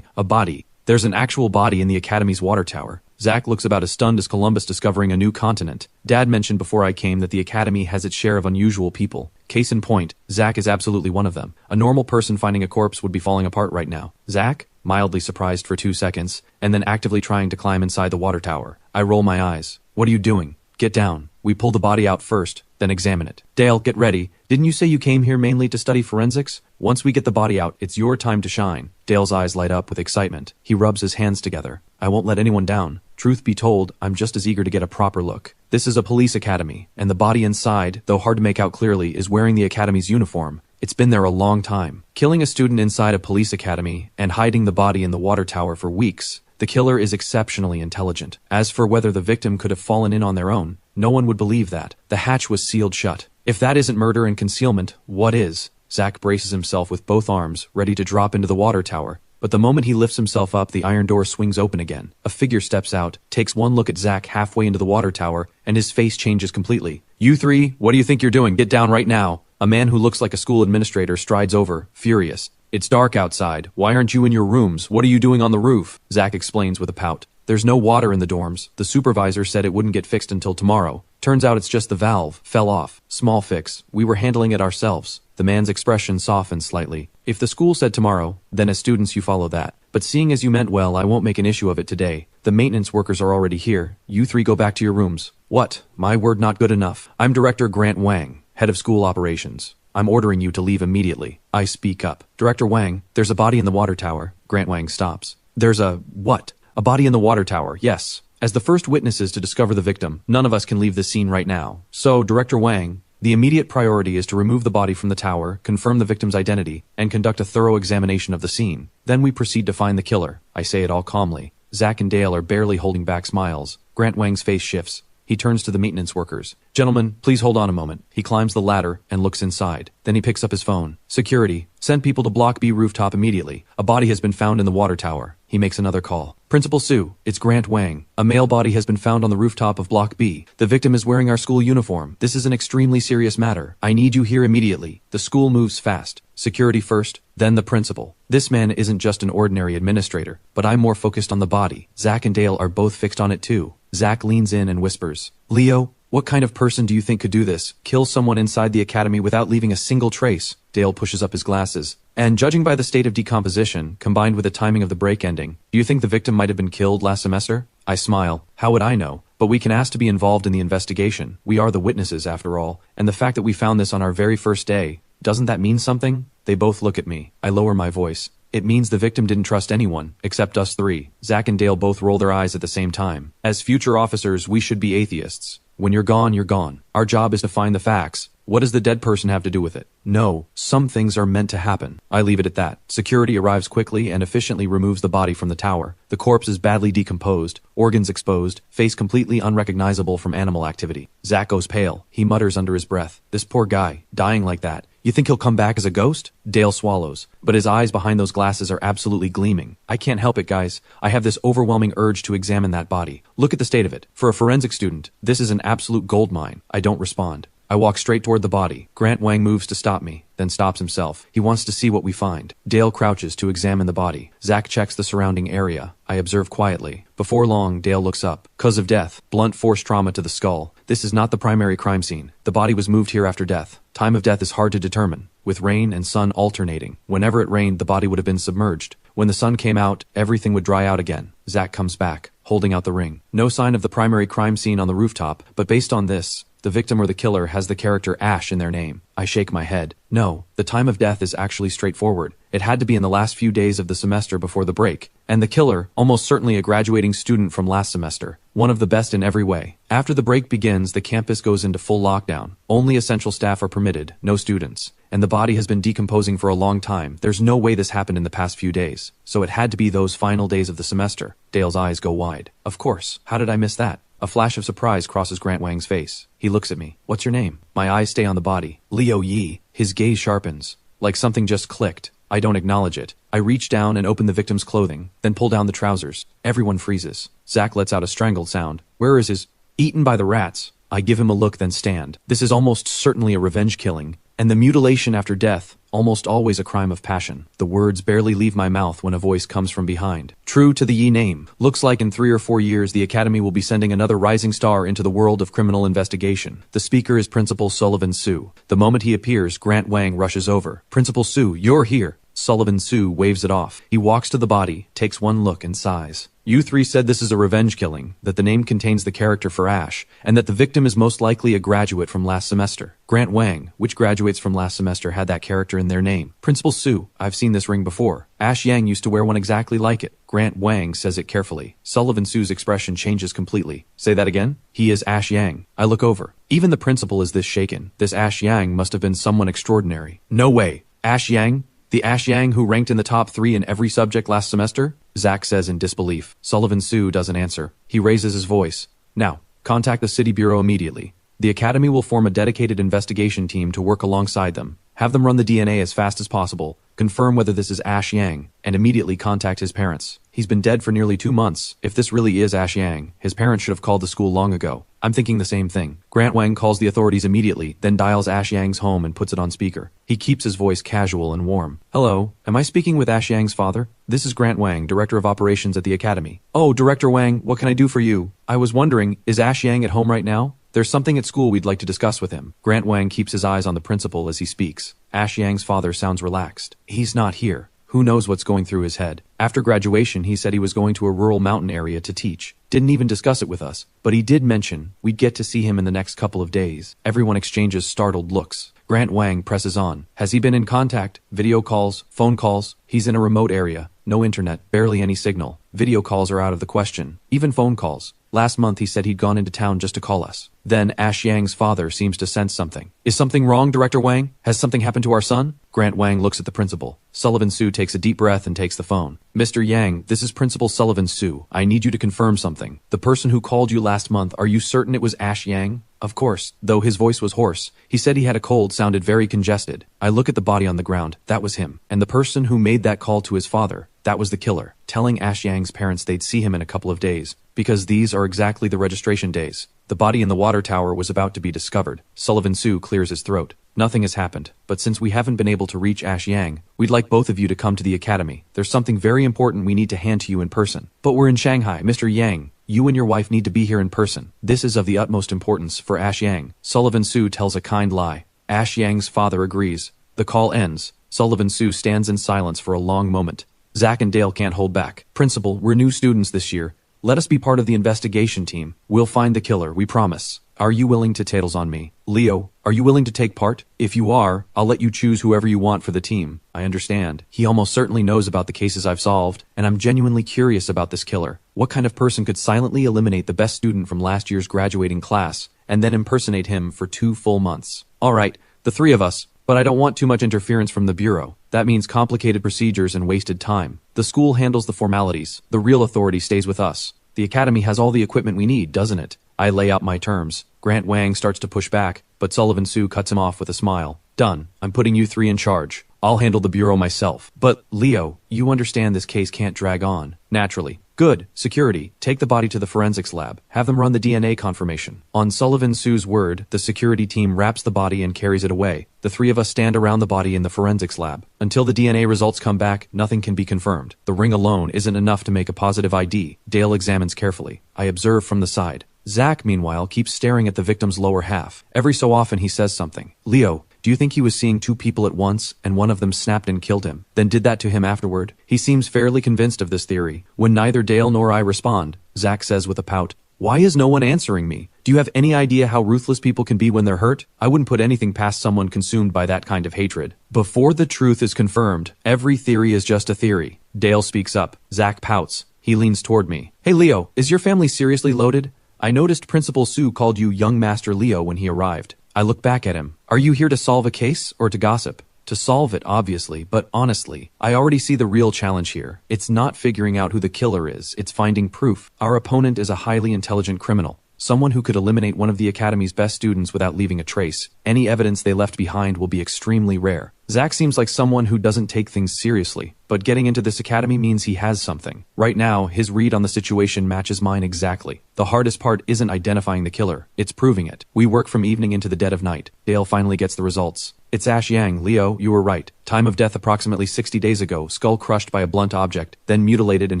Speaker 1: a body. There's an actual body in the Academy's water tower. Zach looks about as stunned as Columbus discovering a new continent. Dad mentioned before I came that the Academy has its share of unusual people. Case in point, Zach is absolutely one of them. A normal person finding a corpse would be falling apart right now. Zach? Mildly surprised for 2 seconds, and then actively trying to climb inside the water tower. I roll my eyes. "What are you doing?" "Get down. We pull the body out first, then examine it." "Dale, get ready. Didn't you say you came here mainly to study forensics? Once we get the body out, it's your time to shine." Dale's eyes light up with excitement. He rubs his hands together. "I won't let anyone down. Truth be told, I'm just as eager to get a proper look. This is a police academy, and the body inside, though hard to make out clearly, is wearing the academy's uniform. It's been there a long time. Killing a student inside a police academy and hiding the body in the water tower for weeks. The killer is exceptionally intelligent. As for whether the victim could have fallen in on their own, no one would believe that. The hatch was sealed shut. If that isn't murder and concealment, what is?" Zach braces himself with both arms, ready to drop into the water tower. But the moment he lifts himself up, the iron door swings open again. A figure steps out, takes one look at Zack halfway into the water tower, and his face changes completely. "You three, what do you think you're doing? Get down right now." A man who looks like a school administrator strides over, furious. "It's dark outside. Why aren't you in your rooms? What are you doing on the roof?" Zack explains with a pout. "There's no water in the dorms. The supervisor said it wouldn't get fixed until tomorrow. Turns out it's just the valve. Fell off. Small fix. We were handling it ourselves." The man's expression softens slightly. "If the school said tomorrow, then as students you follow that. But seeing as you meant well, I won't make an issue of it today. The maintenance workers are already here. You three go back to your rooms." "What? My word not good enough. I'm Director Grant Wang, head of school operations. I'm ordering you to leave immediately." I speak up. "Director Wang, there's a body in the water tower." Grant Wang stops. "There's a what?" "A body in the water tower, yes. As the first witnesses to discover the victim, none of us can leave this scene right now. So, Director Wang, the immediate priority is to remove the body from the tower, confirm the victim's identity, and conduct a thorough examination of the scene. Then we proceed to find the killer." I say it all calmly. Zack and Dale are barely holding back smiles. Grant Wang's face shifts. He turns to the maintenance workers. "Gentlemen, please hold on a moment." He climbs the ladder and looks inside. Then he picks up his phone. "Security, send people to Block B rooftop immediately. A body has been found in the water tower." He makes another call. "Principal Su, it's Grant Wang. A male body has been found on the rooftop of Block B. The victim is wearing our school uniform. This is an extremely serious matter. I need you here immediately." The school moves fast. Security first, then the principal. This man isn't just an ordinary administrator, but I'm more focused on the body. Zack and Dale are both fixed on it too. Zack leans in and whispers, "Leo, what kind of person do you think could do this? Kill someone inside the academy without leaving a single trace?" Dale pushes up his glasses. "And judging by the state of decomposition, combined with the timing of the break ending, do you think the victim might have been killed last semester?" I smile. "How would I know? But we can ask to be involved in the investigation. We are the witnesses, after all. And the fact that we found this on our very first day, doesn't that mean something?" They both look at me. I lower my voice. "It means the victim didn't trust anyone, except us three." Zack and Dale both roll their eyes at the same time. "As future officers, we should be atheists. When you're gone, you're gone. Our job is to find the facts. What does the dead person have to do with it? No, some things are meant to happen." I leave it at that. Security arrives quickly and efficiently removes the body from the tower. The corpse is badly decomposed, organs exposed, face completely unrecognizable from animal activity. Zack goes pale. He mutters under his breath, "This poor guy, dying like that. You think he'll come back as a ghost?" Dale swallows, but his eyes behind those glasses are absolutely gleaming. "I can't help it, guys. I have this overwhelming urge to examine that body. Look at the state of it. For a forensic student, this is an absolute goldmine." I don't respond. I walk straight toward the body. Grant Wang moves to stop me, then stops himself. He wants to see what we find. Dale crouches to examine the body. Zack checks the surrounding area. I observe quietly. Before long, Dale looks up. "Cause of death. Blunt force trauma to the skull. This is not the primary crime scene. The body was moved here after death. Time of death is hard to determine, with rain and sun alternating. Whenever it rained, the body would have been submerged. When the sun came out, everything would dry out again." Zack comes back, holding out the ring. "No sign of the primary crime scene on the rooftop, but based on this, the victim or the killer has the character Ash in their name." I shake my head. "No, the time of death is actually straightforward. It had to be in the last few days of the semester before the break. And the killer, almost certainly a graduating student from last semester. One of the best in every way. After the break begins, the campus goes into full lockdown. Only essential staff are permitted, no students. And the body has been decomposing for a long time. There's no way this happened in the past few days. So it had to be those final days of the semester." Dale's eyes go wide. "Of course. How did I miss that?" A flash of surprise crosses Grant Wang's face. He looks at me. "What's your name?" My eyes stay on the body. "Leo Yi." His gaze sharpens. Like something just clicked. I don't acknowledge it. I reach down and open the victim's clothing, then pull down the trousers. Everyone freezes. Zack lets out a strangled sound. "Where is his—" "Eaten by the rats." I give him a look, then stand. This is almost certainly a revenge killing. And the mutilation after death, almost always a crime of passion. The words barely leave my mouth when a voice comes from behind. "True to the Yi name. Looks like in 3 or 4 years the Academy will be sending another rising star into the world of criminal investigation." The speaker is Principal Sullivan Su. The moment he appears, Grant Wang rushes over. "Principal Su, you're here." Sullivan Su waves it off. He walks to the body, takes one look, and sighs. "You three said this is a revenge killing, that the name contains the character for Ash, and that the victim is most likely a graduate from last semester. Grant Wang, which graduates from last semester had that character in their name?" "Principal Su, I've seen this ring before. Ash Yang used to wear one exactly like it." Grant Wang says it carefully. Sullivan Su's expression changes completely. "Say that again?" "He is Ash Yang." I look over. Even the principal is this shaken. This Ash Yang must have been someone extraordinary. "No way. Ash Yang? The Ash Yang who ranked in the top 3 in every subject last semester?" Zack says in disbelief. Sullivan Su doesn't answer. He raises his voice. "Now, contact the City Bureau immediately. The Academy will form a dedicated investigation team to work alongside them. Have them run the DNA as fast as possible. Confirm whether this is Ash Yang, and immediately contact his parents. He's been dead for nearly 2 months. If this really is Ash Yang, his parents should have called the school long ago. I'm thinking the same thing. Grant Wang calls the authorities immediately, then dials Ash Yang's home and puts it on speaker. He keeps his voice casual and warm. Hello, am I speaking with Ash Yang's father? This is Grant Wang, Director of Operations at the Academy. Oh, Director Wang, what can I do for you? I was wondering, is Ash Yang at home right now? There's something at school we'd like to discuss with him. Grant Wang keeps his eyes on the principal as he speaks. Ash Yang's father sounds relaxed. He's not here. Who knows what's going through his head? After graduation, he said he was going to a rural mountain area to teach. Didn't even discuss it with us, but he did mention we'd get to see him in the next couple of days. Everyone exchanges startled looks. Grant Wang presses on. Has he been in contact? Video calls, phone calls? He's in a remote area. No internet, barely any signal. Video calls are out of the question. Even phone calls. Last month he said he'd gone into town just to call us. Then Ash Yang's father seems to sense something. Is something wrong, Director Wang? Has something happened to our son? Grant Wang looks at the principal. Sullivan Su takes a deep breath and takes the phone. Mr. Yang, this is Principal Sullivan Su. I need you to confirm something. The person who called you last month, are you certain it was Ash Yang? Of course, though his voice was hoarse. He said he had a cold, sounded very congested. I look at the body on the ground. That was him. And the person who made that call to his father, that was the killer, telling Ash Yang's parents they'd see him in a couple of days. Because these are exactly the registration days. The body in the water tower was about to be discovered. Sullivan Su clears his throat. Nothing has happened, but since we haven't been able to reach Ash Yang, we'd like both of you to come to the academy. There's something very important we need to hand to you in person. But we're in Shanghai, Mr. Yang. You and your wife need to be here in person. This is of the utmost importance for Ash Yang. Sullivan Su tells a kind lie. Ash Yang's father agrees. The call ends. Sullivan Su stands in silence for a long moment. Zach and Dale can't hold back. Principal, we're new students this year. Let us be part of the investigation team. We'll find the killer, we promise. Are you willing to tattles on me? Leo, are you willing to take part? If you are, I'll let you choose whoever you want for the team. I understand. He almost certainly knows about the cases I've solved, and I'm genuinely curious about this killer. What kind of person could silently eliminate the best student from last year's graduating class, and then impersonate him for 2 full months? Alright, the 3 of us. But I don't want too much interference from the Bureau. That means complicated procedures and wasted time. The school handles the formalities. The real authority stays with us. The academy has all the equipment we need, doesn't it? I lay out my terms. Grant Wang starts to push back, but Sullivan Su cuts him off with a smile. Done. I'm putting you 3 in charge. I'll handle the Bureau myself. But, Leo, you understand this case can't drag on. Naturally. Good. Security. Take the body to the forensics lab. Have them run the DNA confirmation. On Sullivan Su's word, the security team wraps the body and carries it away. The 3 of us stand around the body in the forensics lab. Until the DNA results come back, nothing can be confirmed. The ring alone isn't enough to make a positive ID. Dale examines carefully. I observe from the side. Zach, meanwhile, keeps staring at the victim's lower half. Every so often he says something. Leo, do you think he was seeing 2 people at once, and one of them snapped and killed him, then did that to him afterward? He seems fairly convinced of this theory. When neither Dale nor I respond, Zach says with a pout, why is no one answering me? Do you have any idea how ruthless people can be when they're hurt? I wouldn't put anything past someone consumed by that kind of hatred. Before the truth is confirmed, every theory is just a theory. Dale speaks up. Zach pouts. He leans toward me. Hey Leo, is your family seriously loaded? I noticed Principal Su called you young Master Leo when he arrived. I look back at him. Are you here to solve a case or to gossip? To solve it, obviously, but honestly, I already see the real challenge here. It's not figuring out who the killer is, it's finding proof. Our opponent is a highly intelligent criminal. Someone who could eliminate one of the Academy's best students without leaving a trace. Any evidence they left behind will be extremely rare. Zach seems like someone who doesn't take things seriously, but getting into this academy means he has something. Right now, his read on the situation matches mine exactly. The hardest part isn't identifying the killer, it's proving it. We work from evening into the dead of night. Dale finally gets the results. It's Ash Yang. Leo, you were right. Time of death approximately 60 days ago, skull crushed by a blunt object, then mutilated and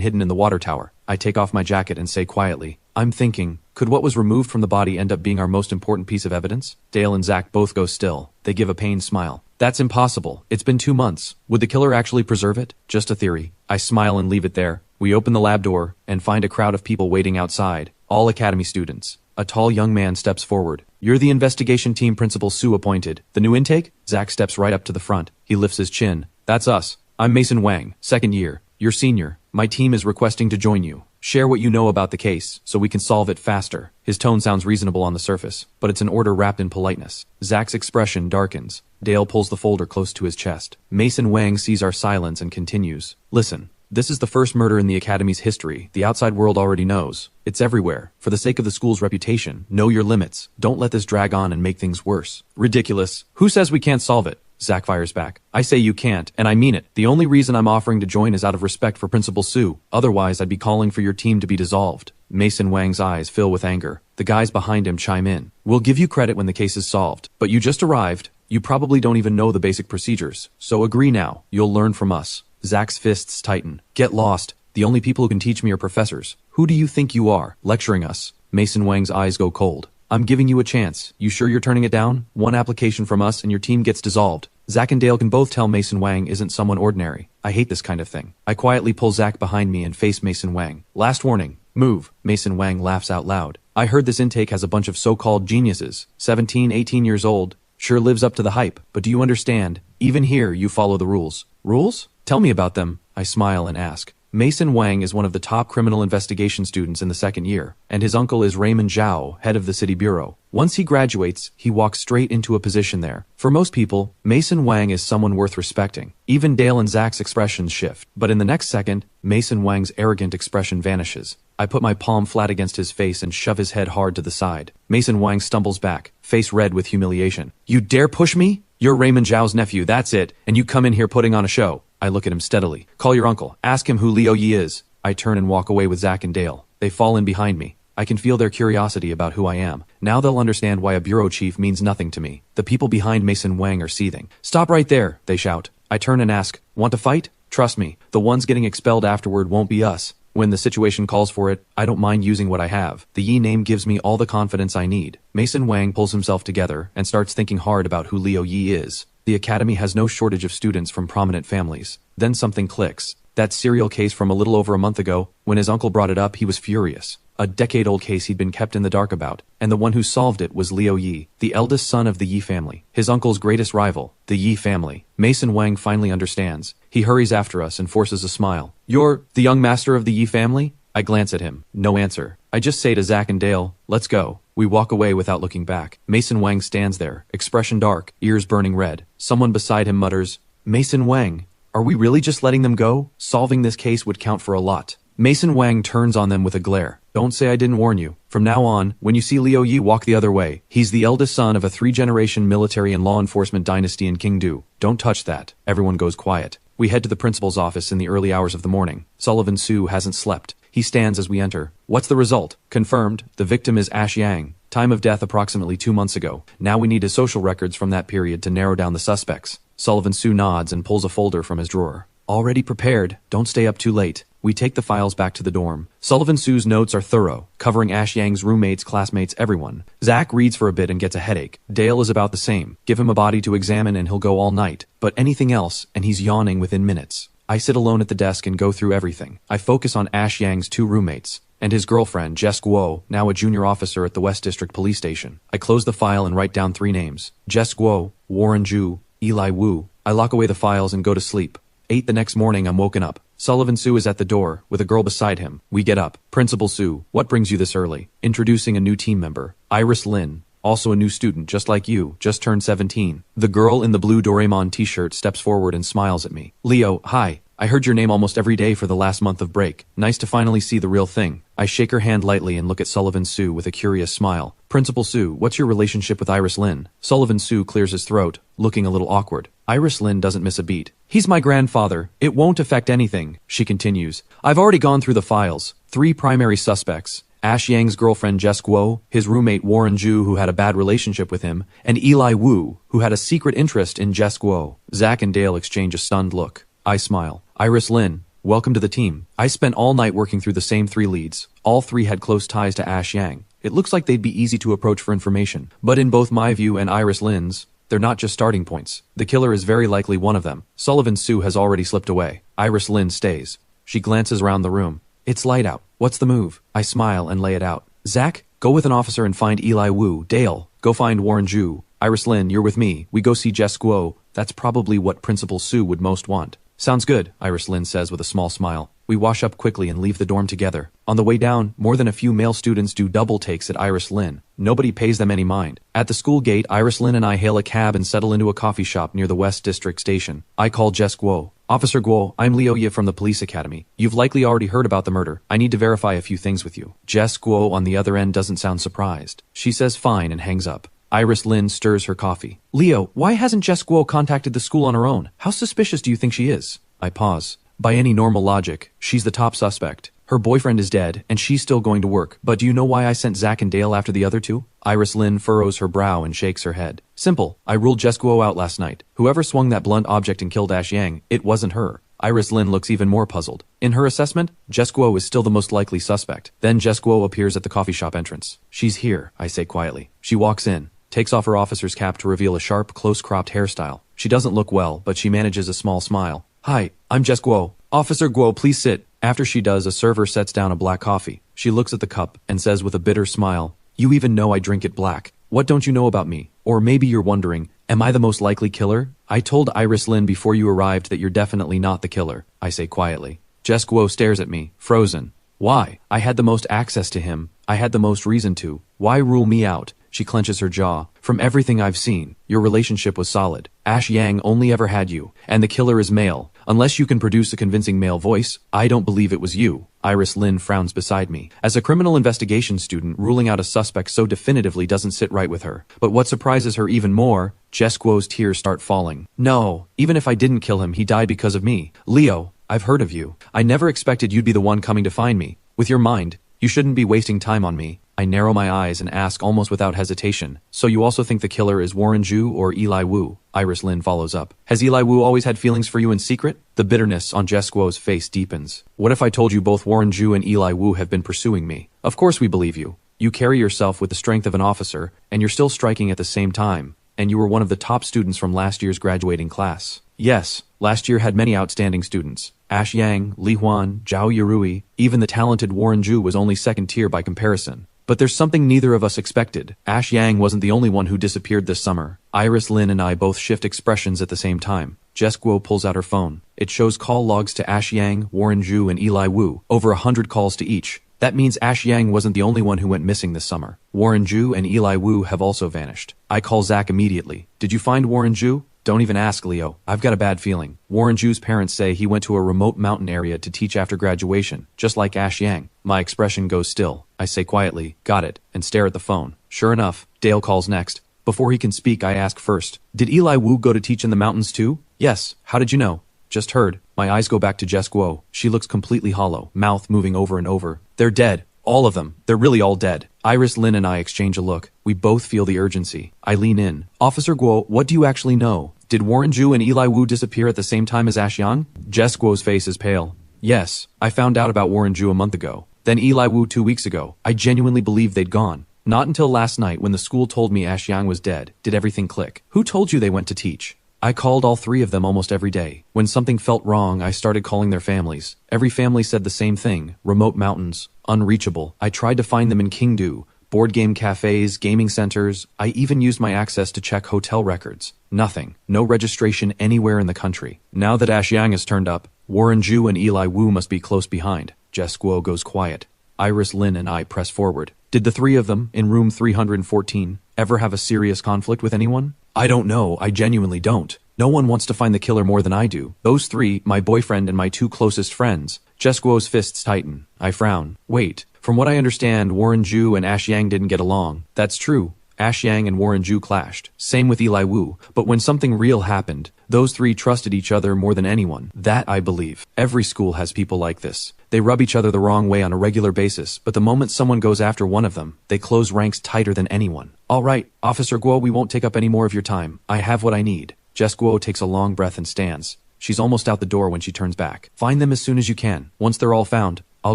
Speaker 1: hidden in the water tower. I take off my jacket and say quietly, I'm thinking, could what was removed from the body end up being our most important piece of evidence? Dale and Zach both go still. They give a pained smile. That's impossible. It's been 2 months. Would the killer actually preserve it? Just a theory. I smile and leave it there. We open the lab door and find a crowd of people waiting outside. All academy students. A tall young man steps forward. You're the investigation team Principal Su appointed. The new intake? Zach steps right up to the front. He lifts his chin. That's us. I'm Mason Wang, 2nd year. You're senior. My team is requesting to join you. Share what you know about the case, so we can solve it faster. His tone sounds reasonable on the surface, but it's an order wrapped in politeness. Zach's expression darkens. Dale pulls the folder close to his chest. Mason Wang sees our silence and continues. Listen, this is the first murder in the Academy's history. The outside world already knows. It's everywhere. For the sake of the school's reputation, know your limits. Don't let this drag on and make things worse. Ridiculous. Who says we can't solve it? Zach fires back. I say you can't, and I mean it. The only reason I'm offering to join is out of respect for Principal Su. Otherwise, I'd be calling for your team to be dissolved. Mason Wang's eyes fill with anger. The guys behind him chime in. We'll give you credit when the case is solved, but you just arrived. You probably don't even know the basic procedures. So agree now. You'll learn from us. Zach's fists tighten. Get lost. The only people who can teach me are professors. Who do you think you are, lecturing us? Mason Wang's eyes go cold. I'm giving you a chance. You sure you're turning it down? One application from us and your team gets dissolved. Zach and Dale can both tell Mason Wang isn't someone ordinary. I hate this kind of thing. I quietly pull Zach behind me and face Mason Wang. Last warning. Move. Mason Wang laughs out loud. I heard this intake has a bunch of so-called geniuses. 17, 18 years old. Sure lives up to the hype. But do you understand? Even here, you follow the rules. Rules? Tell me about them. I smile and ask. Mason Wang is one of the top criminal investigation students in the second year, and his uncle is Raymond Zhao, head of the city bureau. Once he graduates, he walks straight into a position there. For most people, Mason Wang is someone worth respecting. Even Dale and Zach's expressions shift, but in the next second, Mason Wang's arrogant expression vanishes. I put my palm flat against his face and shove his head hard to the side. Mason Wang stumbles back, face red with humiliation. You dare push me? You're Raymond Zhao's nephew, that's it, and you come in here putting on a show. I look at him steadily. Call your uncle. Ask him who Liu Yi is. I turn and walk away with Zach and Dale. They fall in behind me. I can feel their curiosity about who I am. Now they'll understand why a bureau chief means nothing to me. The people behind Mason Wang are seething. Stop right there, they shout. I turn and ask, want to fight? Trust me, the ones getting expelled afterward won't be us. When the situation calls for it, I don't mind using what I have. The Yi name gives me all the confidence I need. Mason Wang pulls himself together and starts thinking hard about who Liu Yi is. The academy has no shortage of students from prominent families. Then something clicks. That serial case from a little over a month ago, when his uncle brought it up, he was furious. A decade-old case he'd been kept in the dark about, and the one who solved it was Liu Yi, the eldest son of the Yi family, his uncle's greatest rival, the Yi family. Mason Wang finally understands. He hurries after us and forces a smile. You're the young master of the Yi family? I glance at him. No answer. I just say to Zach and Dale, let's go. We walk away without looking back. Mason Wang stands there, expression dark, ears burning red. Someone beside him mutters, Mason Wang, are we really just letting them go? Solving this case would count for a lot. Mason Wang turns on them with a glare. Don't say I didn't warn you. From now on, when you see Liu Yi, walk the other way. He's the eldest son of a 3-generation military and law enforcement dynasty in Qingdu. Don't touch that. Everyone goes quiet. We head to the principal's office in the early hours of the morning. Sullivan Su hasn't slept. He stands as we enter. What's the result? Confirmed. The victim is Ash Yang. Time of death approximately 2 months ago. Now we need his social records from that period to narrow down the suspects. Sullivan Su nods and pulls a folder from his drawer. Already prepared. Don't stay up too late. We take the files back to the dorm. Sullivan Su's notes are thorough, covering Ash Yang's roommates, classmates, everyone. Zach reads for a bit and gets a headache. Dale is about the same. Give him a body to examine and he'll go all night. But anything else, and he's yawning within minutes. I sit alone at the desk and go through everything. I focus on Ash Yang's 2 roommates, and his girlfriend, Jess Guo, now a junior officer at the West District Police Station. I close the file and write down 3 names. Jess Guo, Warren Zhu, Eli Wu. I lock away the files and go to sleep. 8 the next morning, I'm woken up. Sullivan Su is at the door, with a girl beside him. We get up. Principal Su, what brings you this early? Introducing a new team member. Iris Lin, also a new student, just like you, just turned 17. The girl in the blue Doraemon t-shirt steps forward and smiles at me. Leo, hi. I heard your name almost every day for the last month of break. Nice to finally see the real thing. I shake her hand lightly and look at Sullivan Su with a curious smile. Principal Su, what's your relationship with Iris Lin? Sullivan Su clears his throat, looking a little awkward. Iris Lin doesn't miss a beat. He's my grandfather. It won't affect anything, she continues. I've already gone through the files. 3 primary suspects. Ash Yang's girlfriend Jess Guo, his roommate Warren Zhu, who had a bad relationship with him, and Eli Wu, who had a secret interest in Jess Guo. Zach and Dale exchange a stunned look. I smile. Iris Lin, welcome to the team. I spent all night working through the same 3 leads. All 3 had close ties to Ash Yang. It looks like they'd be easy to approach for information. But in both my view and Iris Lin's, they're not just starting points. The killer is very likely one of them. Sullivan Su has already slipped away. Iris Lin stays. She glances around the room. It's light out. What's the move? I smile and lay it out. Zach, go with an officer and find Eli Wu. Dale, go find Warren Zhu. Iris Lin, you're with me. We go see Jess Guo. That's probably what Principal Su would most want. Sounds good, Iris Lin says with a small smile. We wash up quickly and leave the dorm together. On the way down, more than a few male students do double takes at Iris Lin. Nobody pays them any mind. At the school gate, Iris Lin and I hail a cab and settle into a coffee shop near the West District Station. I call Jess Guo. Officer Guo, I'm Liu Yi from the police academy. You've likely already heard about the murder. I need to verify a few things with you. Jess Guo on the other end doesn't sound surprised. She says fine and hangs up. Iris Lin stirs her coffee. Leo, why hasn't Jess Guo contacted the school on her own? How suspicious do you think she is? I pause. By any normal logic, she's the top suspect. Her boyfriend is dead, and she's still going to work. But do you know why I sent Zach and Dale after the other two? Iris Lin furrows her brow and shakes her head. Simple. I ruled Jess Guo out last night. Whoever swung that blunt object and killed Ash Yang, it wasn't her. Iris Lin looks even more puzzled. In her assessment, Jess Guo is still the most likely suspect. Then Jess Guo appears at the coffee shop entrance. She's here, I say quietly. She walks in, takes off her officer's cap to reveal a sharp, close-cropped hairstyle. She doesn't look well, but she manages a small smile. Hi, I'm Jess Guo. Officer Guo, please sit. After she does, a server sets down a black coffee. She looks at the cup and says with a bitter smile, You even know I drink it black. What don't you know about me? Or maybe you're wondering, am I the most likely killer? I told Iris Lin before you arrived that you're definitely not the killer, I say quietly. Jess Guo stares at me, frozen. Why? I had the most access to him. I had the most reason to. Why rule me out? She clenches her jaw. From everything I've seen, your relationship was solid. Ash Yang only ever had you, and the killer is male. Unless you can produce a convincing male voice, I don't believe it was you. Iris Lin frowns beside me. As a criminal investigation student, ruling out a suspect so definitively doesn't sit right with her. But what surprises her even more, Jess Guo's tears start falling. No, even if I didn't kill him, he died because of me. Leo, I've heard of you. I never expected you'd be the one coming to find me. With your mind, you shouldn't be wasting time on me. I narrow my eyes and ask almost without hesitation. So you also think the killer is Warren Ju or Eli Wu? Iris Lin follows up. Has Eli Wu always had feelings for you in secret? The bitterness on Jess Guo's face deepens. What if I told you both Warren Ju and Eli Wu have been pursuing me? Of course we believe you. You carry yourself with the strength of an officer, and you're still striking at the same time. And you were one of the top students from last year's graduating class. Yes, last year had many outstanding students. Ash Yang, Li Huan, Zhao Yurui, even the talented Warren Ju was only second tier by comparison. But there's something neither of us expected. Ash Yang wasn't the only one who disappeared this summer. Iris Lin and I both shift expressions at the same time. Jess Guo pulls out her phone. It shows call logs to Ash Yang, Warren Ju, and Eli Wu, over 100 calls to each. That means Ash Yang wasn't the only one who went missing this summer. Warren Ju and Eli Wu have also vanished. I call Zach immediately. Did you find Warren Ju? Don't even ask, Leo. I've got a bad feeling. Warren Ju's parents say he went to a remote mountain area to teach after graduation, just like Ash Yang. My expression goes still. I say quietly, got it, and stare at the phone. Sure enough, Dale calls next. Before he can speak, I ask first, did Eli Wu go to teach in the mountains too? Yes. How did you know? Just heard. My eyes go back to Jess Guo. She looks completely hollow, mouth moving over and over. They're dead. All of them. They're really all dead. Iris Lin and I exchange a look. We both feel the urgency. I lean in. Officer Guo, what do you actually know? Did Warren Ju and Eli Wu disappear at the same time as Ash Yang? Jess Guo's face is pale. Yes, I found out about Warren Ju a month ago. Then Eli Wu 2 weeks ago. I genuinely believed they'd gone. Not until last night when the school told me Ash Yang was dead did everything click. Who told you they went to teach? I called all three of them almost every day. When something felt wrong, I started calling their families. Every family said the same thing. Remote mountains. Unreachable. I tried to find them in Kingdu. Board game cafes, gaming centers. I even used my access to check hotel records. Nothing. No registration anywhere in the country. Now that Ash Yang has turned up, Warren Ju and Eli Wu must be close behind. Jess Guo goes quiet. Iris Lin and I press forward. Did the three of them, in room 314, ever have a serious conflict with anyone? I don't know. I genuinely don't. No one wants to find the killer more than I do. Those three, my boyfriend and my two closest friends. Jess Guo's fists tighten. I frown. Wait. From what I understand, Warren Ju and Ash Yang didn't get along. That's true. Ash Yang and Warren Ju clashed. Same with Eli Wu. But when something real happened, those three trusted each other more than anyone. That I believe. Every school has people like this. They rub each other the wrong way on a regular basis, but the moment someone goes after one of them, they close ranks tighter than anyone. All right, Officer Guo, we won't take up any more of your time. I have what I need. Jess Guo takes a long breath and stands. She's almost out the door when she turns back. Find them as soon as you can. Once they're all found, I'll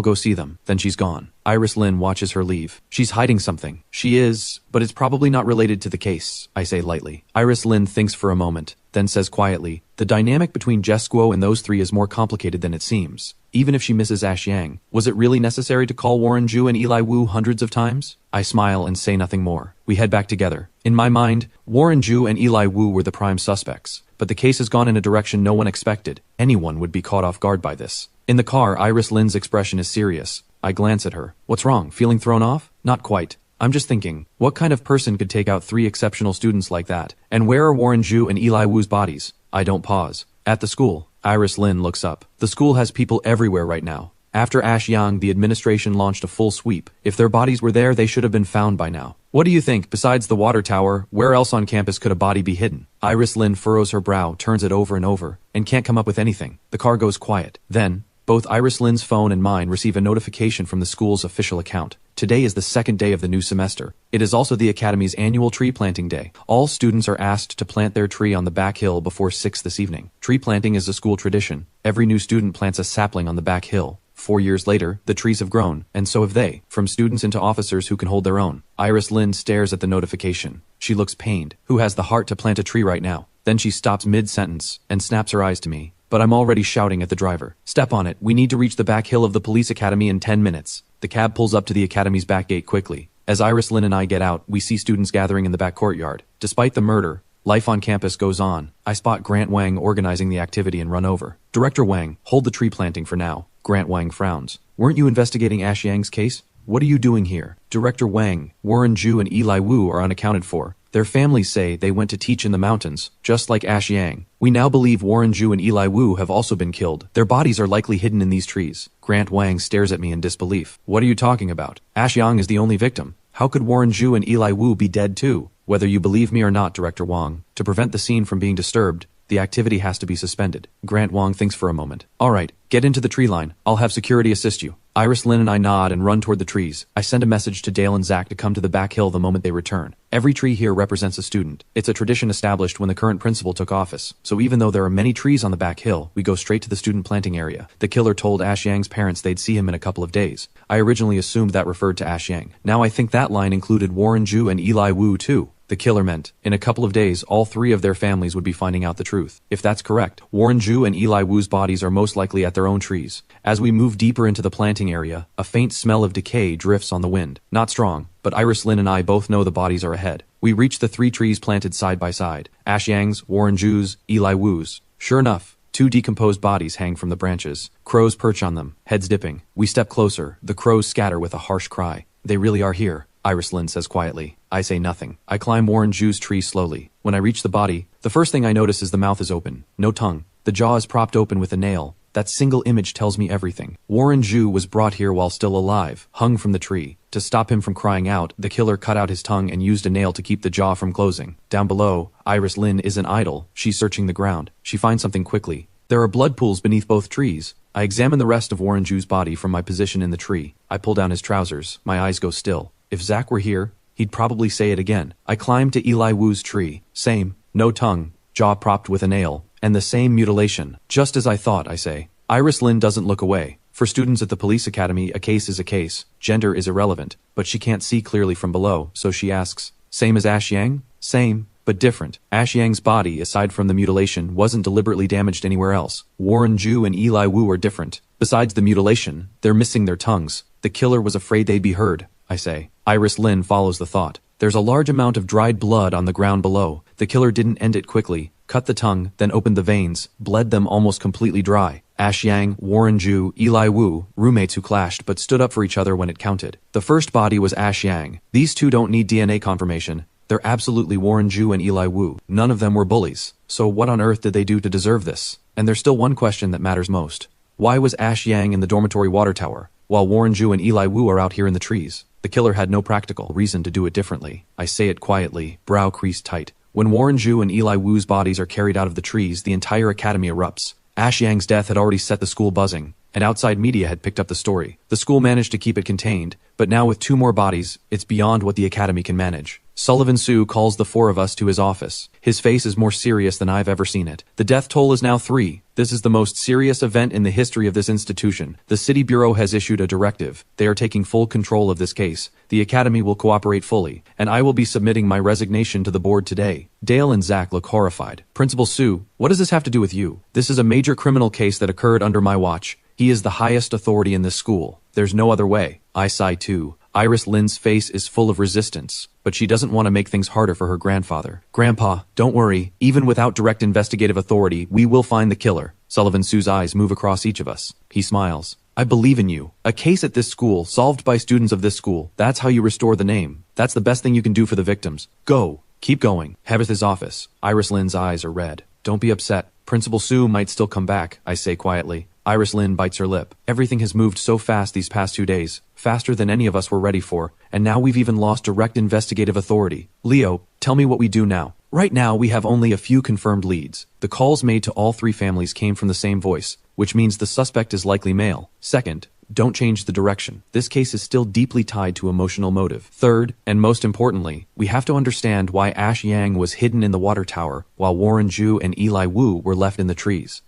Speaker 1: go see them. Then she's gone. Iris Lin watches her leave. She's hiding something. She is, but it's probably not related to the case, I say lightly. Iris Lin thinks for a moment, then says quietly, the dynamic between Jess Guo and those three is more complicated than it seems. Even if she misses Ash Yang, was it really necessary to call Warren Ju and Eli Wu hundreds of times? I smile and say nothing more. We head back together. In my mind, Warren Ju and Eli Wu were the prime suspects. But the case has gone in a direction no one expected. Anyone would be caught off guard by this. In the car, Iris Lin's expression is serious. I glance at her. What's wrong? Feeling thrown off? Not quite. I'm just thinking, what kind of person could take out three exceptional students like that? And where are Warren Ju and Eli Wu's bodies? I don't pause. At the school. Iris Lin looks up. The school has people everywhere right now. After Ash Yang, the administration launched a full sweep. If their bodies were there, they should have been found by now. What do you think? Besides the water tower, where else on campus could a body be hidden? Iris Lin furrows her brow, turns it over and over, and can't come up with anything. The car goes quiet. Then, both Iris Lin's phone and mine receive a notification from the school's official account. Today is the second day of the new semester. It is also the Academy's annual tree planting day. All students are asked to plant their tree on the back hill before 6 this evening. Tree planting is a school tradition. Every new student plants a sapling on the back hill. 4 years later, the trees have grown, and so have they, from students into officers who can hold their own. Iris Lin stares at the notification. She looks pained. Who has the heart to plant a tree right now? Then she stops mid-sentence and snaps her eyes to me. But I'm already shouting at the driver. Step on it. We need to reach the back hill of the police academy in 10 minutes. The cab pulls up to the academy's back gate quickly. As Iris Lin and I get out, we see students gathering in the back courtyard. Despite the murder, life on campus goes on. I spot Grant Wang organizing the activity and run over. Director Wang, hold the tree planting for now. Grant Wang frowns. Weren't you investigating Ash Yang's case? What are you doing here? Director Wang, Warren Ju and Eli Wu are unaccounted for. Their families say they went to teach in the mountains, just like Ash Yang. We now believe Warren Ju and Eli Wu have also been killed. Their bodies are likely hidden in these trees. Grant Wang stares at me in disbelief. What are you talking about? Ash Yang is the only victim. How could Warren Ju and Eli Wu be dead too? Whether you believe me or not, Director Wang, to prevent the scene from being disturbed, the activity has to be suspended. Grant Wang thinks for a moment. All right, get into the tree line. I'll have security assist you. Iris Lin and I nod and run toward the trees. I send a message to Dale and Zach to come to the back hill the moment they return. Every tree here represents a student. It's a tradition established when the current principal took office. So even though there are many trees on the back hill, we go straight to the student planting area. The killer told Ash Yang's parents they'd see him in a couple of days. I originally assumed that referred to Ash Yang. Now I think that line included Warren Ju and Eli Wu too. The killer meant, in a couple of days, all three of their families would be finding out the truth. If that's correct, Warren Ju and Eli Wu's bodies are most likely at their own trees. As we move deeper into the planting area, a faint smell of decay drifts on the wind. Not strong, but Iris Lin and I both know the bodies are ahead. We reach the 3 trees planted side by side. Ash Yang's, Warren Ju's, Eli Wu's. Sure enough, 2 decomposed bodies hang from the branches. Crows perch on them, heads dipping. We step closer. The crows scatter with a harsh cry. They really are here, Iris Lin says quietly. I say nothing. I climb Warren Ju's tree slowly. When I reach the body, the first thing I notice is the mouth is open. No tongue. The jaw is propped open with a nail. That single image tells me everything. Warren Ju was brought here while still alive, hung from the tree. To stop him from crying out, the killer cut out his tongue and used a nail to keep the jaw from closing. Down below, Iris Lin isn't idle. She's searching the ground. She finds something quickly. There are blood pools beneath both trees. I examine the rest of Warren Ju's body from my position in the tree. I pull down his trousers. My eyes go still. If Zach were here, he'd probably say it again. I climb to Eli Wu's tree. Same. No tongue. Jaw propped with a nail. And the same mutilation. Just as I thought, I say. Iris Lin doesn't look away. For students at the police academy, a case is a case. Gender is irrelevant. But she can't see clearly from below, so she asks, same as Ash Yang? Same, but different. Ash Yang's body, aside from the mutilation, wasn't deliberately damaged anywhere else. Warren Ju and Eli Wu are different. Besides the mutilation, they're missing their tongues. The killer was afraid they'd be heard, I say. Iris Lin follows the thought. There's a large amount of dried blood on the ground below. The killer didn't end it quickly. Cut the tongue, then opened the veins, bled them almost completely dry. Ash Yang, Warren Ju, Eli Wu, roommates who clashed but stood up for each other when it counted. The first body was Ash Yang. These two don't need DNA confirmation. They're absolutely Warren Ju and Eli Wu. None of them were bullies. So what on earth did they do to deserve this? And there's still one question that matters most. Why was Ash Yang in the dormitory water tower, while Warren Ju and Eli Wu are out here in the trees? The killer had no practical reason to do it differently. I say it quietly, brow creased tight. When Warren Ju and Eli Wu's bodies are carried out of the trees, the entire academy erupts. Ash Yang's death had already set the school buzzing, and outside media had picked up the story. The school managed to keep it contained, but now with 2 more bodies, it's beyond what the academy can manage. Vivian Su calls the 4 of us to his office. His face is more serious than I've ever seen it. The death toll is now 3. This is the most serious event in the history of this institution. The City Bureau has issued a directive. They are taking full control of this case. The academy will cooperate fully, and I will be submitting my resignation to the board today. Dale and Zach look horrified. Principal Su, what does this have to do with you? This is a major criminal case that occurred under my watch. He is the highest authority in this school. There's no other way. I sigh too. Iris Lin's face is full of resistance, but she doesn't want to make things harder for her grandfather. Grandpa, don't worry. Even without direct investigative authority, we will find the killer. Vivian Su's eyes move across each of us. He smiles. I believe in you. A case at this school, solved by students of this school. That's how you restore the name. That's the best thing you can do for the victims. Go. Keep going. Head to his office. Iris Lin's eyes are red. Don't be upset. Principal Su might still come back, I say quietly. Iris Lynn bites her lip. Everything has moved so fast these past 2 days, faster than any of us were ready for, and now we've even lost direct investigative authority. Leo, tell me what we do now. Right now, we have only a few confirmed leads. The calls made to all 3 families came from the same voice, which means the suspect is likely male. Second, don't change the direction. This case is still deeply tied to emotional motive. Third, and most importantly, we have to understand why Ash Yang was hidden in the water tower, while Warren Ju and Eli Wu were left in the trees.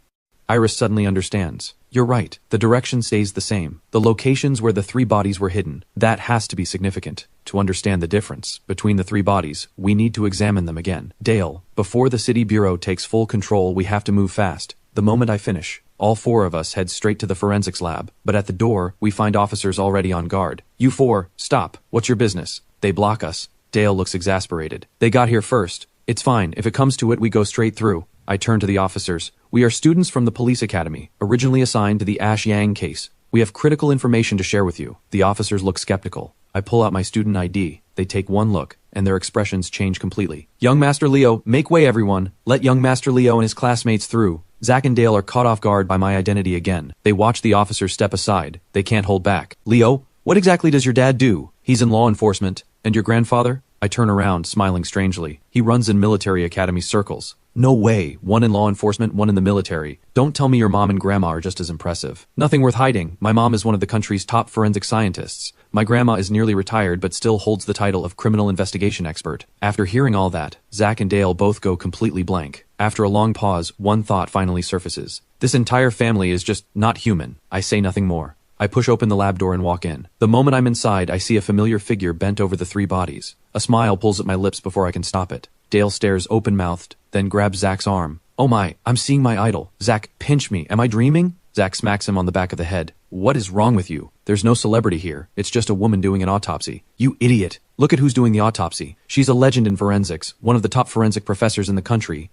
Speaker 1: Iris suddenly understands. You're right, the direction stays the same. The locations where the 3 bodies were hidden, that has to be significant. To understand the difference between the 3 bodies, we need to examine them again. Dale, before the City Bureau takes full control, we have to move fast. The moment I finish, all 4 of us head straight to the forensics lab, but at the door, we find officers already on guard. You 4, stop. What's your business? They block us. Dale looks exasperated. They got here first. It's fine. If it comes to it, we go straight through. I turn to the officers. We are students from the police academy, originally assigned to the Ash Yang case. We have critical information to share with you. The officers look skeptical. I pull out my student ID. They take one look, and their expressions change completely. Young Master Leo, make way everyone. Let young Master Leo and his classmates through. Zack and Dale are caught off guard by my identity again. They watch the officers step aside. They can't hold back. Leo, what exactly does your dad do? He's in law enforcement. And your grandfather? I turn around, smiling strangely. He runs in military academy circles. No way. One in law enforcement, one in the military. Don't tell me your mom and grandma are just as impressive. Nothing worth hiding. My mom is one of the country's top forensic scientists. My grandma is nearly retired but still holds the title of criminal investigation expert. After hearing all that, Zack and Dale both go completely blank. After a long pause, one thought finally surfaces. This entire family is just not human. I say nothing more. I push open the lab door and walk in. The moment I'm inside, I see a familiar figure bent over the 3 bodies. A smile pulls at my lips before I can stop it. Dale stares open-mouthed, then grabs Zack's arm. Oh my, I'm seeing my idol. Zack, pinch me. Am I dreaming? Zack smacks him on the back of the head. What is wrong with you? There's no celebrity here. It's just a woman doing an autopsy. You idiot. Look at who's doing the autopsy. She's a legend in forensics, one of the top forensic professors in the country.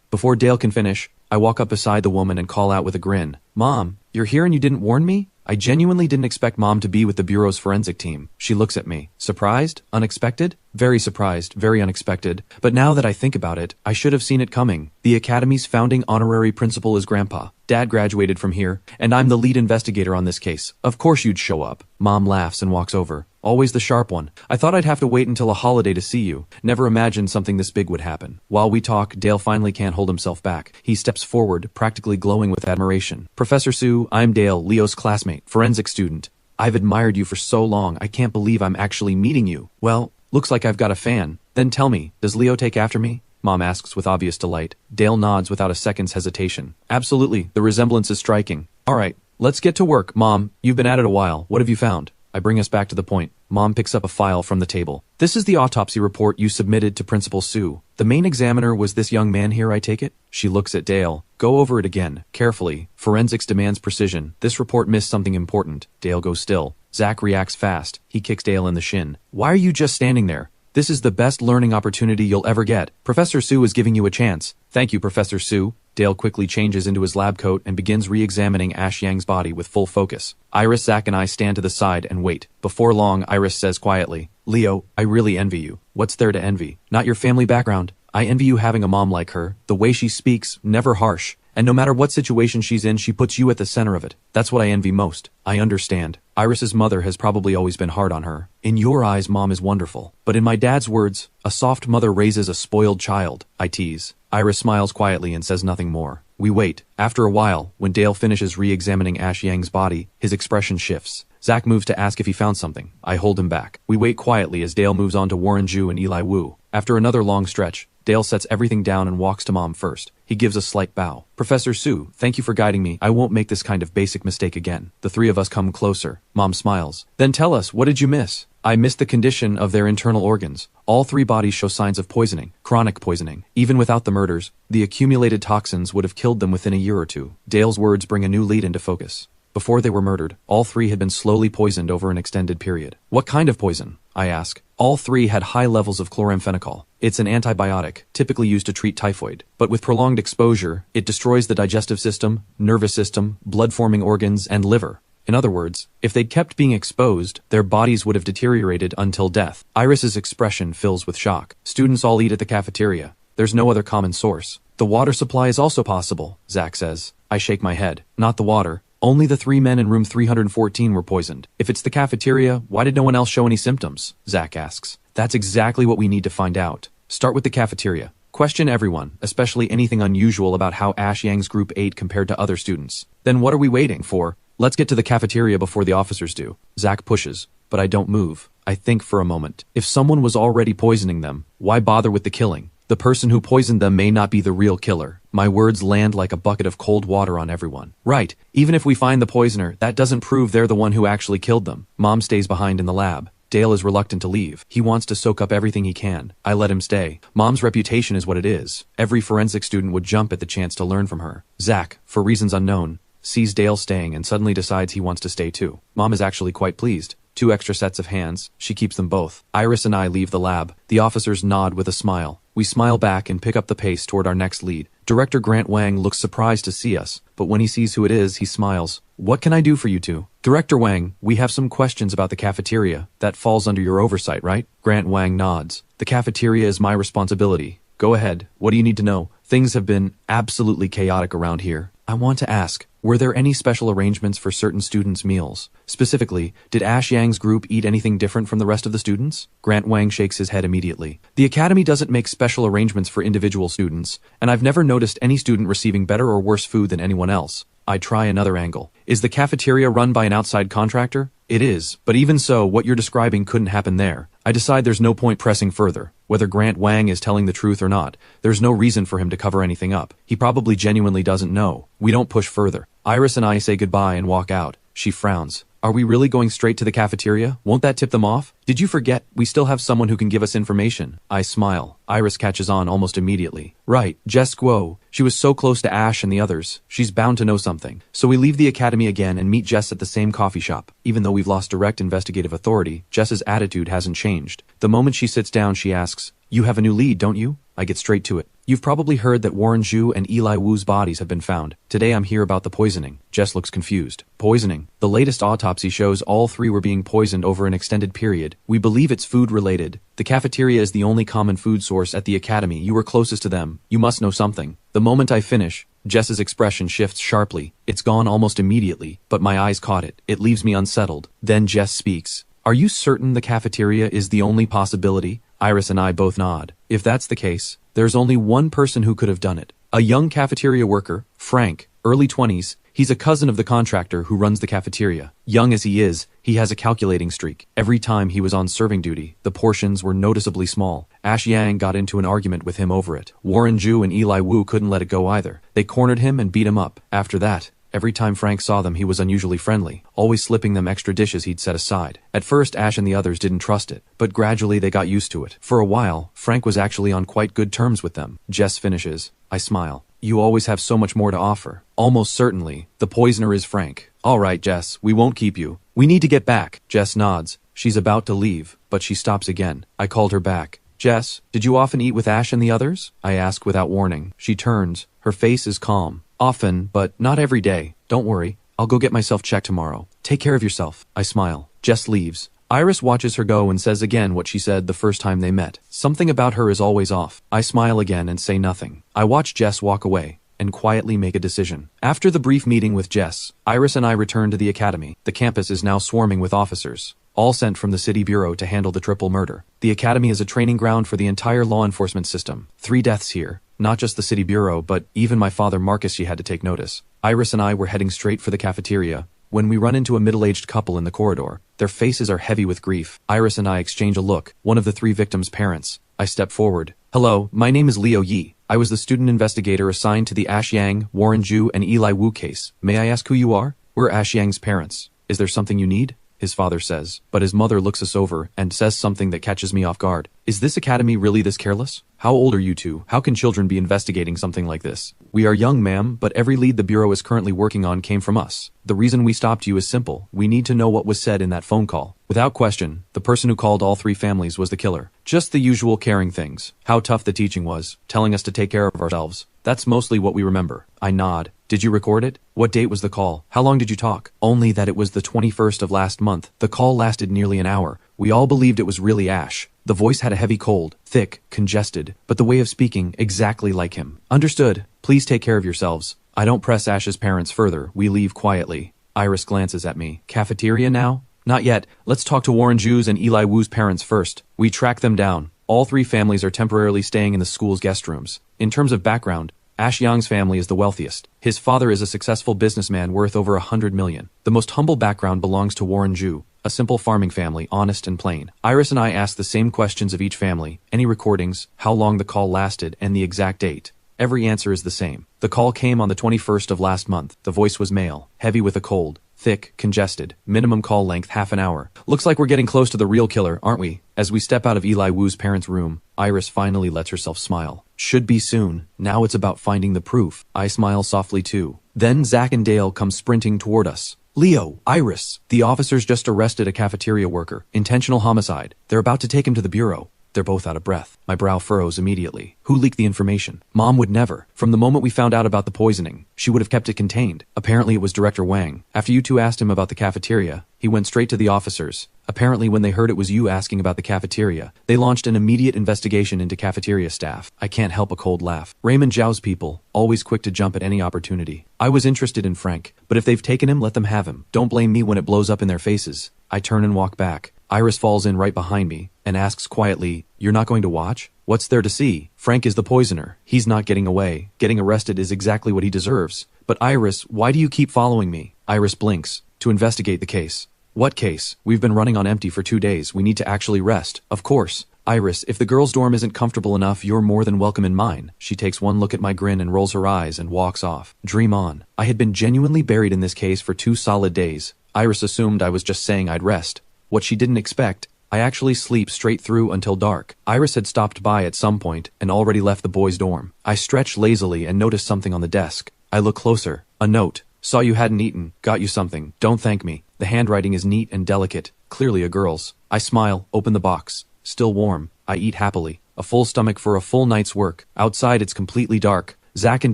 Speaker 1: Before Dale can finish, I walk up beside the woman and call out with a grin. Mom, you're here and you didn't warn me? I genuinely didn't expect Mom to be with the Bureau's forensic team. She looks at me. Surprised? Unexpected? Very surprised, very unexpected. But now that I think about it, I should have seen it coming. The Academy's founding honorary principal is Grandpa. Dad graduated from here, and I'm the lead investigator on this case. Of course you'd show up. Mom laughs and walks over. Always the sharp one. I thought I'd have to wait until a holiday to see you. Never imagined something this big would happen. While we talk, Dale finally can't hold himself back. He steps forward, practically glowing with admiration. Professor Su, I'm Dale, Leo's classmate, forensic student. I've admired you for so long, I can't believe I'm actually meeting you. Well, looks like I've got a fan. Then tell me, does Leo take after me? Mom asks with obvious delight. Dale nods without a second's hesitation. Absolutely, the resemblance is striking. All right, let's get to work. Mom, you've been at it a while. What have you found? I bring us back to the point. Mom picks up a file from the table. This is the autopsy report you submitted to Principal Su. The main examiner was this young man here, I take it? She looks at Dale. Go over it again, carefully. Forensics demands precision. This report missed something important. Dale goes still. Zack reacts fast. He kicks Dale in the shin. Why are you just standing there? This is the best learning opportunity you'll ever get. Professor Su is giving you a chance. Thank you, Professor Su. Dale quickly changes into his lab coat and begins re-examining Ash Yang's body with full focus. Iris, Zack, and I stand to the side and wait. Before long, Iris says quietly, Leo, I really envy you. What's there to envy? Not your family background. I envy you having a mom like her. The way she speaks, never harsh. And no matter what situation she's in, she puts you at the center of it. That's what I envy most. I understand. Iris's mother has probably always been hard on her. In your eyes, Mom is wonderful. But in my dad's words, a soft mother raises a spoiled child. I tease. Iris smiles quietly and says nothing more. We wait. After a while, when Dale finishes re-examining Ash Yang's body, his expression shifts. Zack moves to ask if he found something. I hold him back. We wait quietly as Dale moves on to Warren Ju and Eli Wu. After another long stretch, Dale sets everything down and walks to Mom first. He gives a slight bow. Professor Su, thank you for guiding me. I won't make this kind of basic mistake again. The 3 of us come closer. Mom smiles. Then tell us, what did you miss? I missed the condition of their internal organs. All 3 bodies show signs of poisoning, chronic poisoning. Even without the murders, the accumulated toxins would have killed them within a year or 2. Dale's words bring a new lead into focus. Before they were murdered, all 3 had been slowly poisoned over an extended period. What kind of poison? I ask. All 3 had high levels of chloramphenicol. It's an antibiotic, typically used to treat typhoid. But with prolonged exposure, it destroys the digestive system, nervous system, blood-forming organs, and liver. In other words, if they'd kept being exposed, their bodies would have deteriorated until death. Iris's expression fills with shock. Students all eat at the cafeteria. There's no other common source. The water supply is also possible, Zack says. I shake my head. Not the water. Only the 3 men in room 314 were poisoned. If it's the cafeteria, why did no one else show any symptoms? Zach asks. That's exactly what we need to find out. Start with the cafeteria. Question everyone, especially anything unusual about how Ash Yang's group ate compared to other students. Then what are we waiting for? Let's get to the cafeteria before the officers do. Zach pushes, but I don't move. I think for a moment. If someone was already poisoning them, why bother with the killing? The person who poisoned them may not be the real killer. My words land like a bucket of cold water on everyone. Right, even if we find the poisoner, that doesn't prove they're the one who actually killed them. Mom stays behind in the lab. Dale is reluctant to leave. He wants to soak up everything he can. I let him stay. Mom's reputation is what it is. Every forensic student would jump at the chance to learn from her. Zach, for reasons unknown, sees Dale staying and suddenly decides he wants to stay too. Mom is actually quite pleased. 2 extra sets of hands. She keeps them both. Iris and I leave the lab. The officers nod with a smile. We smile back and pick up the pace toward our next lead. Director Grant Wang looks surprised to see us, but when he sees who it is, he smiles. What can I do for you two? Director Wang, we have some questions about the cafeteria. That falls under your oversight, right? Grant Wang nods. The cafeteria is my responsibility. Go ahead. What do you need to know? Things have been absolutely chaotic around here. I want to ask, were there any special arrangements for certain students' meals? Specifically, did Ash Yang's group eat anything different from the rest of the students? Grant Wang shakes his head immediately. The academy doesn't make special arrangements for individual students, and I've never noticed any student receiving better or worse food than anyone else. I try another angle. Is the cafeteria run by an outside contractor? It is, but even so, what you're describing couldn't happen there. I decide there's no point pressing further. Whether Grant Wang is telling the truth or not, there's no reason for him to cover anything up. He probably genuinely doesn't know. We don't push further. Iris and I say goodbye and walk out. She frowns. Are we really going straight to the cafeteria? Won't that tip them off? Did you forget? We still have someone who can give us information. I smile. Iris catches on almost immediately. Right, Jess Guo. She was so close to Ash and the others. She's bound to know something. So we leave the academy again and meet Jess at the same coffee shop. Even though we've lost direct investigative authority, Jess's attitude hasn't changed. The moment she sits down, she asks, "You have a new lead, don't you?" I get straight to it. You've probably heard that Warren Zhu and Eli Wu's bodies have been found. Today I'm here about the poisoning. Jess looks confused. Poisoning? The latest autopsy shows all 3 were being poisoned over an extended period. We believe it's food related. The cafeteria is the only common food source at the academy. You were closest to them. You must know something. The moment I finish, Jess's expression shifts sharply. It's gone almost immediately, but my eyes caught it. It leaves me unsettled. Then Jess speaks. Are you certain the cafeteria is the only possibility? Iris and I both nod. If that's the case, there's only one person who could have done it. A young cafeteria worker, Frank, early 20s. He's a cousin of the contractor who runs the cafeteria. Young as he is, he has a calculating streak. Every time he was on serving duty, the portions were noticeably small. Ash Yang got into an argument with him over it. Warren Zhu and Eli Wu couldn't let it go either. They cornered him and beat him up. After that, every time Frank saw them, he was unusually friendly, always slipping them extra dishes he'd set aside. At first, Ash and the others didn't trust it, but gradually they got used to it. For a while, Frank was actually on quite good terms with them. Jess finishes. I smile. You always have so much more to offer. Almost certainly, the poisoner is Frank. All right, Jess, we won't keep you. We need to get back. Jess nods. She's about to leave, but she stops again. I called her back. Jess, did you often eat with Ash and the others? I ask without warning. She turns. Her face is calm. Often, but not every day. Don't worry. I'll go get myself checked tomorrow. Take care of yourself. I smile. Jess leaves. Iris watches her go and says again what she said the first time they met. Something about her is always off. I smile again and say nothing. I watch Jess walk away and quietly make a decision. After the brief meeting with Jess, Iris and I return to the academy. The campus is now swarming with officers, all sent from the city bureau to handle the triple murder. The academy is a training ground for the entire law enforcement system. 3 deaths here. Not just the city bureau, but even my father Marcus, she had to take notice. Iris and I were heading straight for the cafeteria when we run into a middle-aged couple in the corridor. Their faces are heavy with grief. Iris and I exchange a look. One of the 3 victims' parents. I step forward. Hello, my name is Leo Yi. I was the student investigator assigned to the Ash Yang, Warren Zhu, and Eli Wu case. May I ask who you are? We're Ash Yang's parents. Is there something you need? His father says, but his mother looks us over and says something that catches me off guard. Is this academy really this careless? How old are you two? How can children be investigating something like this? We are young, ma'am, but every lead the bureau is currently working on came from us. The reason we stopped you is simple. We need to know what was said in that phone call. Without question, the person who called all 3 families was the killer. Just the usual caring things. How tough the teaching was, telling us to take care of ourselves. That's mostly what we remember. I nod. Did you record it? What date was the call? How long did you talk? Only that it was the 21st of last month. The call lasted nearly an hour. We all believed it was really Ash. The voice had a heavy cold, thick, congested, but the way of speaking exactly like him. Understood. Please take care of yourselves. I don't press Ash's parents further, we leave quietly. Iris glances at me. Cafeteria now? Not yet, let's talk to Warren Ju's and Eli Wu's parents first. We track them down. All three families are temporarily staying in the school's guest rooms. In terms of background, Ash Yang's family is the wealthiest. His father is a successful businessman worth over 100 million. The most humble background belongs to Warren Ju, a simple farming family, honest and plain. Iris and I ask the same questions of each family, any recordings, how long the call lasted, and the exact date. Every answer is the same. The call came on the 21st of last month. The voice was male, heavy with a cold, thick, congested, minimum call length half an hour. Looks like we're getting close to the real killer, aren't we? As we step out of Eli Wu's parents' room, Iris finally lets herself smile. Should be soon. Now it's about finding the proof. I smile softly too. Then Zach and Dale come sprinting toward us. Leo, Iris, the officers just arrested a cafeteria worker. Intentional homicide. They're about to take him to the bureau. They're both out of breath. My brow furrows immediately. Who leaked the information? Mom would never. From the moment we found out about the poisoning, she would have kept it contained. Apparently it was Director Wang. After you two asked him about the cafeteria, he went straight to the officers. Apparently when they heard it was you asking about the cafeteria, they launched an immediate investigation into cafeteria staff. I can't help a cold laugh. Raymond Zhao's people, always quick to jump at any opportunity. I was interested in Frank, but if they've taken him, let them have him. Don't blame me when it blows up in their faces. I turn and walk back. Iris falls in right behind me and asks quietly, "You're not going to watch? What's there to see? Frank is the poisoner. He's not getting away. Getting arrested is exactly what he deserves." But Iris, why do you keep following me? Iris blinks. To investigate the case. What case? We've been running on empty for 2 days. We need to actually rest. Of course. Iris, if the girls' dorm isn't comfortable enough, you're more than welcome in mine. She takes one look at my grin and rolls her eyes and walks off. Dream on. I had been genuinely buried in this case for 2 solid days. Iris assumed I was just saying I'd rest. What she didn't expect, I actually sleep straight through until dark. Iris had stopped by at some point and already left the boys' dorm. I stretch lazily and notice something on the desk. I look closer. A note. Saw you hadn't eaten. Got you something. Don't thank me. The handwriting is neat and delicate. Clearly a girl's. I smile, open the box. Still warm. I eat happily. A full stomach for a full night's work. Outside it's completely dark. Zach and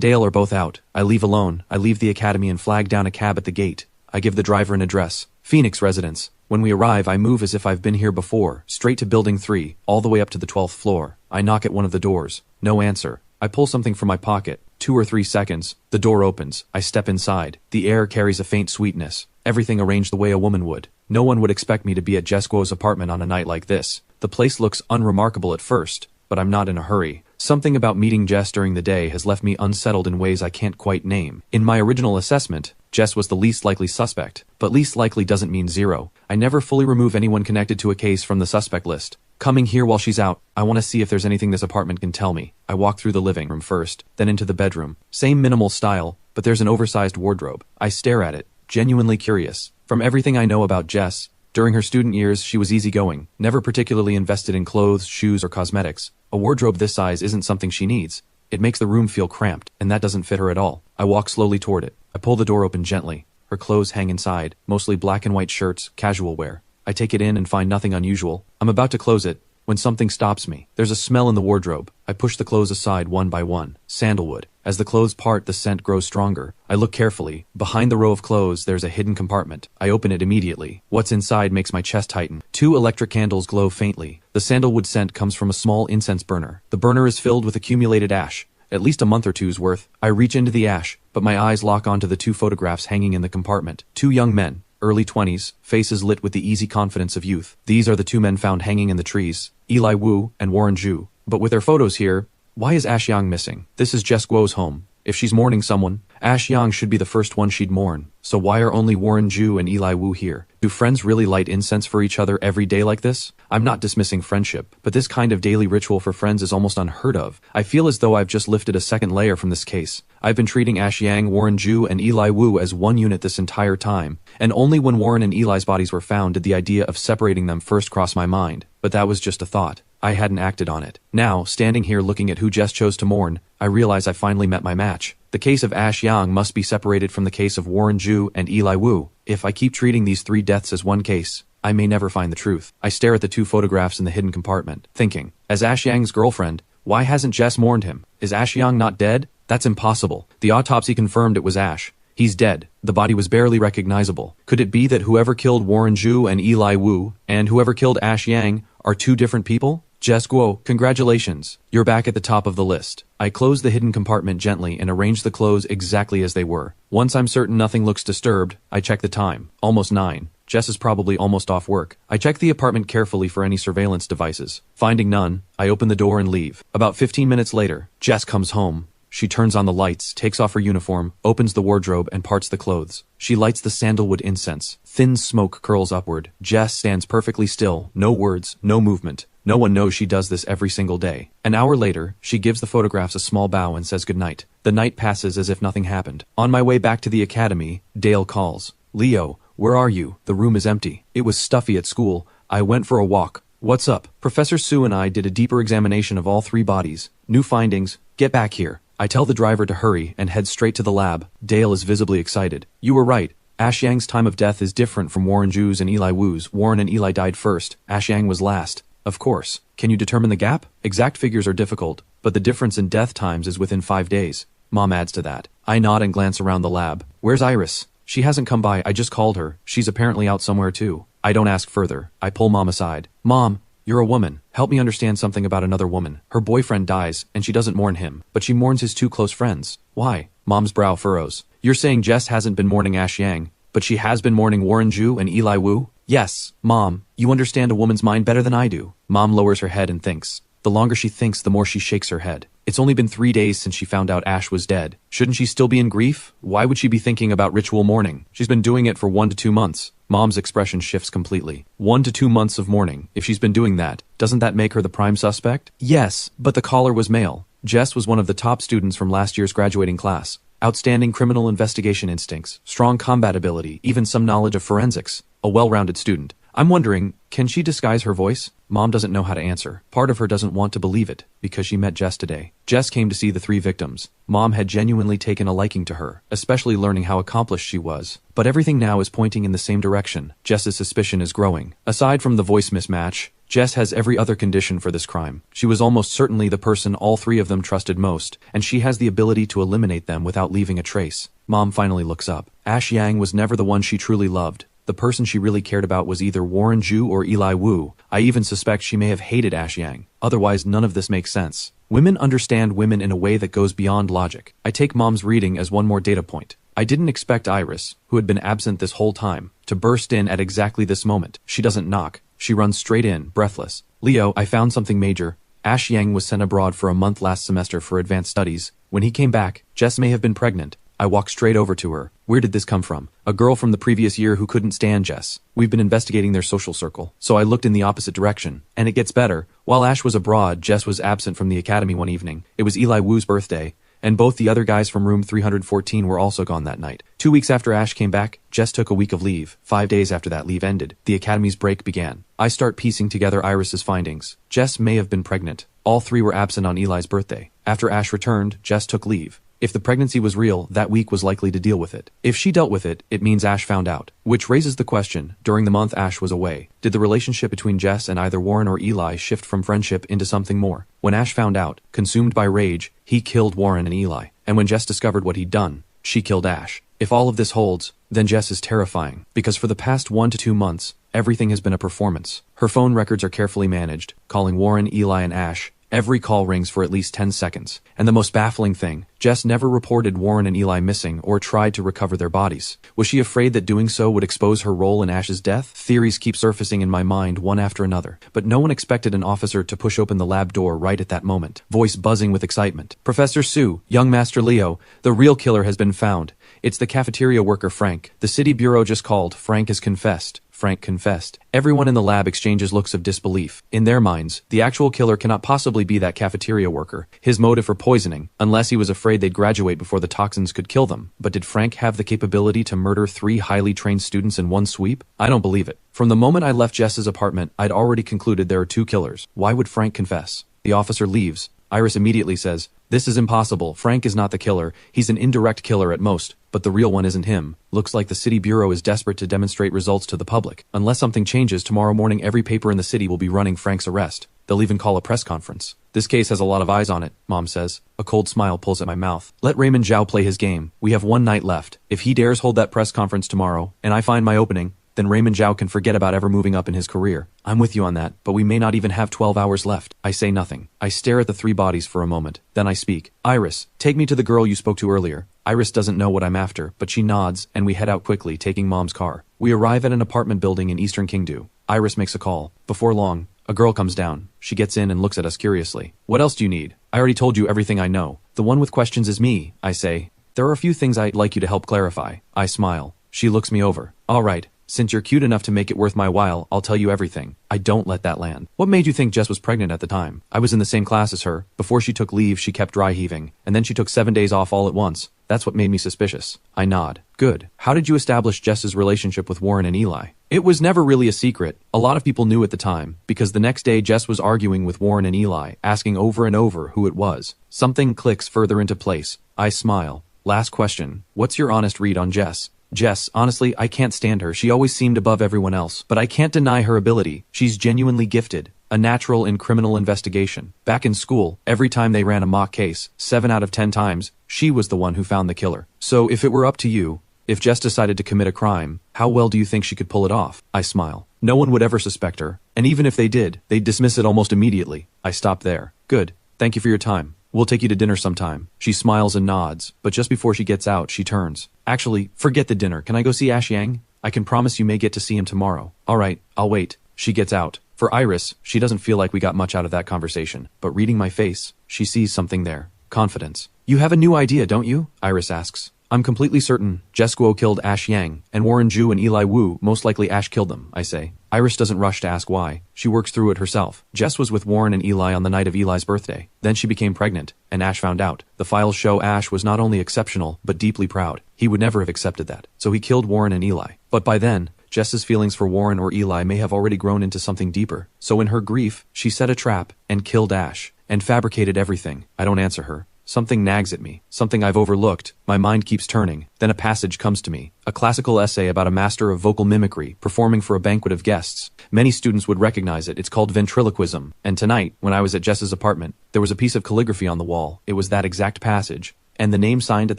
Speaker 1: Dale are both out. I leave alone. I leave the academy and flag down a cab at the gate. I give the driver an address. Phoenix residence. When we arrive, I move as if I've been here before, straight to building 3, all the way up to the 12th floor. I knock at one of the doors. No answer. I pull something from my pocket. 2 or 3 seconds. The door opens. I step inside. The air carries a faint sweetness. Everything arranged the way a woman would. No one would expect me to be at Jess Guo's apartment on a night like this. The place looks unremarkable at first, but I'm not in a hurry. Something about meeting Jess during the day has left me unsettled in ways I can't quite name. In my original assessment, Jess was the least likely suspect, but least likely doesn't mean 0. I never fully remove anyone connected to a case from the suspect list. Coming here while she's out, I want to see if there's anything this apartment can tell me. I walk through the living room first, then into the bedroom. Same minimal style, but there's an oversized wardrobe. I stare at it, genuinely curious. From everything I know about Jess, during her student years she was easygoing, never particularly invested in clothes, shoes, or cosmetics. A wardrobe this size isn't something she needs. It makes the room feel cramped, and that doesn't fit her at all. I walk slowly toward it. I pull the door open gently. Her clothes hang inside, mostly black and white shirts, casual wear. I take it in and find nothing unusual. I'm about to close it, when something stops me. There's a smell in the wardrobe. I push the clothes aside one by one. Sandalwood. As the clothes part, the scent grows stronger. I look carefully. Behind the row of clothes, there's a hidden compartment. I open it immediately. What's inside makes my chest tighten. 2 electric candles glow faintly. The sandalwood scent comes from a small incense burner. The burner is filled with accumulated ash. At least a month or two's worth. I reach into the ash, but my eyes lock onto the 2 photographs hanging in the compartment. 2 young men, early 20s, faces lit with the easy confidence of youth. These are the 2 men found hanging in the trees, Eli Wu and Warren Ju. But with their photos here, why is Ash Yang missing? This is Jess Guo's home. If she's mourning someone, Ash Yang should be the first one she'd mourn. So why are only Warren Ju and Eli Wu here? Do friends really light incense for each other every day like this? I'm not dismissing friendship, but this kind of daily ritual for friends is almost unheard of. I feel as though I've just lifted a second layer from this case. I've been treating Ash Yang, Warren Ju, and Eli Wu as one unit this entire time, and only when Warren and Eli's bodies were found did the idea of separating them first cross my mind. But that was just a thought. I hadn't acted on it. Now, standing here looking at who Jess chose to mourn, I realize I finally met my match. The case of Ash Yang must be separated from the case of Warren Ju and Eli Wu. If I keep treating these 3 deaths as one case, I may never find the truth. I stare at the 2 photographs in the hidden compartment, thinking, as Ash Yang's girlfriend, why hasn't Jess mourned him? Is Ash Yang not dead? That's impossible. The autopsy confirmed it was Ash. He's dead. The body was barely recognizable. Could it be that whoever killed Warren Ju and Eli Wu, and whoever killed Ash Yang, are 2 different people? Jess Guo, congratulations. You're back at the top of the list. I close the hidden compartment gently and arrange the clothes exactly as they were. Once I'm certain nothing looks disturbed, I check the time. Almost 9. Jess is probably almost off work. I check the apartment carefully for any surveillance devices. Finding none, I open the door and leave. About 15 minutes later, Jess comes home. She turns on the lights, takes off her uniform, opens the wardrobe, and parts the clothes. She lights the sandalwood incense. Thin smoke curls upward. Jess stands perfectly still. No words, no movement. No one knows she does this every single day. An hour later, she gives the photographs a small bow and says goodnight. The night passes as if nothing happened. On my way back to the academy, Dale calls. Leo, where are you? The room is empty. It was stuffy at school. I went for a walk. What's up? Professor Su and I did a deeper examination of all 3 bodies. New findings. Get back here. I tell the driver to hurry and head straight to the lab. Dale is visibly excited. You were right. Ash Yang's time of death is different from Warren Ju's and Eli Wu's. Warren and Eli died first. Ash Yang was last. Of course. Can you determine the gap? Exact figures are difficult, but the difference in death times is within 5 days. Mom adds to that. I nod and glance around the lab. Where's Iris? She hasn't come by. I just called her. She's apparently out somewhere too. I don't ask further. I pull Mom aside. Mom, you're a woman. Help me understand something about another woman. Her boyfriend dies, and she doesn't mourn him, but she mourns his 2 close friends. Why? Mom's brow furrows. You're saying Jess hasn't been mourning Ash Yang, but she has been mourning Warren Ju and Eli Wu? Yes, Mom. You understand a woman's mind better than I do. Mom lowers her head and thinks. The longer she thinks, the more she shakes her head. It's only been 3 days since she found out Ash was dead. Shouldn't she still be in grief? Why would she be thinking about ritual mourning? She's been doing it for 1 to 2 months. Mom's expression shifts completely. 1 to 2 months of mourning. If she's been doing that, doesn't that make her the prime suspect? Yes, but the caller was male. Jess was one of the top students from last year's graduating class. Outstanding criminal investigation instincts, strong combat ability, even some knowledge of forensics. A well-rounded student. I'm wondering, can she disguise her voice? Mom doesn't know how to answer. Part of her doesn't want to believe it, because she met Jess today. Jess came to see the 3 victims. Mom had genuinely taken a liking to her, especially learning how accomplished she was. But everything now is pointing in the same direction. Jess's suspicion is growing. Aside from the voice mismatch, Jess has every other condition for this crime. She was almost certainly the person all 3 of them trusted most, and she has the ability to eliminate them without leaving a trace. Mom finally looks up. Ash Yang was never the one she truly loved. The person she really cared about was either Warren Ju or Eli Wu. I even suspect she may have hated Ash Yang. Otherwise, none of this makes sense. Women understand women in a way that goes beyond logic. I take Mom's reading as one more data point. I didn't expect Iris, who had been absent this whole time, to burst in at exactly this moment. She doesn't knock. She runs straight in, breathless. Leo, I found something major. Ash Yang was sent abroad for a month last semester for advanced studies. When he came back, Jess may have been pregnant. I walk straight over to her. Where did this come from? A girl from the previous year who couldn't stand Jess. We've been investigating their social circle, so I looked in the opposite direction. And it gets better. While Ash was abroad, Jess was absent from the academy one evening. It was Eli Wu's birthday, and both the other guys from room 314 were also gone that night. 2 weeks after Ash came back, Jess took a week of leave. 5 days after that leave ended, the academy's break began. I start piecing together Iris's findings. Jess may have been pregnant. All 3 were absent on Eli's birthday. After Ash returned, Jess took leave. If the pregnancy was real, that week was likely to deal with it. If she dealt with it, it means Ash found out. Which raises the question, during the month Ash was away, did the relationship between Jess and either Warren or Eli shift from friendship into something more? When Ash found out, consumed by rage, he killed Warren and Eli. And when Jess discovered what he'd done, she killed Ash. If all of this holds, then Jess is terrifying. Because for the past 1 to 2 months, everything has been a performance. Her phone records are carefully managed, calling Warren, Eli, and Ash. Every call rings for at least 10 seconds. And the most baffling thing, Jess never reported Warren and Eli missing or tried to recover their bodies. Was she afraid that doing so would expose her role in Ash's death? Theories keep surfacing in my mind one after another. But no one expected an officer to push open the lab door right at that moment, voice buzzing with excitement. Professor Su, young Master Leo, the real killer has been found. It's the cafeteria worker Frank. The city bureau just called. Frank has confessed. Frank confessed. Everyone in the lab exchanges looks of disbelief. In their minds, the actual killer cannot possibly be that cafeteria worker. His motive for poisoning, unless he was afraid they'd graduate before the toxins could kill them. But did Frank have the capability to murder 3 highly trained students in one sweep? I don't believe it. From the moment I left Jess's apartment, I'd already concluded there are 2 killers. Why would Frank confess? The officer leaves. Iris immediately says, "This is impossible. Frank is not the killer. He's an indirect killer at most. But the real one isn't him. Looks like the city bureau is desperate to demonstrate results to the public. Unless something changes, tomorrow morning every paper in the city will be running Frank's arrest. They'll even call a press conference." "This case has a lot of eyes on it," Mom says. A cold smile pulls at my mouth. "Let Raymond Zhao play his game. We have 1 night left. If he dares hold that press conference tomorrow, and I find my opening, then Raymond Zhao can forget about ever moving up in his career. I'm with you on that, but we may not even have 12 hours left. I say nothing. I stare at the three bodies for a moment. Then I speak. Iris, take me to the girl you spoke to earlier. Iris doesn't know what I'm after, but she nods, and we head out quickly, taking Mom's car. We arrive at an apartment building in eastern Kingdo. Iris makes a call. Before long, a girl comes down. She gets in and looks at us curiously. What else do you need? I already told you everything I know. The one with questions is me, I say. There are a few things I'd like you to help clarify. I smile. She looks me over. All right. Since you're cute enough to make it worth my while, I'll tell you everything. I don't let that land. What made you think Jess was pregnant at the time? I was in the same class as her. Before she took leave, she kept dry heaving, and then she took 7 days off all at once. That's what made me suspicious. I nod. Good. How did you establish Jess's relationship with Warren and Eli? It was never really a secret. A lot of people knew at the time, because the next day Jess was arguing with Warren and Eli, asking over and over who it was. Something clicks further into place. I smile. Last question. What's your honest read on Jess? Jess, honestly, I can't stand her. She always seemed above everyone else, but I can't deny her ability. She's genuinely gifted. A natural in criminal investigation. Back in school, every time they ran a mock case, 7 out of 10 times, she was the one who found the killer. So if it were up to you, if Jess decided to commit a crime, how well do you think she could pull it off? I smile. No one would ever suspect her, and even if they did, they'd dismiss it almost immediately. I stop there. Good. Thank you for your time. We'll take you to dinner sometime. She smiles and nods, but just before she gets out, she turns. Actually, forget the dinner. Can I go see Ash Yang? I can promise you may get to see him tomorrow. All right, I'll wait. She gets out. For Iris, she doesn't feel like we got much out of that conversation, but reading my face, she sees something there. Confidence. You have a new idea, don't you? Iris asks. I'm completely certain Jess Guo killed Ash Yang, and Warren Zhu and Eli Wu, most likely Ash killed them, I say. Iris doesn't rush to ask why. She works through it herself. Jess was with Warren and Eli on the night of Eli's birthday. Then she became pregnant, and Ash found out. The files show Ash was not only exceptional, but deeply proud. He would never have accepted that. So he killed Warren and Eli. But by then, Jess's feelings for Warren or Eli may have already grown into something deeper. So in her grief, she set a trap and killed Ash, and fabricated everything. I don't answer her. Something nags at me, something I've overlooked. My mind keeps turning. Then a passage comes to me, a classical essay about a master of vocal mimicry performing for a banquet of guests. Many students would recognize it. It's called ventriloquism. And tonight, when I was at Jess's apartment, there was a piece of calligraphy on the wall. It was that exact passage, and the name signed at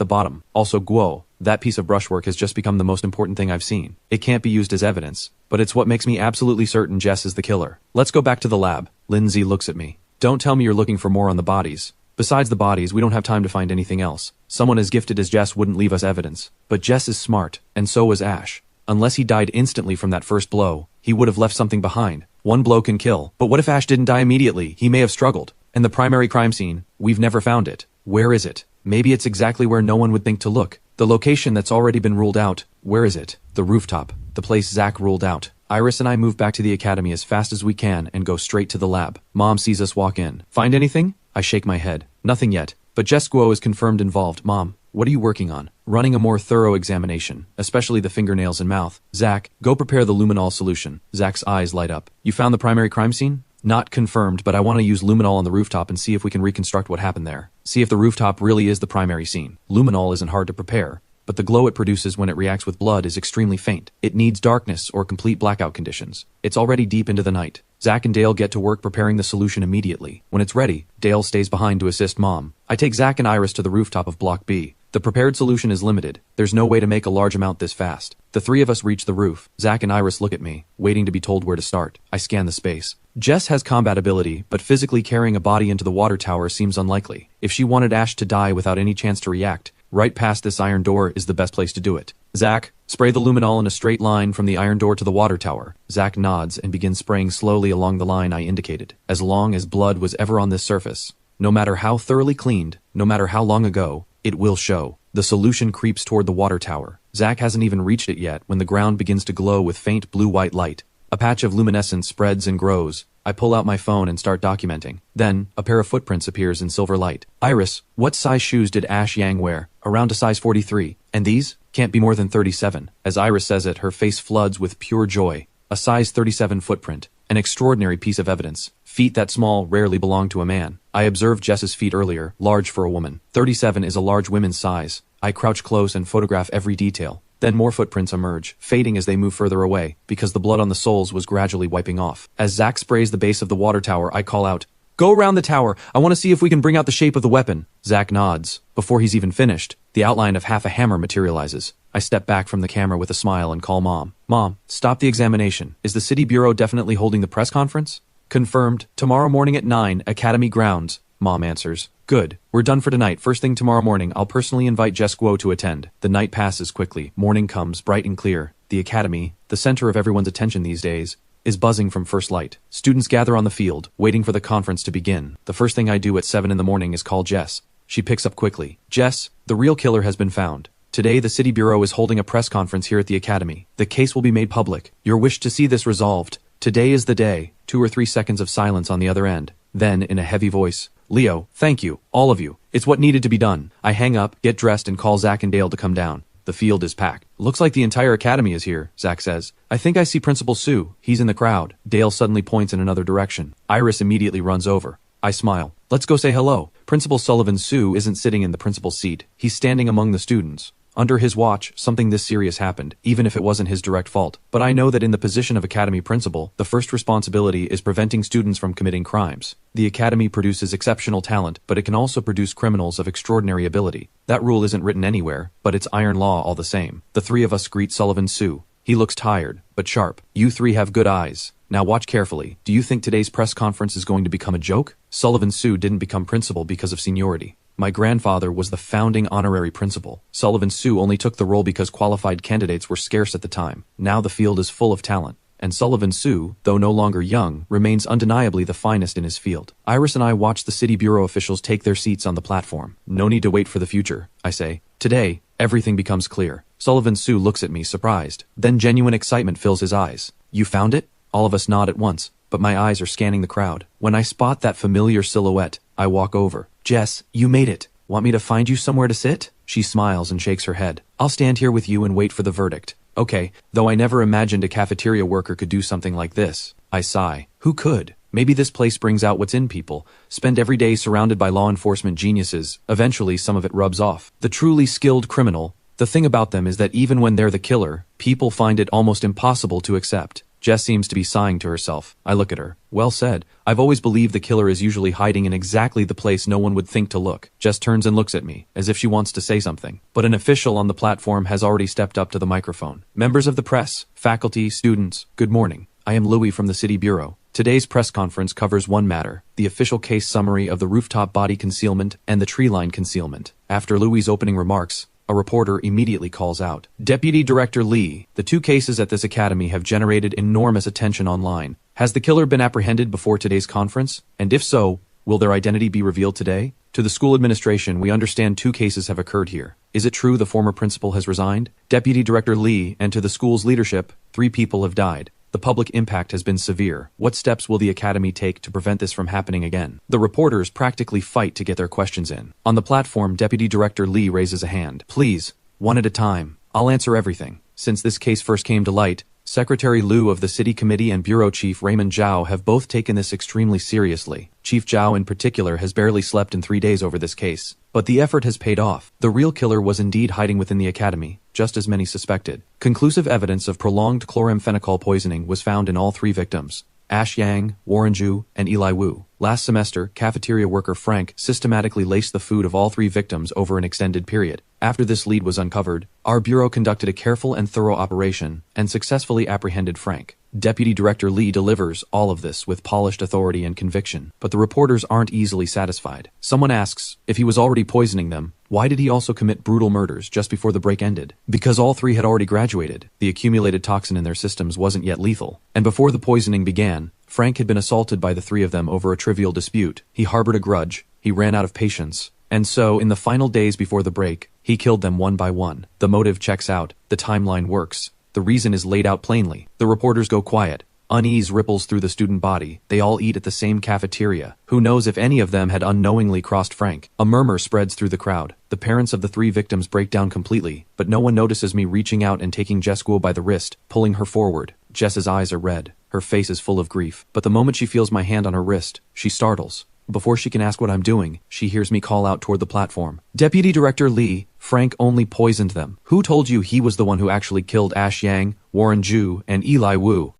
Speaker 1: the bottom. Also Guo. That piece of brushwork has just become the most important thing I've seen. It can't be used as evidence, but it's what makes me absolutely certain Jess is the killer. Let's go back to the lab. Lindsay looks at me. Don't tell me you're looking for more on the bodies. Besides the bodies, we don't have time to find anything else. Someone as gifted as Jess wouldn't leave us evidence. But Jess is smart, and so was Ash. Unless he died instantly from that first blow, he would have left something behind. One blow can kill. But what if Ash didn't die immediately? He may have struggled. And the primary crime scene, we've never found it. Where is it? Maybe it's exactly where no one would think to look. The location that's already been ruled out. Where is it? The rooftop. The place Zach ruled out. Iris and I move back to the academy as fast as we can and go straight to the lab. Mom sees us walk in. Find anything? I shake my head. Nothing yet. But Jess Guo is confirmed involved. Mom, what are you working on? Running a more thorough examination, especially the fingernails and mouth. Zach, go prepare the luminol solution. Zach's eyes light up. You found the primary crime scene? Not confirmed, but I want to use luminol on the rooftop and see if we can reconstruct what happened there. See if the rooftop really is the primary scene. Luminol isn't hard to prepare, but the glow it produces when it reacts with blood is extremely faint. It needs darkness or complete blackout conditions. It's already deep into the night. Zach and Dale get to work preparing the solution immediately. When it's ready, Dale stays behind to assist Mom. I take Zach and Iris to the rooftop of Block B. The prepared solution is limited. There's no way to make a large amount this fast. The three of us reach the roof. Zach and Iris look at me, waiting to be told where to start. I scan the space. Jess has combat ability, but physically carrying a body into the water tower seems unlikely. If she wanted Ash to die without any chance to react, right past this iron door is the best place to do it. Zach, spray the luminol in a straight line from the iron door to the water tower. Zach nods and begins spraying slowly along the line I indicated. As long as blood was ever on this surface, no matter how thoroughly cleaned, no matter how long ago, it will show. The solution creeps toward the water tower. Zach hasn't even reached it yet when the ground begins to glow with faint blue-white light. A patch of luminescence spreads and grows. I pull out my phone and start documenting. Then, a pair of footprints appears in silver light. Iris, what size shoes did Ash Yang wear? Around a size 43. And these? Can't be more than 37. As Iris says it, her face floods with pure joy. A size 37 footprint. An extraordinary piece of evidence. Feet that small rarely belong to a man. I observed Jess's feet earlier, large for a woman. 37 is a large woman's size. I crouch close and photograph every detail. Then more footprints emerge, fading as they move further away, because the blood on the soles was gradually wiping off. As Zach sprays the base of the water tower, I call out, "Go around the tower. I want to see if we can bring out the shape of the weapon." Zach nods. Before he's even finished, the outline of half a hammer materializes. I step back from the camera with a smile and call Mom. Mom, stop the examination. Is the city bureau definitely holding the press conference? Confirmed. Tomorrow morning at 9, Academy grounds. Mom answers. Good. We're done for tonight. First thing tomorrow morning, I'll personally invite Jess Guo to attend. The night passes quickly. Morning comes, bright and clear. The academy, the center of everyone's attention these days, is buzzing from first light. Students gather on the field, waiting for the conference to begin. The first thing I do at 7 in the morning is call Jess. She picks up quickly. Jess, the real killer has been found. Today, the City Bureau is holding a press conference here at the Academy. The case will be made public. Your wish to see this resolved. Today is the day. 2 or 3 seconds of silence on the other end. Then, in a heavy voice, Leo, thank you, all of you. It's what needed to be done. I hang up, get dressed, and call Zach and Dale to come down. The field is packed. Looks like the entire academy is here, Zach says. I think I see Principal Su. He's in the crowd. Dale suddenly points in another direction. Iris immediately runs over. I smile. Let's go say hello. Principal Sullivan Su isn't sitting in the principal's seat. He's standing among the students. Under his watch, something this serious happened, even if it wasn't his direct fault. But I know that in the position of academy principal, the first responsibility is preventing students from committing crimes. The academy produces exceptional talent, but it can also produce criminals of extraordinary ability. That rule isn't written anywhere, but it's iron law all the same. The 3 of us greet Sullivan Su. He looks tired, but sharp. You 3 have good eyes. Now watch carefully. Do you think today's press conference is going to become a joke? Sullivan Su didn't become principal because of seniority. My grandfather was the founding honorary principal. Sullivan Su only took the role because qualified candidates were scarce at the time. Now the field is full of talent. And Sullivan Su, though no longer young, remains undeniably the finest in his field. Iris and I watch the city bureau officials take their seats on the platform. No need to wait for the future, I say. Today, everything becomes clear. Sullivan Su looks at me, surprised. Then genuine excitement fills his eyes. You found it? All of us nod at once, but my eyes are scanning the crowd. When I spot that familiar silhouette, I walk over. Jess, you made it. Want me to find you somewhere to sit? She smiles and shakes her head. I'll stand here with you and wait for the verdict. Okay, though I never imagined a cafeteria worker could do something like this. I sigh. Who could? Maybe this place brings out what's in people. Spend every day surrounded by law enforcement geniuses. Eventually, some of it rubs off. The truly skilled criminal, the thing about them is that even when they're the killer, people find it almost impossible to accept. Jess seems to be sighing to herself. I look at her. Well said. I've always believed the killer is usually hiding in exactly the place no one would think to look. Jess turns and looks at me, as if she wants to say something. But an official on the platform has already stepped up to the microphone. Members of the press, faculty, students, good morning. I am Louis from the City Bureau. Today's press conference covers one matter, the official case summary of the rooftop body concealment and the tree line concealment. After Louis' opening remarks, a reporter immediately calls out, Deputy Director Lee, the 2 cases at this academy have generated enormous attention online. Has the killer been apprehended before today's conference? And if so, will their identity be revealed today? To the school administration, we understand 2 cases have occurred here. Is it true the former principal has resigned? Deputy Director Lee, and to the school's leadership, 3 people have died. The public impact has been severe. What steps will the academy take to prevent this from happening again? The reporters practically fight to get their questions in. On the platform, Deputy Director Lee raises a hand. Please, one at a time. I'll answer everything. Since this case first came to light, Secretary Liu of the City Committee and Bureau Chief Raymond Zhao have both taken this extremely seriously. Chief Zhao in particular has barely slept in 3 days over this case. But the effort has paid off. The real killer was indeed hiding within the academy, just as many suspected. Conclusive evidence of prolonged chloramphenicol poisoning was found in all 3 victims. Ash Yang, Warren Ju, and Eli Wu. Last semester, cafeteria worker Frank systematically laced the food of all 3 victims over an extended period. After this lead was uncovered, our bureau conducted a careful and thorough operation and successfully apprehended Frank. Deputy Director Lee delivers all of this with polished authority and conviction. But the reporters aren't easily satisfied. Someone asks, if he was already poisoning them, why did he also commit brutal murders just before the break ended? Because all 3 had already graduated. The accumulated toxin in their systems wasn't yet lethal. And before the poisoning began, Frank had been assaulted by the 3 of them over a trivial dispute. He harbored a grudge. He ran out of patience. And so, in the final days before the break, he killed them one by one. The motive checks out. The timeline works. The reason is laid out plainly. The reporters go quiet. Unease ripples through the student body. They all eat at the same cafeteria. Who knows if any of them had unknowingly crossed Frank? A murmur spreads through the crowd. The parents of the 3 victims break down completely, but no one notices me reaching out and taking Jess Guo by the wrist, pulling her forward. Jess's eyes are red. Her face is full of grief. But the moment she feels my hand on her wrist, she startles. Before she can ask what I'm doing, she hears me call out toward the platform. Deputy Director Lee, Frank only poisoned them. Who told you he was the one who actually killed Ash Yang, Warren Ju, and Eli Wu?